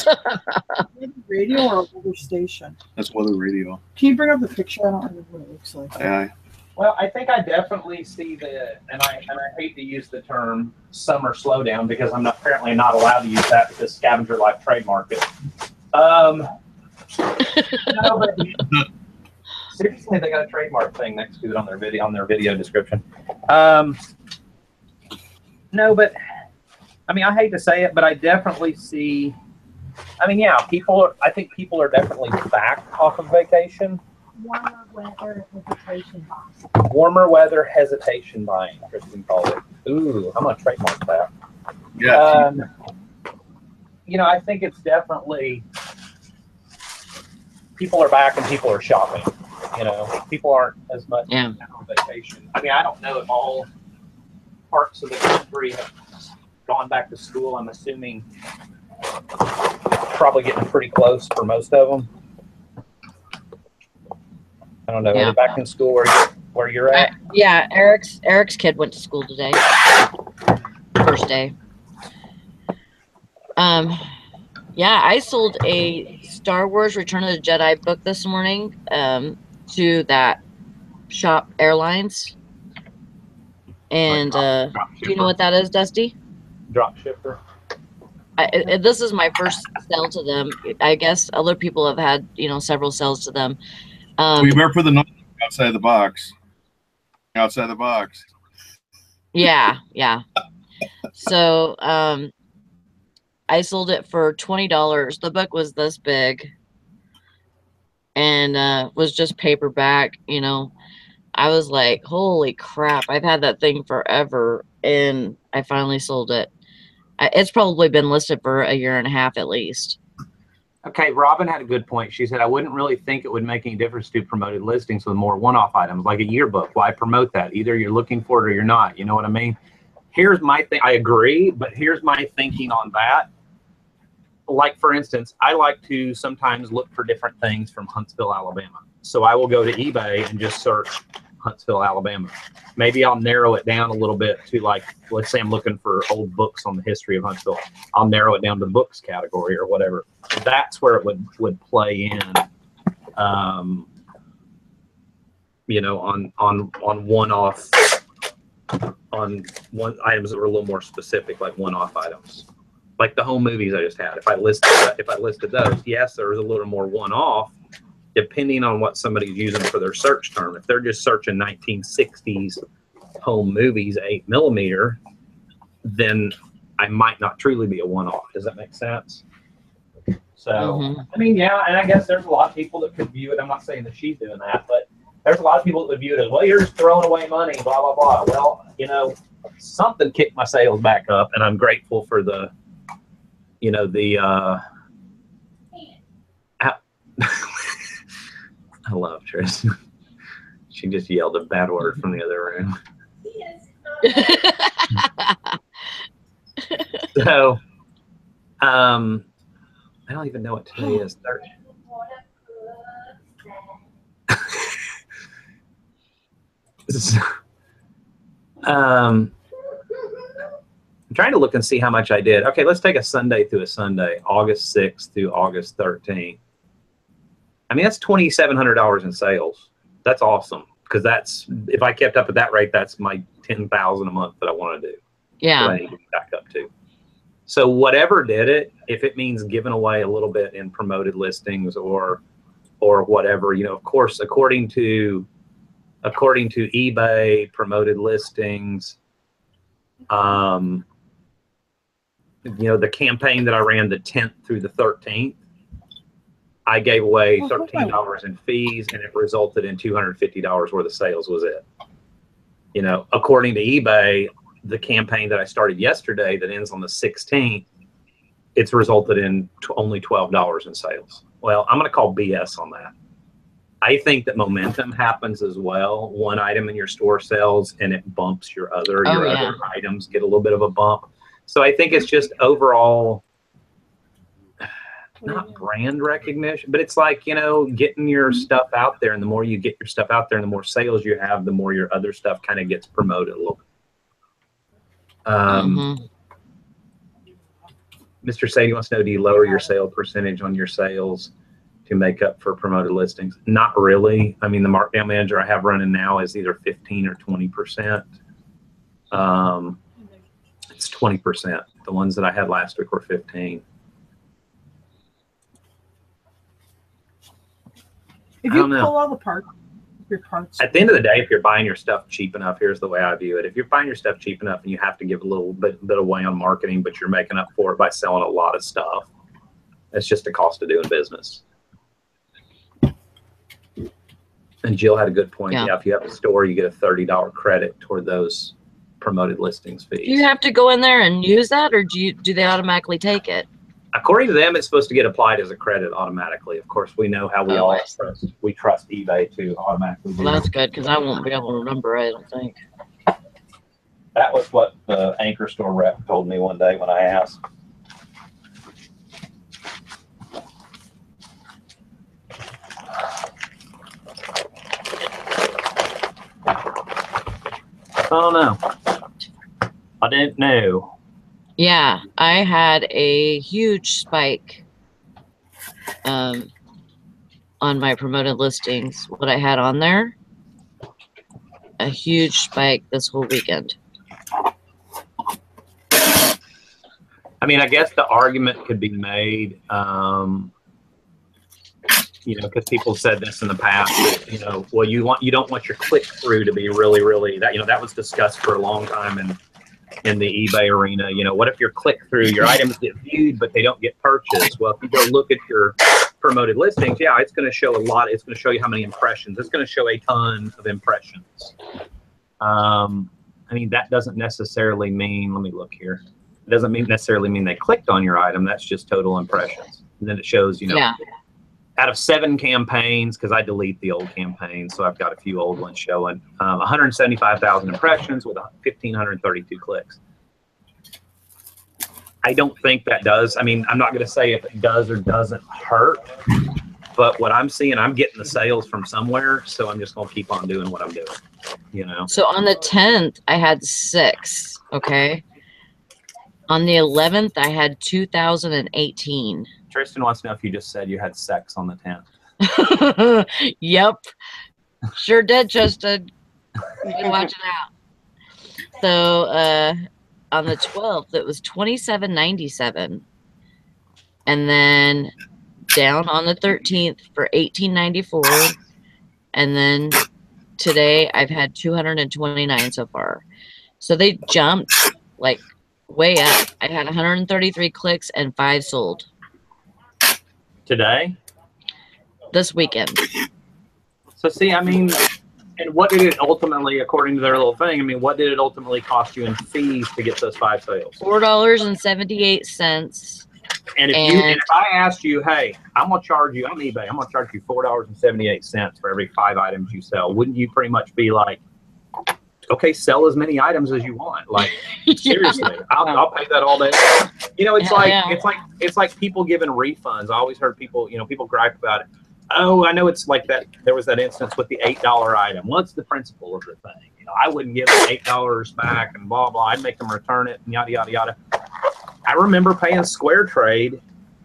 Radio or a weather station? That's weather radio. Can you bring up the picture? I don't remember what it looks like. Yeah. Well, I think I definitely see and I hate to use the term summer slowdown because I'm apparently not allowed to use that because Scavenger Life trademark it. No, but seriously, they got a trademark thing next to it on their video description. No, but I mean, I hate to say it, but I definitely see. I mean, yeah, I think people are definitely back off of vacation. Warmer weather hesitation buying. Warmer weather hesitation buying, Kristen called it. Ooh, I'm gonna trademark that. Yeah. I think it's definitely people are back and people are shopping. People aren't as much on vacation. I mean, I don't know if all parts of the country have gone back to school. I'm assuming probably getting pretty close for most of them. I don't know. Are they back in school where you're at? Yeah, Eric's kid went to school today. First day. Yeah, I sold a Star Wars Return of the Jedi book this morning to that shop Airlines. And do you know what that is, Dusty? Drop shipper. This is my first sale to them. I guess other people have had, several sales to them. We better put the number outside the box. Outside the box. Yeah. So I sold it for $20. The book was this big and was just paperback. I was like, holy crap, I've had that thing forever, and I finally sold it. It's probably been listed for a year and a half at least. Okay, Robin had a good point. She said, I wouldn't really think it would make any difference to promoted listings with more one-off items, like a yearbook. Why promote that? Either you're looking for it or you're not. You know what I mean? Here's my thing. I agree, but here's my thinking on that. Like, for instance, I like to sometimes look for different things from Huntsville, Alabama. So I will go to eBay and just search Huntsville, Alabama. Maybe I'll narrow it down a little bit to like, let's say I'm looking for old books on the history of Huntsville. I'll narrow it down to books category or whatever. That's where it would play in, you know, on one-off, on one items that were a little more specific, like one-off items. Like the home movies I just had. If I listed those, yes, there was a little more one-off, depending on what somebody's using for their search term. If they're just searching 1960s home movies, 8mm, then I might not truly be a one-off. Does that make sense? So, I mean, yeah, and I guess there's a lot of people that could view it. I'm not saying that she's doing that, but there's a lot of people that would view it as, well, you're just throwing away money, blah, blah, blah. Well, you know, something kicked my sales back up, and I'm grateful for the, you know, the, I love Trish. She just yelled a bad word from the other room. So, I don't even know what today is. I'm trying to look and see how much I did. Okay, let's take a Sunday through a Sunday, August 6th through August 13th. I mean, that's $2,700 in sales. That's awesome, because that's, if I kept up at that rate, that's my $10,000 a month that I want to do. Yeah. That I need to get back up to. So whatever did it, if it means giving away a little bit in promoted listings or whatever, you know, of course, according to eBay promoted listings, you know, the campaign that I ran the 10th through the 13th, I gave away $13 in fees, and it resulted in $250 worth of sales was it. You know, according to eBay, the campaign that I started yesterday that ends on the 16th, it's resulted in only $12 in sales. Well, I'm going to call BS on that. I think that momentum happens as well. One item in your store sells and it bumps your other. Other items get a little bit of a bump. So I think it's just overall, not brand recognition, but it's like, you know, getting your stuff out there. And the more you get your stuff out there and the more sales you have, the more your other stuff kind of gets promoted a little bit. Mr. Sadie wants to know, do you lower your sale percentage on your sales to make up for promoted listings? Not really. I mean, the markdown manager I have running now is either 15 or 20%. It's 20%. The ones that I had last week were 15. If you pull all the parts, your parts. At the end of the day, if you're buying your stuff cheap enough, here's the way I view it. If you're buying your stuff cheap enough and you have to give a little bit away on marketing, but you're making up for it by selling a lot of stuff, it's just a cost of doing business. And Jill had a good point. Yeah, if you have a store, you get a $30 credit toward those promoted listings fees. Do you have to go in there and use that, or do they automatically take it? According to them, it's supposed to get applied as a credit automatically. Of course, we know how we all trust. We trust eBay to automatically do. Well, that's good, because I won't be able to remember, I don't think. That was what the Anchor store rep told me one day when I asked. Oh no, I didn't know. Yeah, I had a huge spike on my promoted listings. What I had on there, a huge spike this whole weekend. I mean, I guess the argument could be made, you know, because people said this in the past, that, you know, well, you don't want your click through to be really that, you know, that was discussed for a long time in the eBay arena. You know, what if your click through, your items get viewed but they don't get purchased? Well, if you go look at your promoted listings, yeah, it's going to show a lot. It's going to show you how many impressions. It's going to show a ton of impressions. I mean, that doesn't necessarily mean, let me look here. It doesn't necessarily mean they clicked on your item. That's just total impressions. And then it shows, you know, out of 7 campaigns, because I delete the old campaigns, so I've got a few old ones showing, 175,000 impressions with 1,532 clicks. I don't think that does. I mean, I'm not going to say if it does or doesn't hurt, But what I'm seeing, I'm getting the sales from somewhere, so I'm just gonna keep on doing what I'm doing. You know. So on the 10th, I had 6. Okay. On the 11th, I had 2,018. Tristan wants to know if you just said you had sex on the 10th. Yep. Sure did, Tristan. Been watching out. So on the 12th, it was 27.97. And then down on the 13th for 18.94. And then today I've had 229 so far. So they jumped like way up. I had 133 clicks and 5 sold. Today? This weekend. So see, I mean, and what did it ultimately, according to their little thing, I mean, what did it ultimately cost you in fees to get those 5 sales? $4.78. And if I asked you, hey, I'm gonna charge you on eBay, I'm gonna charge you $4.78 for every 5 items you sell, wouldn't you pretty much be like, okay, sell as many items as you want? Like, seriously, I'll pay that all day. You know, it's like people giving refunds. I always heard people, you know, people gripe about it. Oh, I know it's like that. There was that instance with the $8 item. What's the principle of the thing? You know, I wouldn't give them $8 back and blah, blah. I'd make them return it and yada, yada, yada. I remember paying Square Trade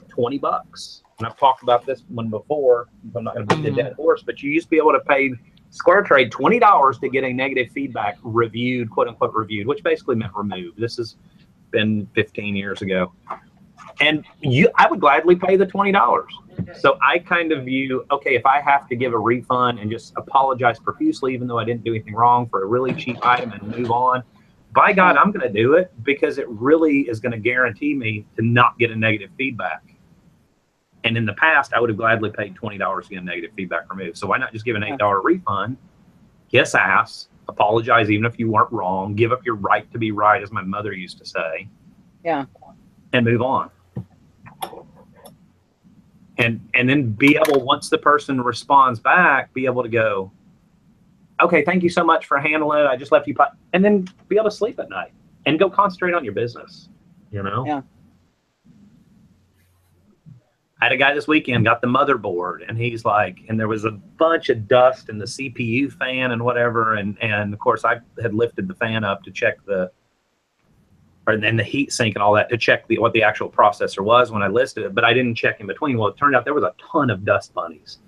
$20. And I've talked about this one before. I'm not going to beat the dead horse, but you used to be able to pay Square Trade $20 to get a negative feedback reviewed, quote unquote reviewed, which basically meant removed. This has been 15 years ago. And I would gladly pay the $20. So I kind of view, okay, if I have to give a refund and just apologize profusely, even though I didn't do anything wrong for a really cheap item and move on, by God, I'm going to do it because it really is going to guarantee me to not get a negative feedback. And in the past, I would have gladly paid $20 to get a negative feedback removed. So why not just give an $8 refund, kiss ass, apologize even if you weren't wrong, give up your right to be right, as my mother used to say. Yeah. And move on. And then be able, once the person responds back, be able to go, okay, thank you so much for handling it. I just left you, and then be able to sleep at night and go concentrate on your business, you know? Yeah. I had a guy this weekend got the motherboard, and he's like, and there was a bunch of dust in the CPU fan and whatever. And of course I had lifted the fan up to check and the heat sink and all that to check what the actual processor was when I listed it, but I didn't check in between. Well, it turned out there was a ton of dust bunnies.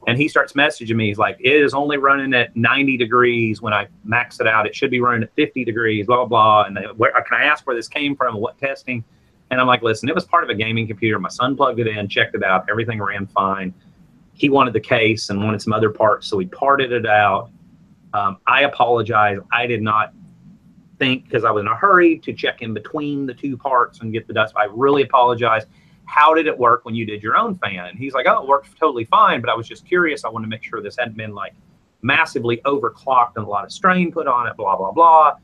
And he starts messaging me. He's like, it is only running at 90 degrees when I max it out. It should be running at 50 degrees, blah, blah, blah. And can I ask where this came from and what testing? And I'm like, listen, it was part of a gaming computer. My son plugged it in, checked it out. Everything ran fine. He wanted the case and wanted some other parts, so we parted it out. I apologize. I did not think, because I was in a hurry, to check in between the 2 parts and get the dust. I really apologize. How did it work when you did your own fan? And he's like, oh, it worked totally fine, but I was just curious. I wanted to make sure this hadn't been like massively overclocked and a lot of strain put on it, blah, blah, blah.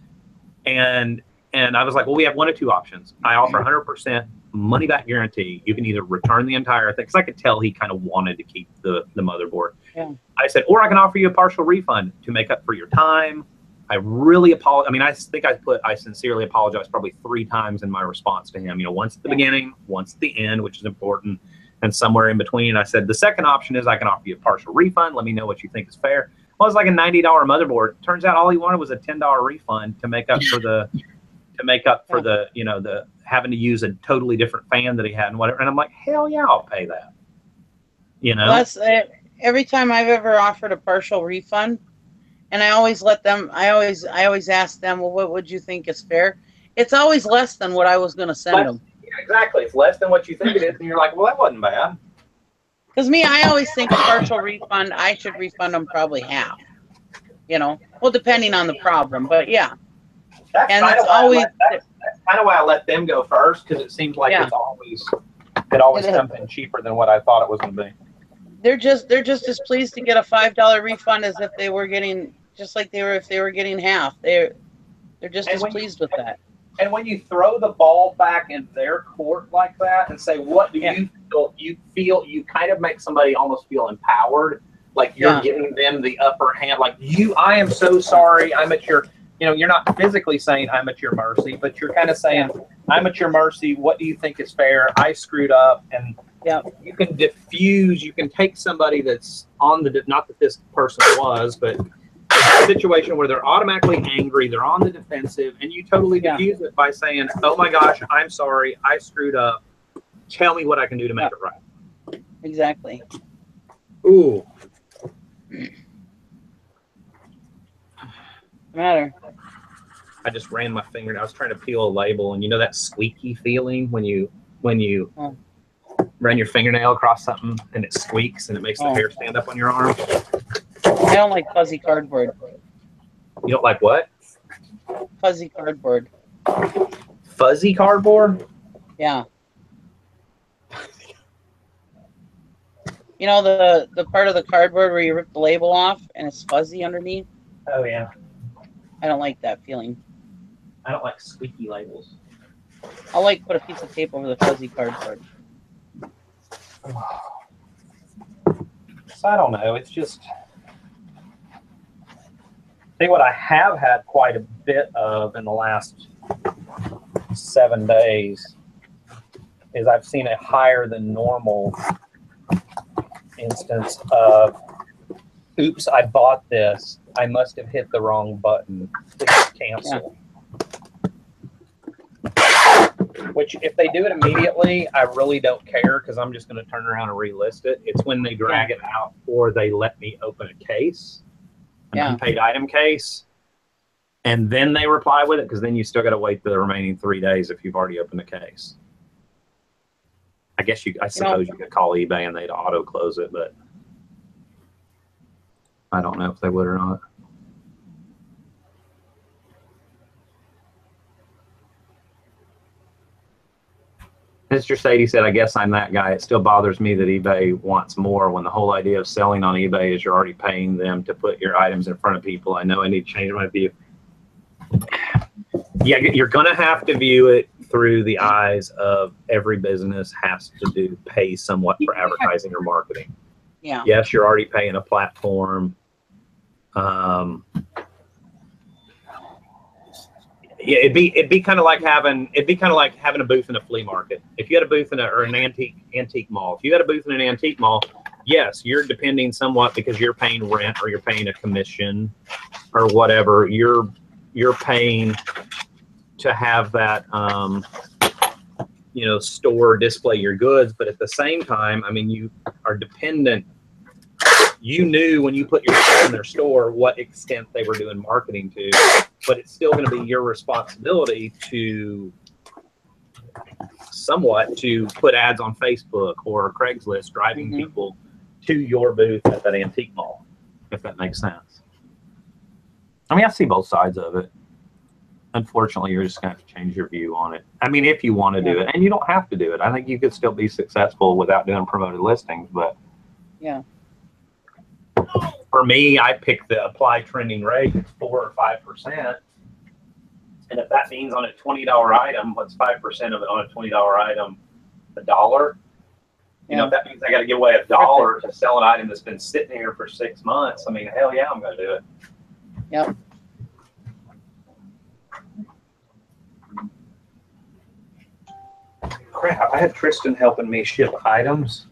And I was like, well, we have 1 of 2 options. I offer 100% money back guarantee. You can either return the entire thing, because I could tell he kind of wanted to keep the motherboard. Yeah. I said, or I can offer you a partial refund to make up for your time. I really apologize. I mean, I think I sincerely apologize probably 3 times in my response to him. You know, once at the beginning, once at the end, which is important, and somewhere in between. I said, the second option is I can offer you a partial refund. Let me know what you think is fair. Well, it's like a $90 motherboard. Turns out all he wanted was a $10 refund to make up for the you know, the having to use a totally different fan that he had and whatever. And I'm like, hell yeah, I'll pay that. You know, that's every time I've ever offered a partial refund. And I always let them, I always ask them, well, what would you think is fair? It's always less than what I was going to send them. Yeah, exactly. It's less than what you think it is. And you're like, well, that wasn't bad. Because I always think a partial refund, I should refund them probably half. You know, well, depending on the problem. But yeah. That's kind of why I let them go first, because it seems like it always comes in cheaper than what I thought it was going to be. They're just as pleased to get a $5 refund as if they were getting, just like they were if they were getting half. They're just as pleased with that. And when you throw the ball back in their court like that and say, what do you feel? You feel, you kind of make somebody almost feel empowered, like you're giving them the upper hand. Like, I am so sorry. I'm at your, you know, you're not physically saying I'm at your mercy, but you're kind of saying, I'm at your mercy. What do you think is fair? I screwed up, and Yeah. You can diffuse. You can take somebody that's on the not that this person was, but a situation where they're automatically angry, they're on the defensive, and you totally diffuse it by saying, "Oh my gosh, I'm sorry, I screwed up. Tell me what I can do to make it right." Exactly. Ooh. Matter. I just ran my finger. I was trying to peel a label, and you know that squeaky feeling when you run your fingernail across something and it squeaks and it makes the hair stand up on your arm. I don't like fuzzy cardboard. You don't like what? Fuzzy cardboard. Fuzzy cardboard? Yeah. You know the part of the cardboard where you rip the label off and it's fuzzy underneath? Oh yeah. I don't like that feeling. I don't like squeaky labels. I'll like put a piece of tape over the fuzzy cardboard. So I don't know. It's just, see, what I have had quite a bit of in the last 7 days is I've seen a higher than normal instance of, oops, I bought this. I must have hit the wrong button. Please cancel. Yeah. Which, if they do it immediately, I really don't care because I'm just going to turn around and relist it. It's when they drag it out or they let me open a case, an unpaid item case, and then they reply with it, because then you still got to wait the remaining 3 days if you've already opened a case. I guess I suppose you could call eBay and they'd auto close it, but I don't know if they would or not. Mr. Sadie said, I guess I'm that guy. It still bothers me that eBay wants more when the whole idea of selling on eBay is you're already paying them to put your items in front of people. I know I need to change my view. Yeah, you're going to have to view it through the eyes of every business has to pay somewhat for advertising or marketing. Yeah. Yes, you're already paying a platform. Yeah, it'd be kind of like having a booth in a flea market. If you had a booth in an antique mall, if you had a booth in an antique mall, yes, you're depending somewhat because you're paying rent or you're paying a commission or whatever. You're paying to have that store display your goods, but at the same time, I mean, you are dependent. You knew when you put your stuff in their store what extent they were doing marketing to, but it's still going to be your responsibility to put ads on Facebook or Craigslist driving people to your booth at that antique mall, if that makes sense. I mean, I see both sides of it. Unfortunately, you're just going to have to change your view on it. I mean, if you want to do it, and you don't have to do it. I think you could still be successful without doing promoted listings, but yeah. For me, I pick the apply trending rate, 4 or 5%. And if that means on a $20 item, what's 5% of it on a $20 item? $1? You know, if that means I got to give away $1 to sell an item that's been sitting here for 6 months, I mean, hell yeah, I'm going to do it. Yep. Crap, I had Tristan helping me ship items,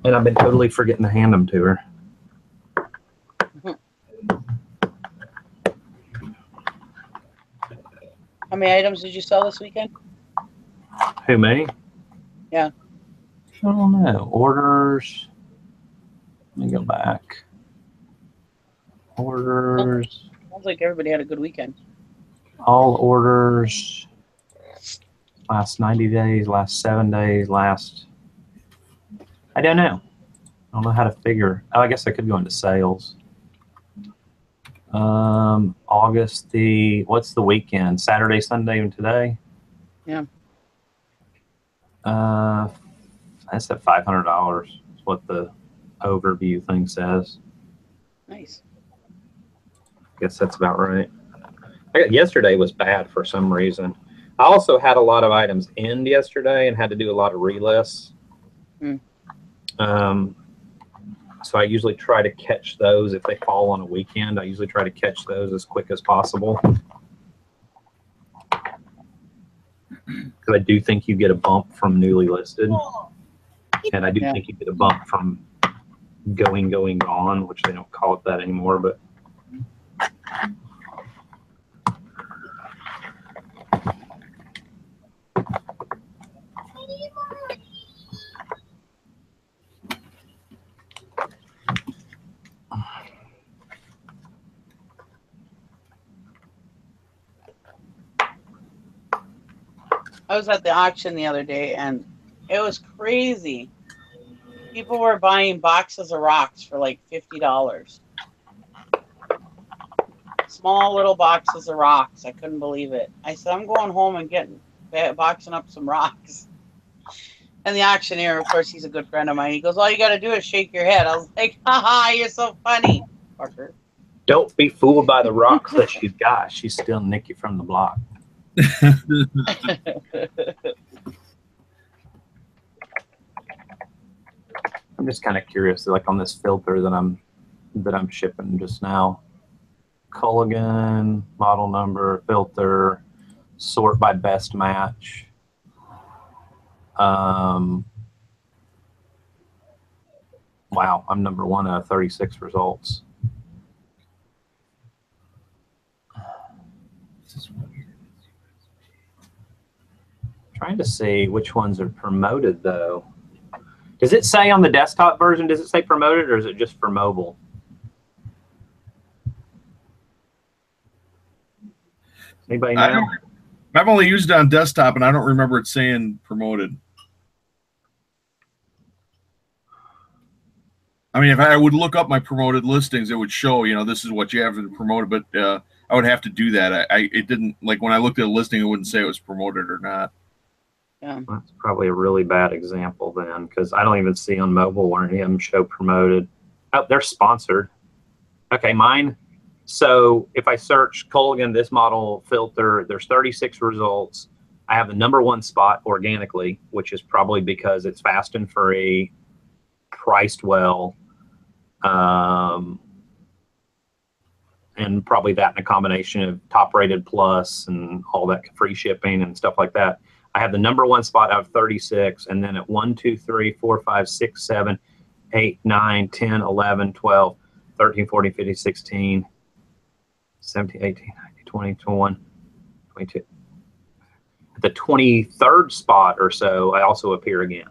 and I've been totally forgetting to hand them to her. How many items did you sell this weekend? Who, me? Yeah. I don't know. Orders. Let me go back. Orders. Sounds like everybody had a good weekend. All orders. Last 90 days, last 7 days, I don't know. I don't know how to figure. Oh, I guess I could go into sales. August what's the weekend? Saturday, Sunday, and today? Yeah. That's at $500. Is what the overview thing says. Nice. I guess that's about right. Yesterday was bad for some reason. I also had a lot of items end yesterday and had to do a lot of relists. So I usually try to catch those if they fall on a weekend. I usually try to catch those as quick as possible. Because I do think you get a bump from newly listed. And I do Yeah. think you get a bump from going, gone, which they don't call it that anymore, but I was at the auction the other day and it was crazy. People were buying boxes of rocks for like $50. Small little boxes of rocks. I couldn't believe it. I said, I'm going home and boxing up some rocks. And the auctioneer, of course, he's a good friend of mine. He goes, all you got to do is shake your head. I was like, haha, you're so funny, fucker. don't be fooled by the rocks that she's got. She's still Nikki from the block. I'm just kind of curious, like on this filter that I'm shipping just now. Culligan, model number, filter, sort by best match. Wow, I'm number 1 out of 36 results. Trying to see which ones are promoted though. Does it say on the desktop version, does it say promoted or is it just for mobile? Anybody know? I've only used it on desktop and I don't remember it saying promoted. I mean, if I would look up my promoted listings, it would show, you know, this is what you have to promote, but I would have to do that. It didn't, like when I looked at a listing, it wouldn't say it was promoted or not. Yeah. That's probably a really bad example then, because I don't even see on mobile where any of them show promoted. Oh, they're sponsored. Okay, mine. So if I search Culligan, this model filter, there's 36 results. I have the number 1 spot organically, which is probably because it's fast and free, priced well, and probably that in a combination of top rated plus and all that free shipping and stuff like that. I have the number 1 spot out of 36, and then at 1, 2, 3, 4, 5, 6, 7, 8, 9, 10, 11, 12, 13, 14, 15, 16, 17, 18, 19, 20, 21, 22. At the 23rd spot or so, I also appear again.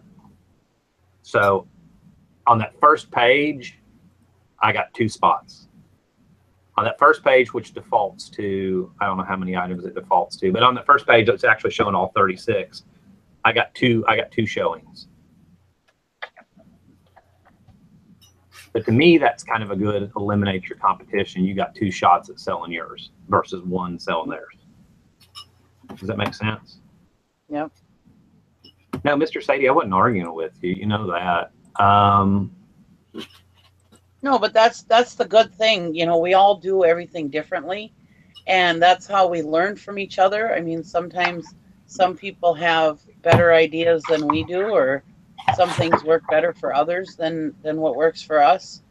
So on that first page, I got 2 spots. On that first page, which defaults to, I don't know how many items it defaults to, but on the first page, it's actually showing all 36. I got two showings. But to me, that's kind of a good eliminate your competition. You got 2 shots at selling yours versus 1 selling theirs. Does that make sense? Yep. No, Mr. Sadie, I wasn't arguing with you. You know that. No, but that's the good thing. You know, we all do everything differently, and that's how we learn from each other. I mean, sometimes some people have better ideas than we do, or some things work better for others than what works for us.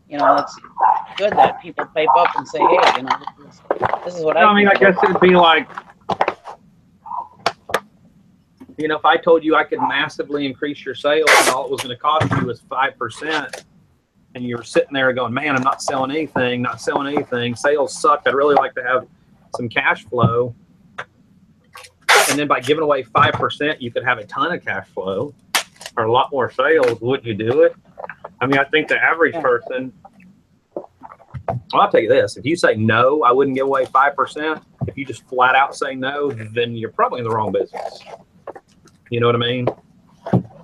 You know, it's good that people pipe up and say, hey, you know, this is what I mean, I think. guess it'd be like, you know, if I told you I could massively increase your sales and all it was going to cost you was 5%, and you're sitting there going, man, I'm not selling anything, sales suck, I'd really like to have some cash flow. And then by giving away 5%, you could have a ton of cash flow or a lot more sales. Would you do it? I mean, I think the average person, well, I'll tell you this, if you say no, I wouldn't give away 5%. If you just flat out say no, then you're probably in the wrong business. You know what I mean?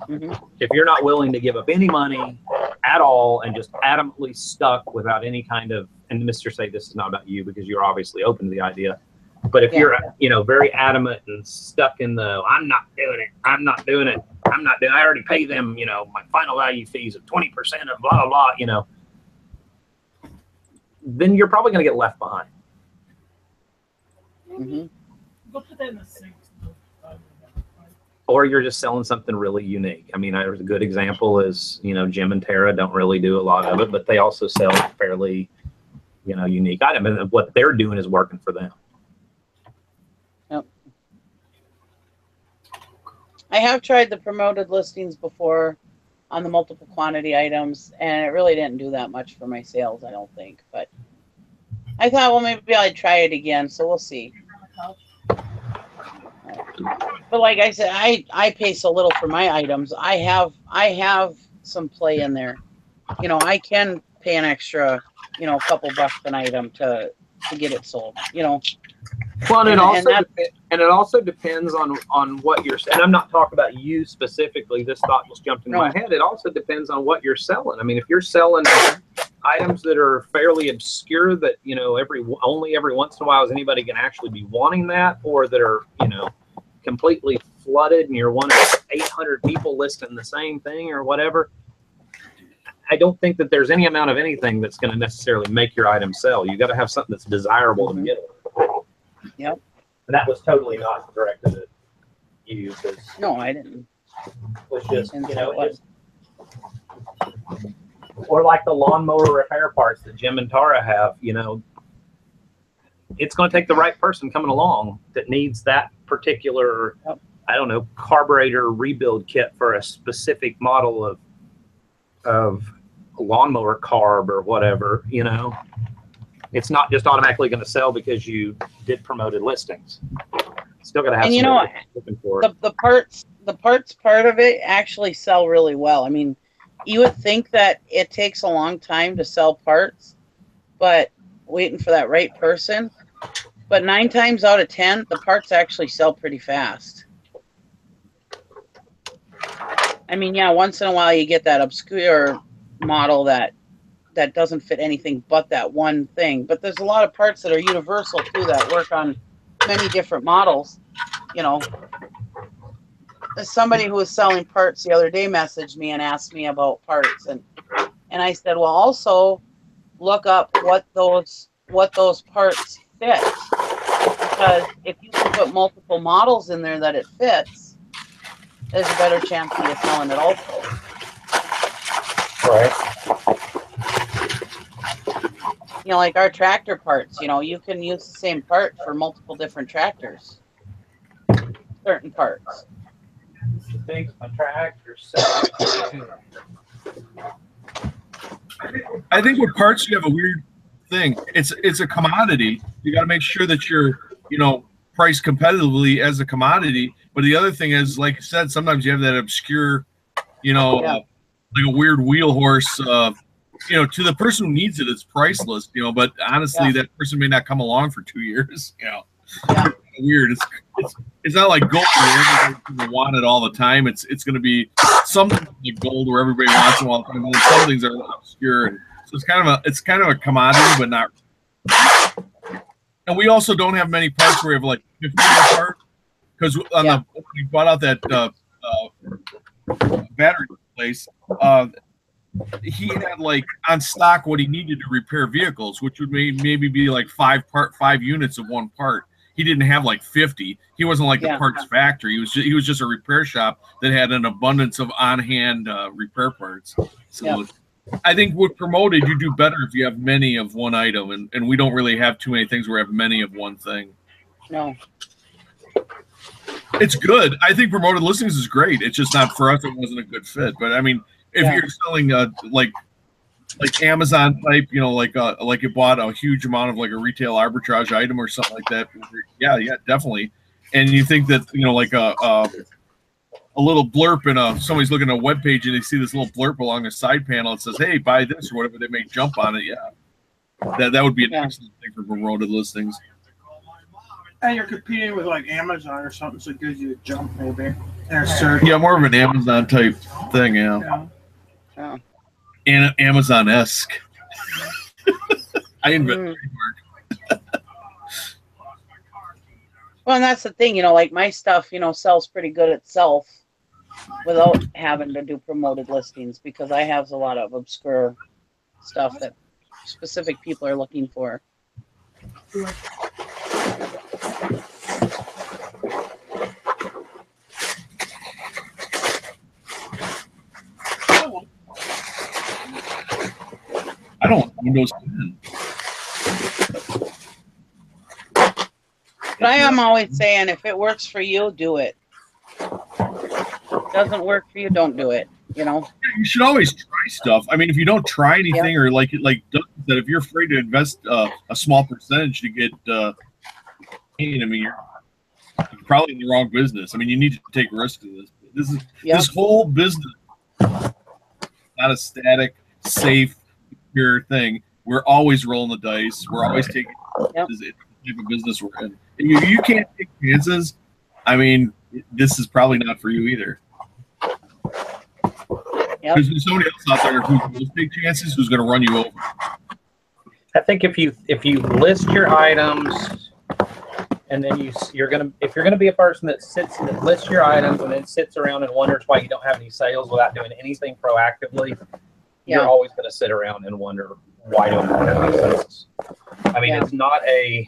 Mm-hmm. If you're not willing to give up any money at all and just adamantly stuck without any kind of, and Mr. Say this is not about you because you're obviously open to the idea, but if you're, you know, very adamant and stuck in the, I'm not doing it, I already pay them, you know, my final value fees of 20% of blah, blah, blah, you know, then you're probably going to get left behind. Mm-hmm. Go put that in the sink. Or you're just selling something really unique. I mean, there's a good example is, you know, Jim and Tara don't really do a lot of it, but they also sell fairly, you know, unique item. And what they're doing is working for them. Yep. I have tried the promoted listings before. on the multiple quantity items, and it really didn't do that much for my sales, I don't think. But I thought, well, maybe I'd try it again, so we'll see. But like I said, I pay so little for my items. I have some play in there. You know, I can pay an extra, you know, a couple bucks an item to get it sold. You know. Well, and And it also depends on what you're. And I'm not talking about you specifically. This thought just jumped into my head. It also depends on what you're selling. I mean, if you're selling items that are fairly obscure, that you know only every once in a while is anybody going to actually be wanting that, or that are completely flooded, and you're one of 800 people listing the same thing or whatever. I don't think that there's any amount of anything that's going to necessarily make your item sell. You got to have something that's desirable to begin with. Yep. And that was totally not directed at you. No, I didn't. It was just, or like the lawnmower repair parts that Jim and Tara have, it's going to take the right person coming along that needs that particular, I don't know, carburetor rebuild kit for a specific model of lawnmower carb or whatever, It's not just automatically going to sell because you did promoted listings. Still got to have. And looking for the parts part of it actually sell really well. I mean, you would think that it takes a long time to sell parts, but waiting for that right person. But 9 times out of 10, the parts actually sell pretty fast. I mean, yeah, once in a while you get that obscure model that doesn't fit anything but that one thing. But there's a lot of parts that are universal too that work on many different models. Somebody who was selling parts the other day messaged me and asked me about parts, and I said, well, also look up what those parts fit, because if you can put multiple models in there that it fits, there's a better chance of you selling it also. Right. Like our tractor parts, you can use the same part for multiple different tractors. Certain parts. Things my tractor. I think with parts you have a weird thing. It's a commodity. You got to make sure that you're priced competitively as a commodity. But the other thing is, like you said, sometimes you have that obscure, like a weird wheel horse. To the person who needs it, it's priceless. But honestly, that person may not come along for 2 years. Weird. It's not like gold where everybody's gonna want it all the time. It's going to be something like gold where everybody wants it all the time. And then some things are obscure. And so it's kind of a commodity, but not. And we also don't have many parts where we have like 50 parts, because when we bought out that battery place, he had like on stock what he needed to repair vehicles, which would maybe be like 5 units of one part. He didn't have like 50. He wasn't like the parts factory. He was just a repair shop that had an abundance of on-hand repair parts. So I think with promoted, you do better if you have many of one item, and we don't really have too many things where we have many of one thing. No. It's good. I think promoted listings is great. It's just not for us. It wasn't a good fit. But I mean, if you're selling like Amazon type, like you bought a huge amount of like a retail arbitrage item or something like that, yeah, definitely. And you think that like a little blurb in somebody's looking at a web page and they see this little blurb along the side panel that says, "Hey, buy this" or whatever, they may jump on it. Yeah, that would be an excellent thing for promoted listings. And you're competing with like Amazon or something, so it gives you a jump maybe. Yeah, more of an Amazon type thing. Yeah. And Amazon-esque. I invent trademark. Well, and that's the thing, like my stuff, sells pretty good itself without having to do promoted listings, because I have a lot of obscure stuff that specific people are looking for. I don't want Windows 10. But I am always saying, if it works for you, do it. If it doesn't work for you, don't do it. You know. You should always try stuff. I mean, if you don't try anything, or like Doug said, if you're afraid to invest a small percentage to get, I mean, you're probably in the wrong business. I mean, you need to take risks in this. This whole business, not a static, safe, secure thing. We're always rolling the dice. We're always taking the type of business we're in. If you can't take chances, I mean, this is probably not for you either. Because there's somebody else out there who will take chances, who's going to run you over. I think if you list your items, and then if you're gonna be a person that lists your items and then sits around and wonders why you don't have any sales without doing anything proactively, you're always going to sit around and wonder why don't I have any sales. I mean, it's not a.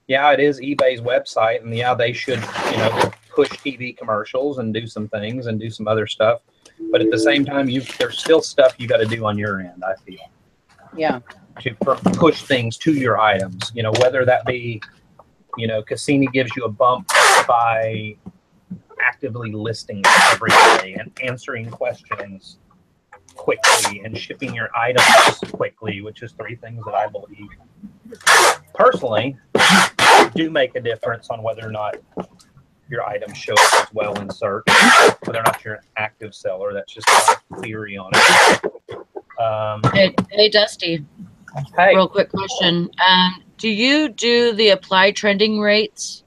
Yeah, it is eBay's website, and they should, push TV commercials and do some things and do some other stuff. But at the same time, there's still stuff you got to do on your end, I feel. Yeah. To push things to your items, whether that be, Cassini gives you a bump by actively listing every day and answering questions quickly and shipping your items quickly, which is 3 things that I believe personally do make a difference on whether or not your items show up as well in search, whether or not you're an active seller. That's just my theory on it. Hey, Dusty. Hey. Real quick question. Do you do the apply trending rates?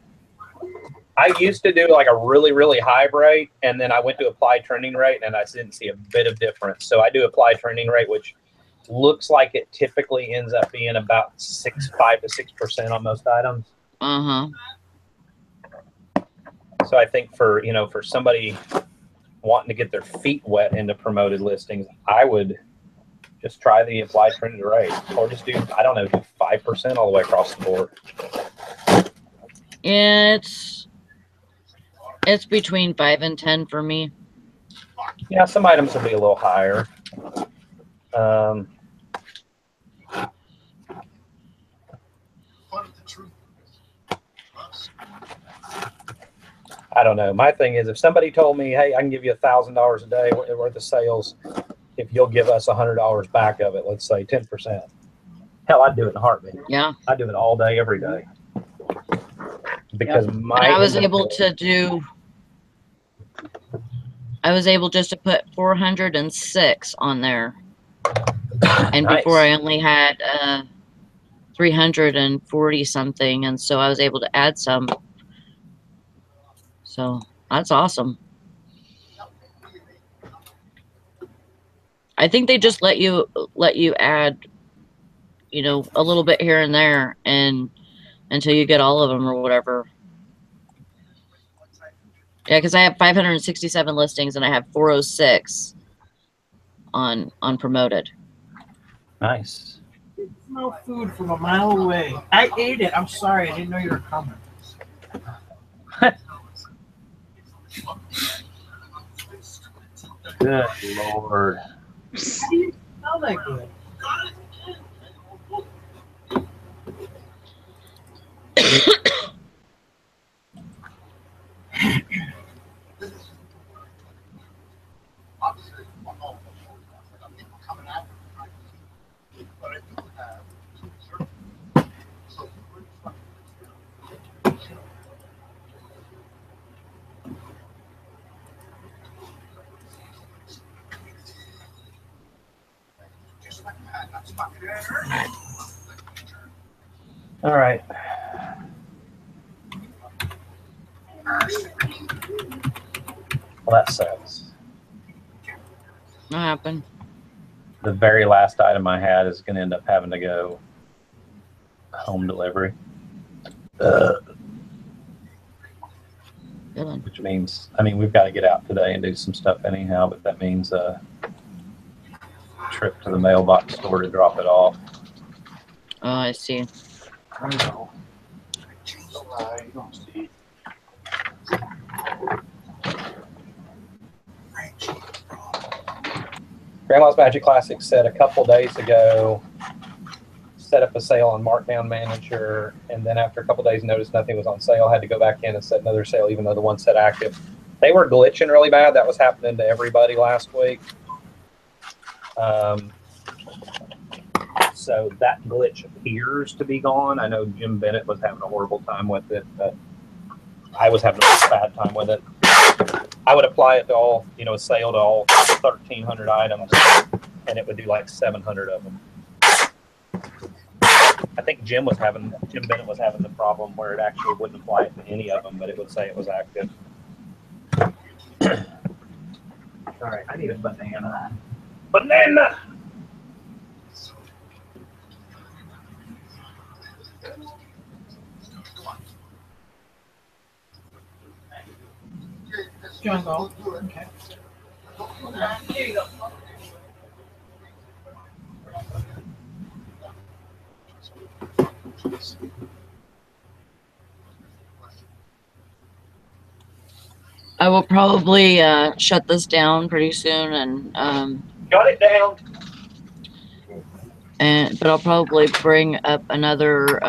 I used to do like a really, really high rate, and then I went to apply trending rate, and I didn't see a bit of difference. So I do apply trending rate, which looks like it typically ends up being about 5 to 6% on most items. So I think for somebody wanting to get their feet wet into promoted listings, I would just try the apply trending rate, or just do 5% all the way across the board. Yeah, it's between 5 and 10 for me. Yeah, some items will be a little higher. I don't know. My thing is, if somebody told me, hey, I can give you $1,000 a day worth of sales if you'll give us $100 back of it, let's say 10%. Hell, I'd do it in a heartbeat. Yeah. I'd do it all day, every day. Because I was able just to put 406 on there. And before I only had 340 something, and so I was able to add some. So that's awesome. I think they just let you add, a little bit here and there, and until you get all of them or whatever. Yeah, because I have 567 listings and I have 406 on promoted. Nice. Smell food from a mile away. I ate it. I'm sorry. I didn't know you were coming. Good Lord. How do you smell that good? All right. Well, that sucks. What happened? The very last item I had is going to end up having to go home delivery. Which means, we've got to get out today and do some stuff anyhow, but that means a trip to the mailbox store to drop it off. Oh, I see. Grandma's Magic Classic said a couple days ago, set up a sale on Markdown Manager, and then after a couple days noticed nothing was on sale, had to go back in and set another sale even though the one said active. They were glitching really bad. That was happening to everybody last week. So that glitch appears to be gone. I know Jim Bennett was having a horrible time with it, but I was having a bad time with it. I would apply it to all, a sale to all 1,300 items, and it would do like 700 of them. I think Jim Bennett was having the problem where it actually wouldn't apply it to any of them, but it would say it was active. All right, I need a banana. Banana! Do you want to go? Okay. Here you go. I will probably shut this down pretty soon, and Got it down. but I'll probably bring up another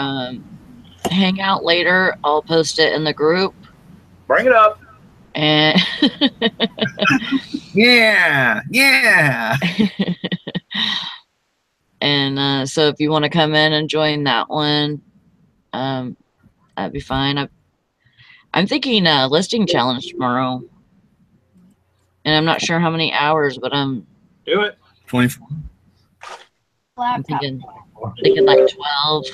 hangout later. I'll post it in the group. Bring it up. And yeah. and so if you want to come in and join that one, that'd be fine. I'm thinking listing challenge tomorrow, and I'm not sure how many hours, but I'm Do it. 24. I'm thinking like 12.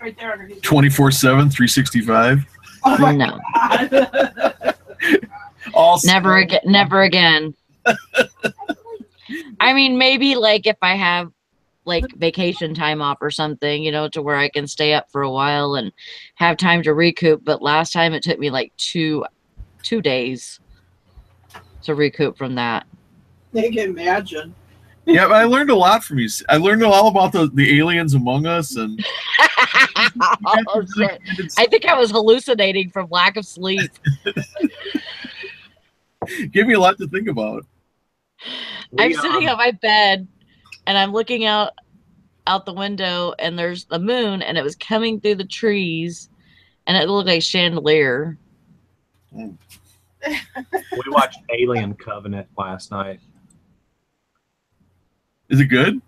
Right there underneath. 24/7, 365. Oh my No. God. All Never again. Never again. I mean, maybe like if I have like vacation time off or something, to where I can stay up for a while and have time to recoup. But last time it took me like two days to recoup from that. They can imagine. Yeah, but I learned a lot from you. I learned all about the aliens among us, and Oh, shit. I think I was hallucinating from lack of sleep. gave me a lot to think about. I'm sitting on my bed and I'm looking out the window, and there's the moon, and it was coming through the trees, and it looked like chandelier. We watched Alien Covenant last night. Is it good?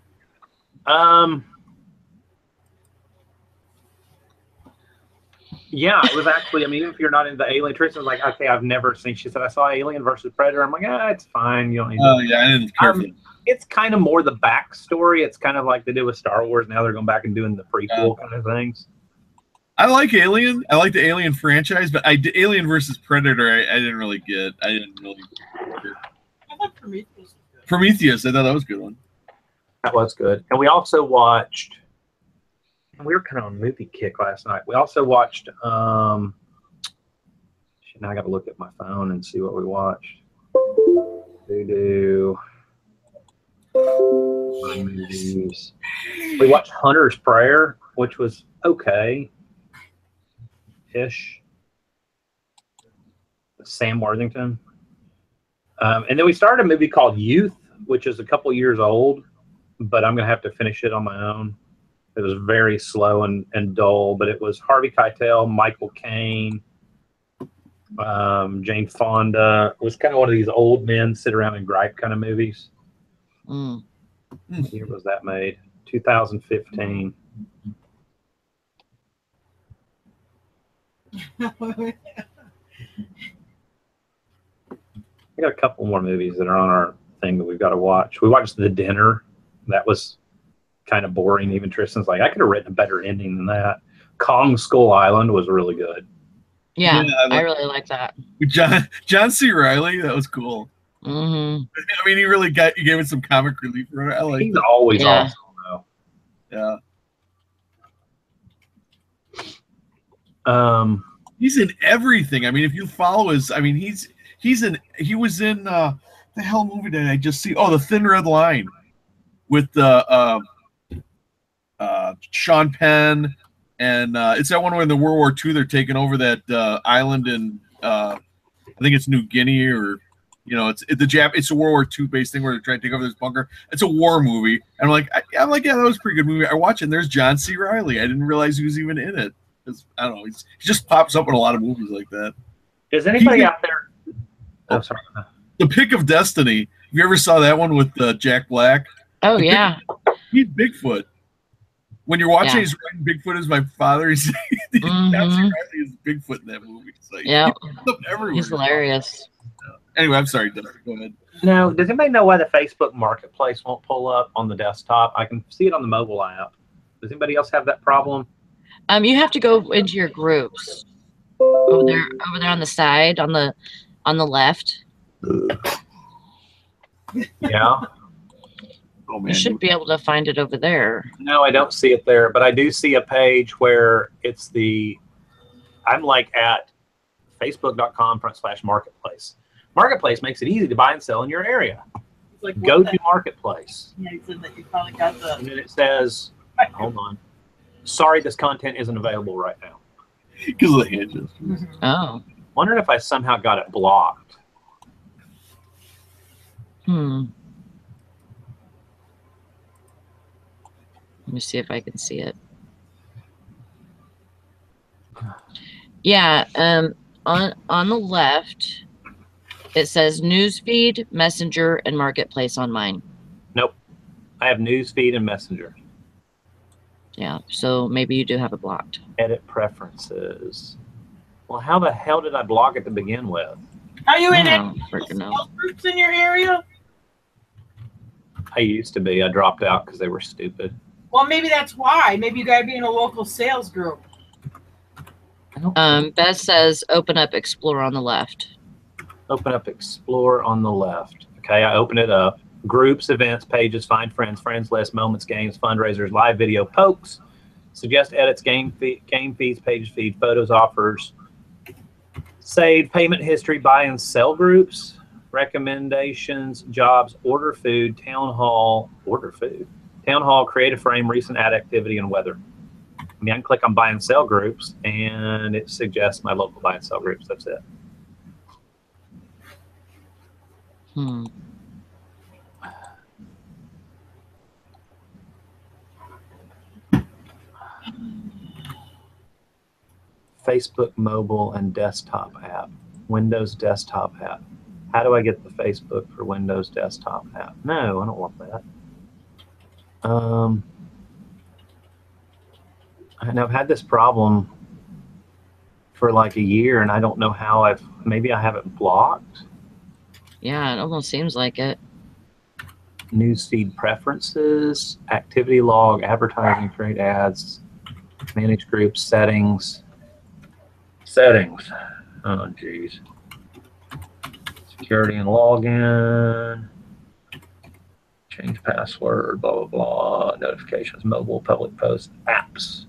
Yeah, it was actually, even if you're not into Alien, Tristan was like, okay, I've never seen, she said, I saw Alien versus Predator. I'm like, it's fine. You don't need to. Oh, yeah, I didn't care for it. It's kind of more the backstory. It's kind of like they did with Star Wars. Now they're going back and doing the prequel kind of things. I like Alien. I like the Alien franchise, but Alien versus Predator, I didn't really get. I didn't really get. I thought Prometheus was good. Prometheus, I thought that was a good one. That was good. And we also watched, we were kind of on a movie kick last night. We also watched, now I got to look at my phone and see what we watched. Movies. We watched Hunter's Prayer, which was okay-ish. Sam Worthington. And then we started a movie called Youth, which is a couple years old, but I'm going to have to finish it on my own. It was very slow and dull, but it was Harvey Keitel, Michael Caine, Jane Fonda. It was kind of one of these old men sit around and gripe kind of movies. Mm. What year was that made? 2015. I got a couple more movies that are on our thing that we've got to watch. We watched The Dinner. That was kind of boring. Even Tristan's like, I could have written a better ending than that. Kong Skull Island was really good. Yeah, I really like that. John C. Reilly, that was cool. Mm-hmm. I mean, you gave it some comic relief. Right? I like. He's always awesome, though. Yeah. He's in everything. I mean, if you follow his, he was in the hell movie did I just see? Oh, The Thin Red Line with Sean Penn, and it's that one where in the World War II they're taking over that island in I think it's New Guinea, or it's a World War II based thing where they're trying to take over this bunker. It's a war movie, and I'm like, yeah, that was a pretty good movie. I watch it, and there's John C. Reilly. I didn't realize he was even in it. I don't know. He just pops up in a lot of movies like that. Does anybody out there? Oh, sorry. The Pick of Destiny. You ever saw that one with Jack Black? Oh The yeah. He's Bigfoot. When you're watching, Yeah. he's writing Bigfoot is my father. He's Mhm. Nancy Riley is Bigfoot in that movie. It's like, Yep. he comes up everywhere. He's hilarious. Anyway, I'm sorry, Doug. Go ahead. No, does anybody know why the Facebook Marketplace won't pull up on the desktop? I can see it on the mobile app. Does anybody else have that problem? You have to go into your groups over there on the side on the left. Yeah. Oh man, You should be able to find it over there. No, I don't see it there, but I do see a page where it's I'm like at facebook.com/marketplace. Marketplace makes it easy to buy and sell in your area. It's like, Go what to the- Marketplace. Yeah, he said that you probably got And the. then it says, hold on. Sorry, this content isn't available right now. because of the hand gestures. Oh. Wondering if I somehow got it blocked. Let me see if I can see it. Yeah, on the left, it says Newsfeed, Messenger, and Marketplace on mine. Nope. I have Newsfeed and Messenger. Yeah, so maybe you do have it blocked. Edit preferences. Well, how the hell did I block it to begin with? Are you in I any don't freaking know. sales groups in your area? I used to be. I dropped out because they were stupid. Well, maybe that's why. Maybe you gotta be in a local sales group. Beth says open up Explore on the left. Open up Explore on the left. Okay, I open it up. Groups, events, pages, find friends, friends list, moments, games, fundraisers, live video, pokes, suggest edits, game feeds, page feed, photos, offers, saved, payment history, buy and sell groups, recommendations, jobs, order food, town hall, creative frame, recent ad activity, and weather. I mean, I can click on buy and sell groups, and it suggests my local buy and sell groups. That's it. Facebook mobile and desktop app. Windows desktop app. How do I get the Facebook for Windows desktop app? No, I don't want that. And I've had this problem for like a year, and I don't know how maybe I have it blocked. Yeah, it almost seems like it. Newsfeed preferences, activity log, advertising, create ads, manage groups, settings. Oh, geez. Security and login. Change password, blah, blah, blah. Notifications, mobile, public posts, apps.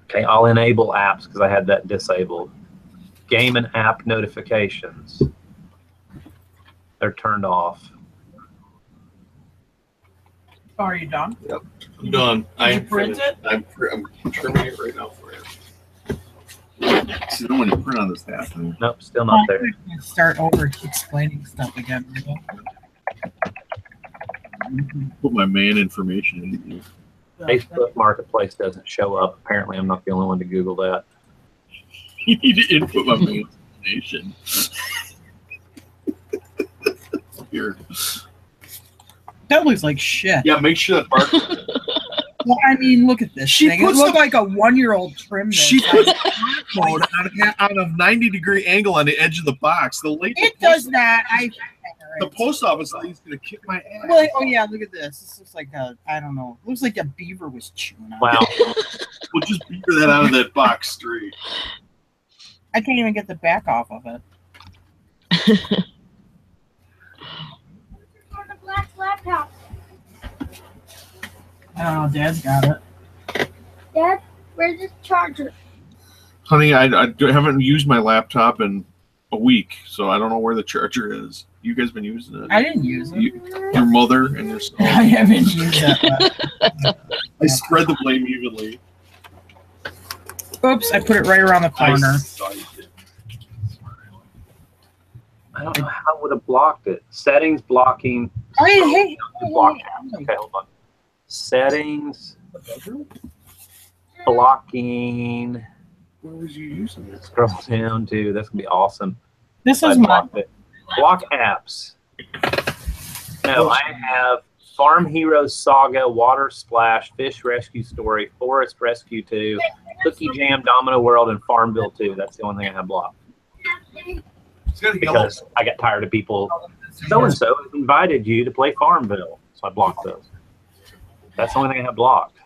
Okay, I'll enable apps because I had that disabled. Game and app notifications. They're turned off. Oh, are you done? Yep, I'm done. Did you print it? I'm trimming it right now for you. See, I don't want to print on this half. Nope, still not there. Start over explaining stuff again. Put my man information in. Facebook Marketplace doesn't show up. Apparently, I'm not the only one to Google that. You need to input my man information. Here. That looks like shit. Yeah, make sure that bark. Well, I mean, look at this thing. It puts looked the- like a 1-year-old trimmed She it. puts mode on a 90-degree angle on the edge of the box. It does not. The post office lady's gonna kick my ass. Well, oh yeah, look at this. This looks like I don't know. Looks like a beaver was chewing on it. Wow. We'll just beat that out of that box straight. I can't even get the back off of it. On the black laptop. I don't know. Dad's got it. Dad, where's the charger? Honey, I haven't used my laptop in a week, so I don't know where the charger is. You guys been using it? I didn't use it. Your mother and your son. I haven't used it. I spread the blame evenly. Oops! I put it right around the corner. I don't know how I would have blocked it. Settings blocking. Oh, hey, Block. Okay, hold on. Settings, blocking. Where was you using it? Scroll down to, that's gonna be awesome. This I is my. blocked it. Block apps. No, I have Farm Heroes Saga, Water Splash, Fish Rescue Story, Forest Rescue 2, Cookie Jam, Domino World, and Farmville 2. That's the only thing I have blocked. Because I got tired of people. So-and-so invited you to play Farmville. So I blocked those. That's the only thing I have blocked.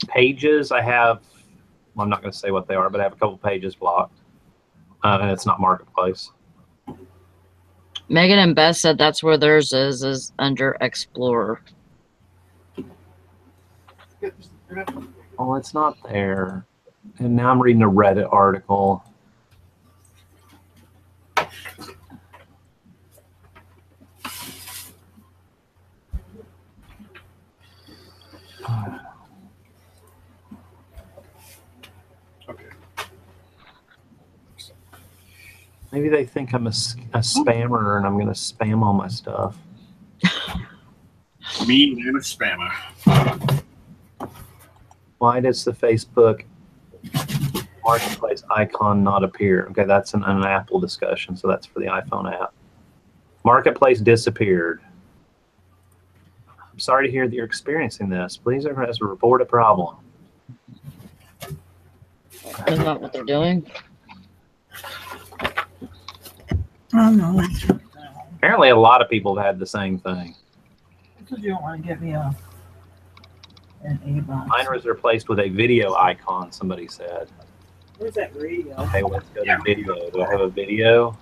Pages, I have, well, I'm not going to say what they are, but I have a couple pages blocked. And it's not Marketplace. Megan and Beth said that's where theirs is under Explorer. Oh, it's not there. And now I'm reading a Reddit article. Okay. Maybe they think I'm a spammer and I'm going to spam all my stuff. Me and a spammer. Why does the Facebook Marketplace icon not appear? Okay, that's an Apple discussion, so that's for the iPhone app. Marketplace disappeared. I'm sorry to hear that you're experiencing this. Please report a problem. Isn't that what they're doing? I don't know. Apparently, a lot of people have had the same thing. Because you don't want to get me an A box. Mine was replaced with a video icon, somebody said. Where's that radio? Okay, let's go to video. Do I have a video?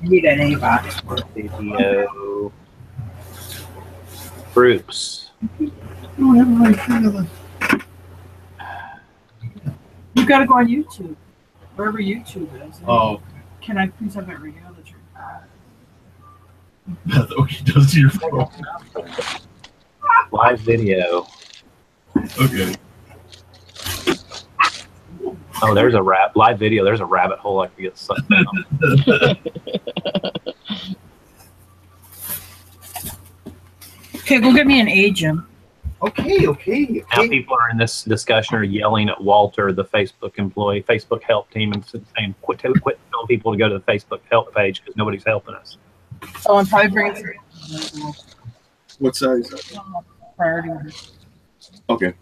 You need an A box. Video. Groups. You gotta go on YouTube. Wherever YouTube is. Oh. Can I please have that radio that you're That's what he does to your phone. Live video. Okay. Oh, there's a live video. There's a rabbit hole I could get sucked down. Okay, go get me an A, Jim. Okay. Now people are in this discussion are yelling at Walter, the Facebook employee, Facebook help team, and saying, quit telling people to go to the Facebook help page because nobody's helping us. Oh, I'm probably bringing What size? priority order. Okay.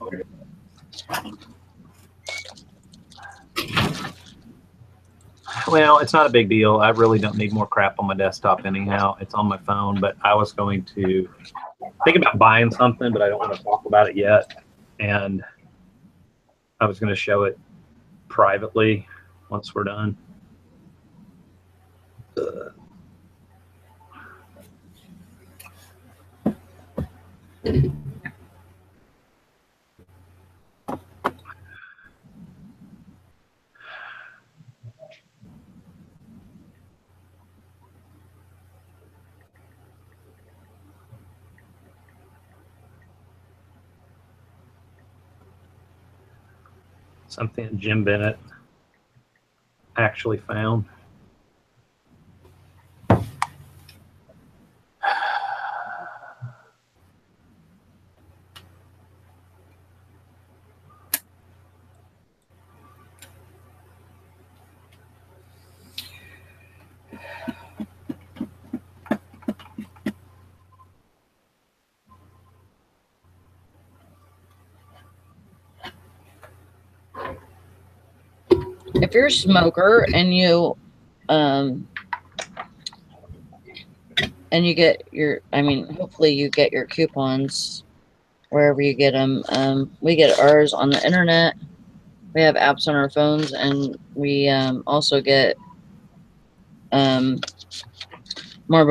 Well, it's not a big deal. I really don't need more crap on my desktop anyhow. It's on my phone, but I was going to think about buying something, but I don't want to talk about it yet. And I was going to show it privately once we're done. Something that Jim Bennett actually found. If you're a smoker and you get your, hopefully you get your coupons wherever you get them. We get ours on the internet. We have apps on our phones, and we also get Marlboro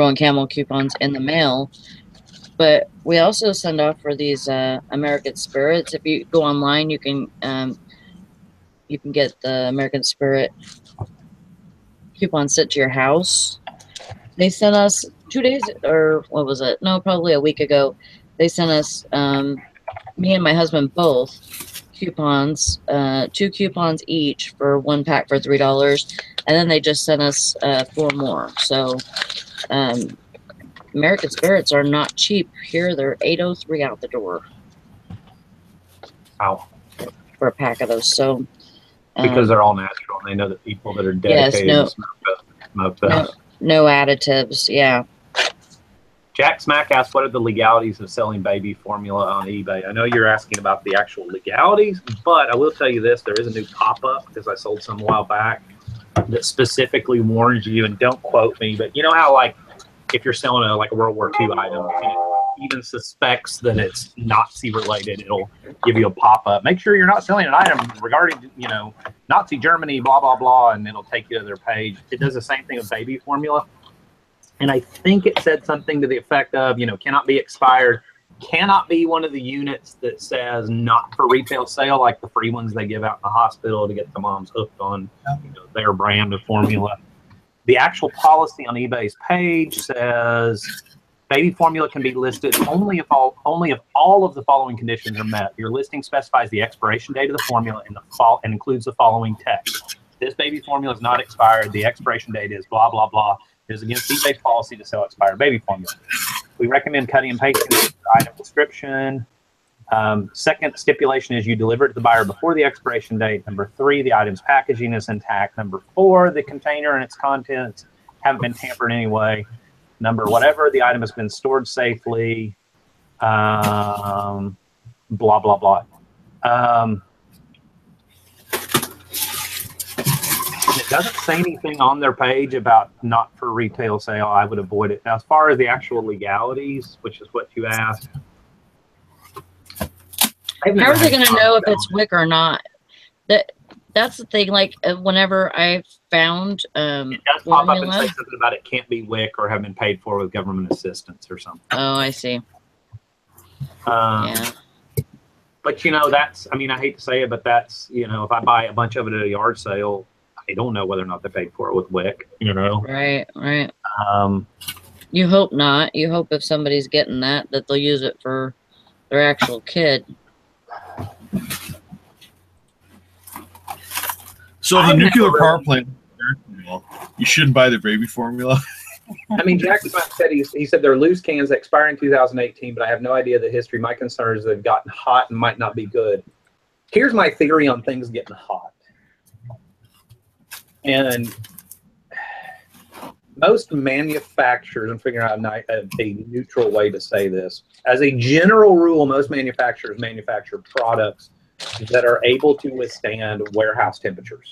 and Camel coupons in the mail. But we also send off for these American Spirits. If you go online, you can get the American Spirit coupon sent to your house. They sent us 2 days, or what was it? No, probably a week ago. They sent us, me and my husband both, coupons, 2 coupons each for 1 pack for $3. And then they just sent us 4 more. So American Spirits are not cheap. Here they're $8.03 out the door. Wow. For a pack of those. So because they're all natural, and they know that people that are dedicated yes, to smoke those. No additives. Yeah. Jack Smack asked, what are the legalities of selling baby formula on eBay? I know you're asking about the actual legalities, but I will tell you this. There is a new pop-up, because I sold some a while back, that specifically warns you, and don't quote me, but you know how, like, if you're selling a World War II item, and it even suspects that it's Nazi-related, it'll give you a pop-up. Make sure you're not selling an item regarding, Nazi Germany, blah, blah, blah, and it'll take you to their page. It does the same thing with baby formula. And I think it said something to the effect of, cannot be expired, cannot be one of the units that says not for retail sale, like the free ones they give out in the hospital to get the moms hooked on their brand of formula. The actual policy on eBay's page says baby formula can be listed only if all of the following conditions are met. Your listing specifies the expiration date of the formula and includes the following text. This baby formula is not expired. The expiration date is blah, blah, blah. It is against eBay's policy to sell expired baby formula. We recommend cutting and pasting the item description. Second stipulation is you deliver it to the buyer before the expiration date. Number 3, the item's packaging is intact. Number 4, the container and its contents haven't been tampered in any way. Number whatever, the item has been stored safely. Blah, blah, blah. It doesn't say anything on their page about not for retail sale. I would avoid it. Now, as far as the actual legalities, which is what you asked, how are they going to know if it's WIC or not? That's the thing. Like whenever I found it does pop up and say something about it can't be WIC or have been paid for with government assistance or something. Oh, I see. Yeah. But that's, I hate to say it, but that's, if I buy a bunch of it at a yard sale, I don't know whether or not they paid for it with WIC, Right. You hope not. You hope if somebody's getting that they'll use it for their actual kid. So the nuclear power plant, you shouldn't buy the baby formula. Jack said he said they're loose cans that expire in 2018, but I have no idea the history. My concern is they've gotten hot and might not be good. Here's my theory on things getting hot. And most manufacturers, I'm figuring out a neutral way to say this. As a general rule, most manufacturers manufacture products that are able to withstand warehouse temperatures,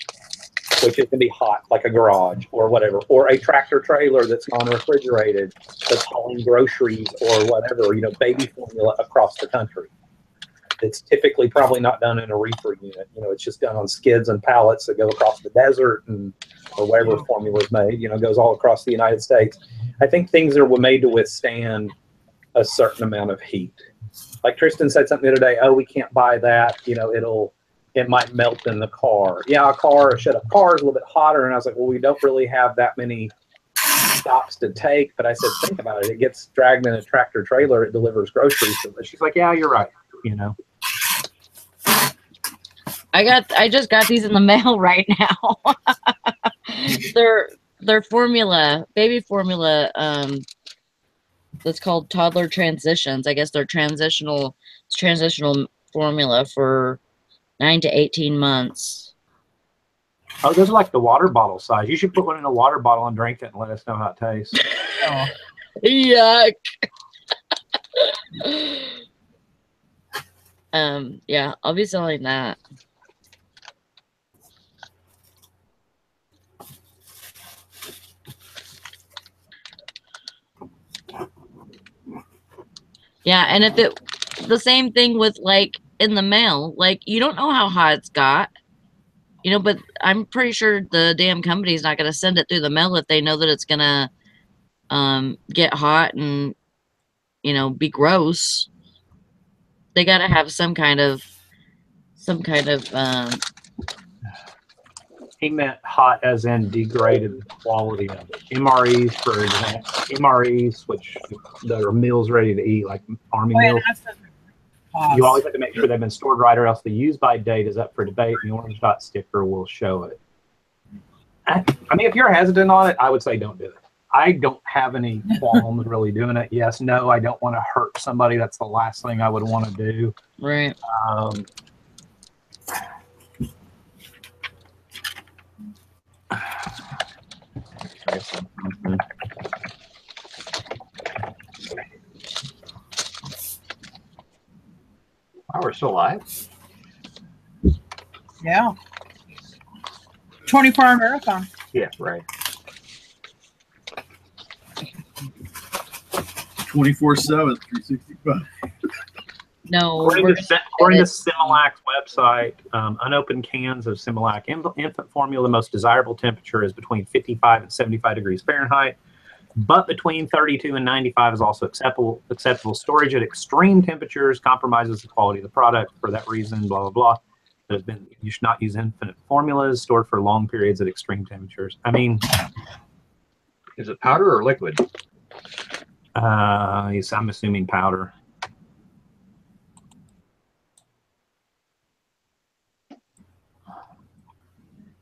which is going to be hot, like a garage or whatever, or a tractor trailer that's non-refrigerated that's hauling groceries or whatever, baby formula across the country. It's typically probably not done in a reefer unit. It's just done on skids and pallets that go across the desert or wherever formula is made, goes all across the United States. I think things are made to withstand a certain amount of heat. Like Tristan said something the other day, oh, we can't buy that. It might melt in the car. Yeah, a shut-up car is a little bit hotter. And I was like, well, we don't really have that many stops to take. But I said, think about it. It gets dragged in a tractor trailer. It delivers groceries. She's like, yeah, you're right. I just got these in the mail right now. They're formula, baby formula. That's called toddler transitions. I guess they're transitional formula for 9 to 18 months. Oh, those are like the water bottle size. You should put one in a water bottle and drink it and let us know how it tastes. Oh. Yuck. Yeah, I'll be selling that. Yeah, and if the same thing with like in the mail, like you don't know how hot it's got, but I'm pretty sure the damn company's not going to send it through the mail if they know that it's going to get hot and, be gross. They got to have some kind of He meant hot as in degraded quality of it. MREs, for example, MREs, which are meals ready to eat, like Army meals. You always have to make sure they've been stored right, or else the use-by date is up for debate, and the orange dot sticker will show it. If you're hesitant on it, I would say don't do it. I don't have any qualms really doing it. Yes, no, I don't want to hurt somebody. That's the last thing I would want to do. Right. Oh, we're still live? Yeah. 24-hour marathon. Yeah, right. 24/7, 365. No. According to Similac's website, unopened cans of Similac infant formula, the most desirable temperature is between 55 and 75 degrees Fahrenheit, but between 32 and 95 is also acceptable. Storage at extreme temperatures compromises the quality of the product. For that reason, blah, blah, blah. You should not use infant formulas stored for long periods at extreme temperatures. I mean, is it powder or liquid? Yes, I'm assuming powder.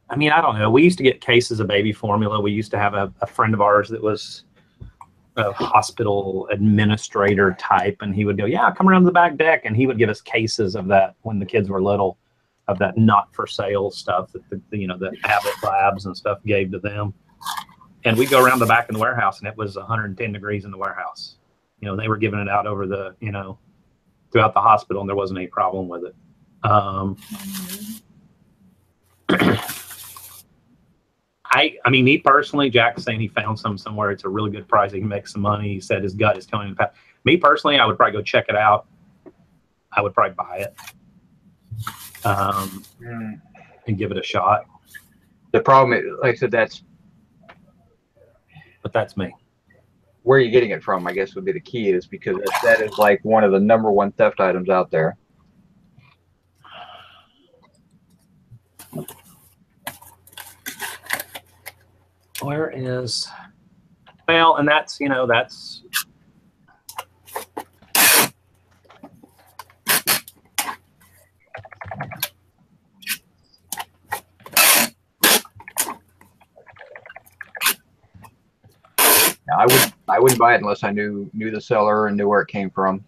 I mean, I don't know. We used to get cases of baby formula. We used to have a friend of ours that was a hospital administrator type, and he would go, yeah, come around to the back deck, and he would give us cases of that when the kids were little, of that not for sale stuff that the Abbott Labs and stuff gave to them. And we go around the back in the warehouse, and it was 110 degrees in the warehouse. They were giving it out over the, throughout the hospital, and there wasn't any problem with it. I mean, me personally, Jack's saying he found some somewhere. It's a really good price. He can make some money. He said his gut is telling him. Me personally, I would probably go check it out. I would probably buy it and give it a shot. The problem is, like I said, but that's me. Where are you getting it from, I guess, would be the key, is because that is like one of the #1 theft items out there. Where is, well, and that's, that's. Now, I wouldn't buy it unless I knew the seller and knew where it came from.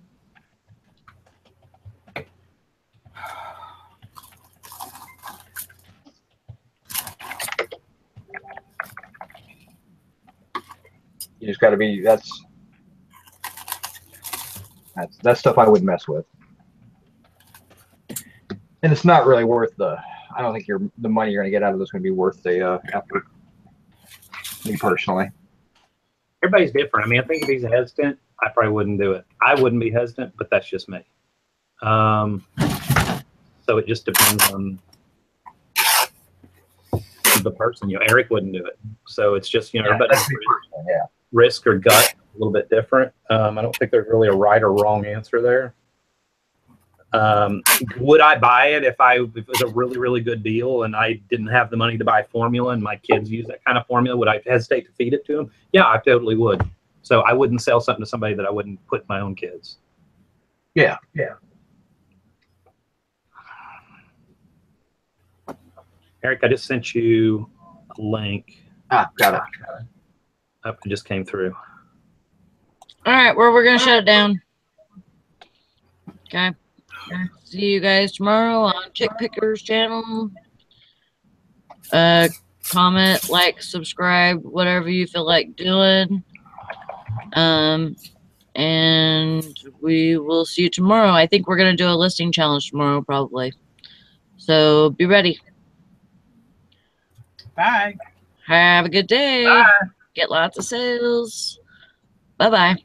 You just got to be, that's stuff I wouldn't mess with. And it's not really worth I don't think the money you're going to get out of this is going to be worth the effort. Me personally. Everybody's different. I mean, I think if he's hesitant, I probably wouldn't do it. I wouldn't be hesitant, but that's just me. So it just depends on the person. Eric wouldn't do it. So it's just, everybody's risk or gut a little bit different. I don't think there's really a right or wrong answer there. Would I buy it if it was a really, really good deal and I didn't have the money to buy formula and my kids use that kind of formula? Would I hesitate to feed it to them? Yeah, I totally would. So I wouldn't sell something to somebody that I wouldn't put my own kids. Yeah. Eric, I just sent you a link. Got it. It just came through. All right, we're going to shut it down. Okay. See you guys tomorrow on Chick Picker's channel. Comment, like, subscribe, whatever you feel like doing. And we will see you tomorrow. I think we're going to do a listing challenge tomorrow, probably. So be ready. Bye. Have a good day. Bye. Get lots of sales. Bye-bye.